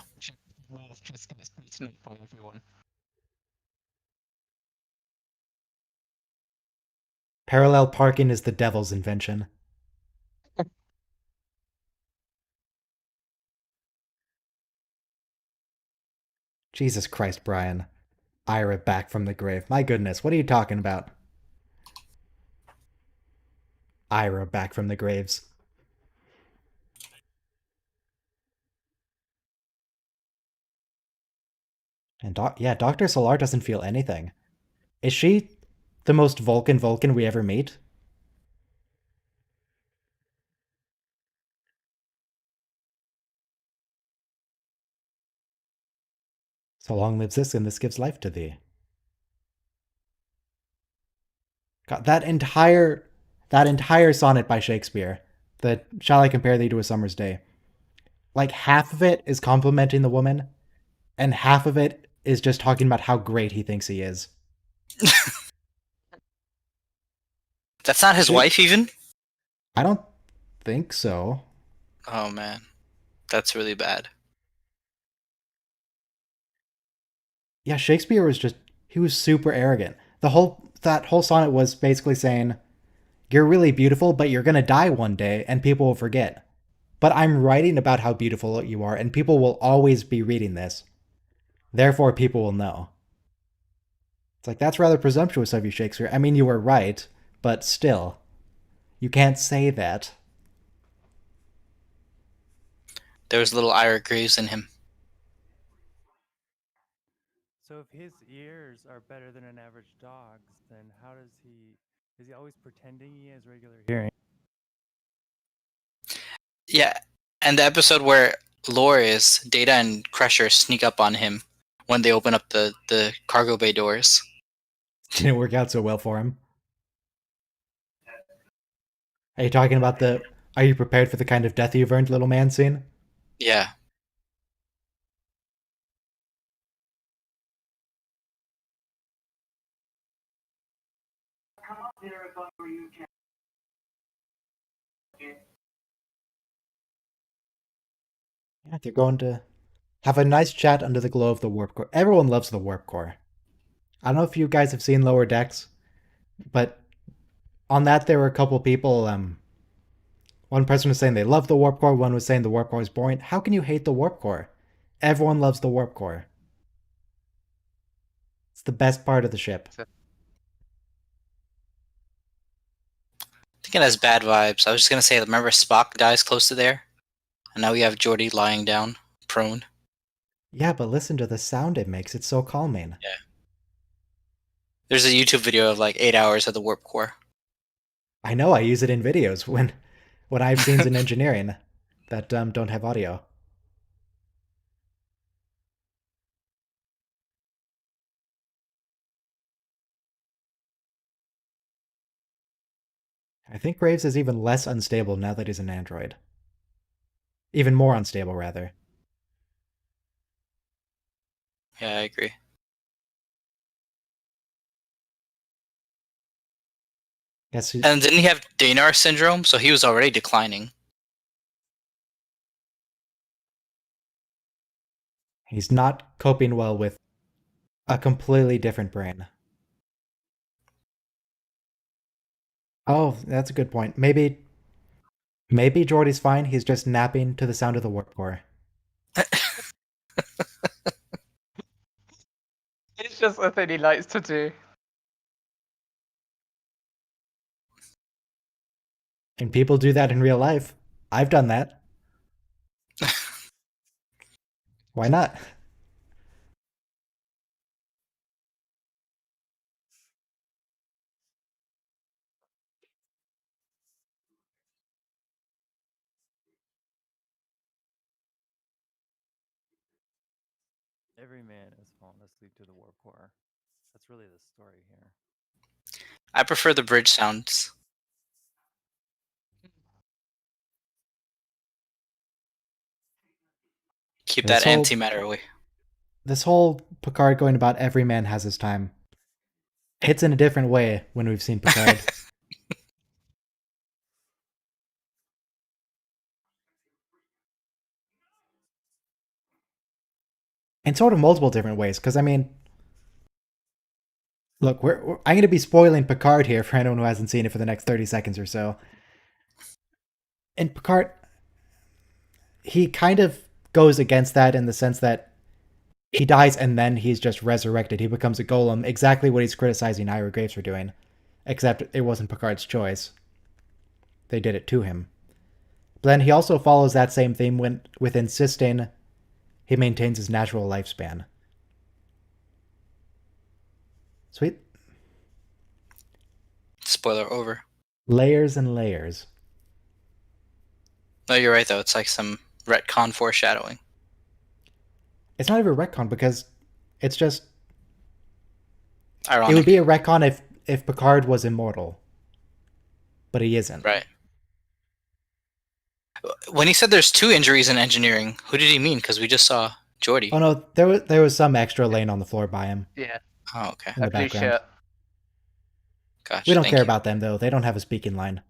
Just gets beaten up by everyone. Parallel parking is the devil's invention. Jesus Christ, Brian. Ira back from the grave. My goodness, what are you talking about? Ira back from the graves. And Dr. Solar doesn't feel anything. Is she the most Vulcan we ever meet? So long lives this, and this gives life to thee. God, that entire sonnet by Shakespeare, the "Shall I compare thee to a summer's day," like half of it is complimenting the woman, and half of it is just talking about how great he thinks he is. That's not his wife, even? I don't think so. Oh, man. That's really bad. Yeah, Shakespeare he was super arrogant. That whole sonnet was basically saying, you're really beautiful, but you're gonna die one day, and people will forget. But I'm writing about how beautiful you are, and people will always be reading this. Therefore, people will know. It's like, that's rather presumptuous of you, Shakespeare. I mean, you were right, but still. You can't say that. There was little Ira Graves in him. So if his ears are better than an average dog's, then how does he? Is he always pretending he has regular hearing? Yeah, and the episode where Lore is, Data and Crusher sneak up on him when they open up the cargo bay doors. Didn't work out so well for him. Are you talking about the "Are you prepared for the kind of death you've earned, little man" scene? Yeah. Yeah, they're going to have a nice chat under the glow of the warp core. Everyone loves the warp core. I don't know if you guys have seen Lower Decks, but on that there were a couple people. One person was saying they love the warp core. One was saying the warp core is boring. How can you hate the warp core? Everyone loves the warp core. It's the best part of the ship. I think it has bad vibes. I was just gonna say, remember Spock dies close to there? And now we have Geordi lying down, prone. Yeah, but listen to the sound it makes. It's so calming. Yeah. There's a YouTube video of like 8 hours of the warp core. I know I use it in videos when I have scenes in engineering that don't have audio. I think Graves is even less unstable now that he's an android. Even more unstable, rather. Yeah, I agree. Yes, And didn't he have Danar syndrome? So he was already declining. he's not coping well with a completely different brain. Oh, that's a good point. Maybe Jordy's fine. He's just napping to the sound of the warp core. It's just a thing he likes to do. And people do that in real life. I've done that. Why not? Every man has fallen asleep to the warp core. That's really the story here. I prefer the bridge sounds. Keep This that whole- antimatter away. This whole Picard going about every man has his time. Hits in a different way when we've seen Picard. In sort of multiple different ways, because I mean, look, I'm going to be spoiling Picard here for anyone who hasn't seen it for the next 30 seconds or so. In Picard, he kind of goes against that in the sense that he dies and then he's just resurrected. He becomes a golem, exactly what he's criticizing Ira Graves for doing, except it wasn't Picard's choice. They did it to him. But then he also follows that same theme with insisting he maintains his natural lifespan. Sweet. Spoiler over. Layers and layers. No, you're right though. It's like some retcon foreshadowing. It's not even a retcon because it's just... Ironic. It would be a retcon if Picard was immortal. But he isn't. Right. When he said there's 2 injuries in engineering, who did he mean? Because we just saw Geordi. Oh no, there was some extra laying on the floor by him Yeah. Oh, okay. in the A blue background. shirt. Gotcha. We don't Thank care you. about them though. They don't have a speaking line.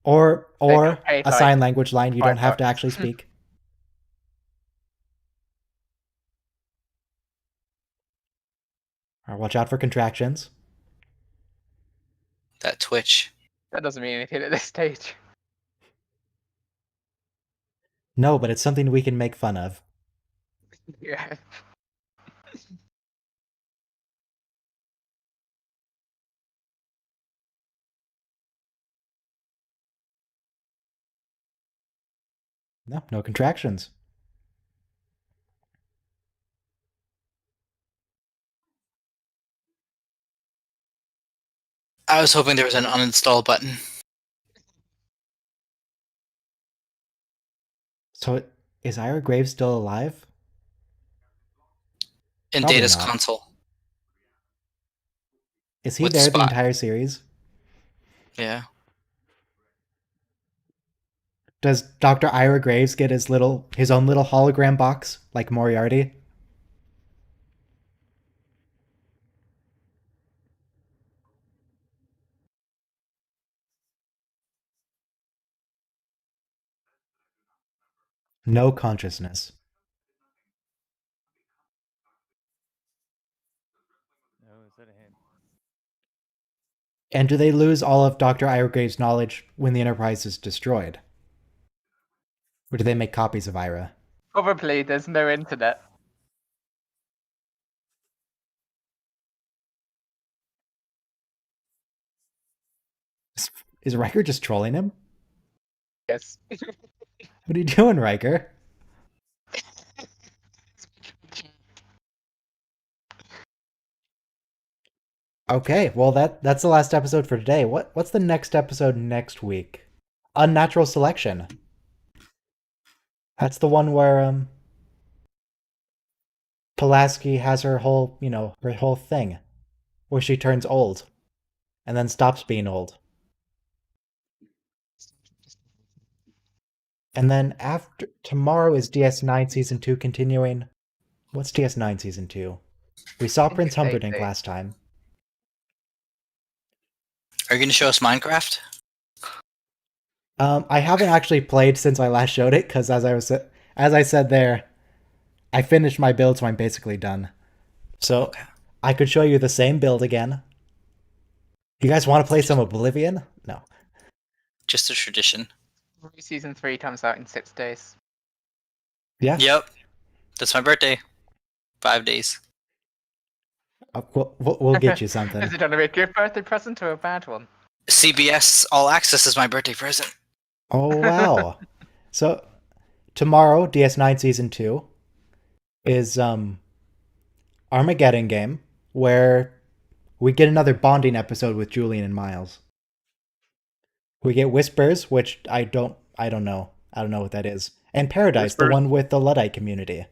Or got paid, a like, sign language line you don't have to $5. actually speak. Alright, watch out for contractions. That twitch. That doesn't mean anything at this stage. No, but it's something we can make fun of. Yeah. No, no contractions. I was hoping there was an uninstall button. So is Ira Graves still alive? In Probably Data's not. console. Is he With there the Spot. entire series? Yeah. Does Dr. Ira Graves get his own little hologram box like Moriarty? No consciousness. No, is that a hint? And do they lose all of Dr. Ira Graves' knowledge when the Enterprise is destroyed? Or do they make copies of Ira? Probably there's no internet. Is Riker just trolling him? Yes. What are you doing, Riker? Okay, well that's the last episode for today. What's the next episode next week? Unnatural Selection. That's the one where Pulaski has her whole thing where she turns old and then stops being old. And then after tomorrow is DS9 season 2 continuing. What's DS9 season 2? We saw think Prince it's Humperdinck 8. last time. Are you going to show us Minecraft? I haven't actually played since I last showed it because as I said there, I finished my build, so I'm basically done. So Okay. I could show you the same build again. You guys want to play some Oblivion? No. Just a tradition. Season 3 comes out in 6 days. Yeah. Yep. That's my birthday. 5 days. We'll get you something. Is it going to be a good birthday present or a bad one? CBS All Access is my birthday present. Oh wow! So tomorrow, DS9 season 2 is Armageddon game where we get another bonding episode with Julian and Miles. We get Whispers, which I don't know. I don't know what that is. And Paradise, the Whispers- one with the Luddite community.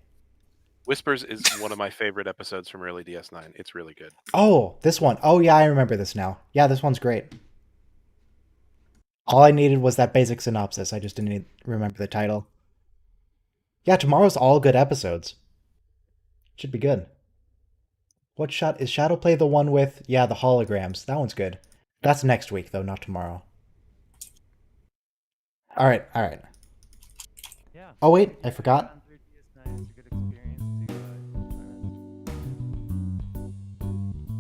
Whispers is one of my favorite episodes from early DS9. It's really good. Oh, this one. Oh yeah, I remember this now. Yeah, this one's great. All I needed was that basic synopsis. I just didn't remember the title. Yeah, tomorrow's all good episodes. Should be good. What shot is Shadowplay the one with? Yeah, the holograms. That one's good. That's next week though, not tomorrow. All right. Yeah. Oh wait, I forgot. Gone through DS9, it's a good experience to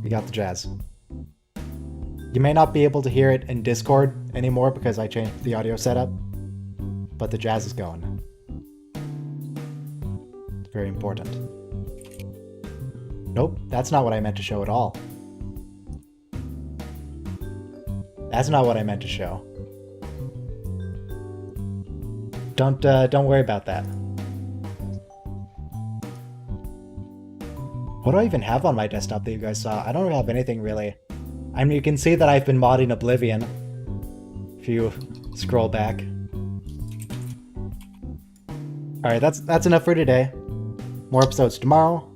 We got the jazz. You may not be able to hear it in Discord anymore because I changed the audio setup, but the jazz is going. It's very important. Nope, that's not what I meant to show at all. That's not what I meant to show. Don't worry about that. What do I even have on my desktop that you guys saw? I don't have anything really. I mean, you can see that I've been modding Oblivion. If you scroll back. Alright, that's enough for today. More episodes tomorrow.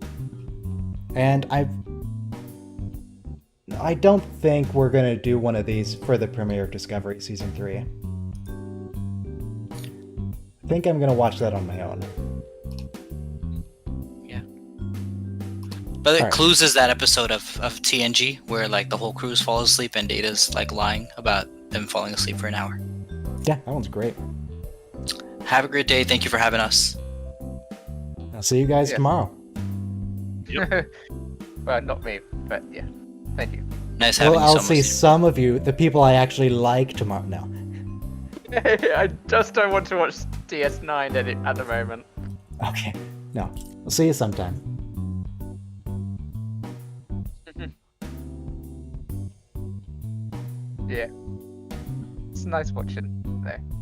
And I don't think we're gonna do one of these for the premiere of Discovery Season 3. I think I'm gonna watch that on my own. But it Alright. Clues is that episode of TNG where like the whole crew's fall asleep and Data's like lying about them falling asleep for an hour. Yeah, that one's great. Have a great day. Thank you for having us. I'll see you guys Yeah. tomorrow. Well, not me, but yeah. Thank you. Nice having Well, you. I'll Someone. see some of you, the people I actually like tomorrow. No. I just don't want to watch DS9 at the moment. Okay. No. I'll see you sometime. Yeah. It's nice watching though.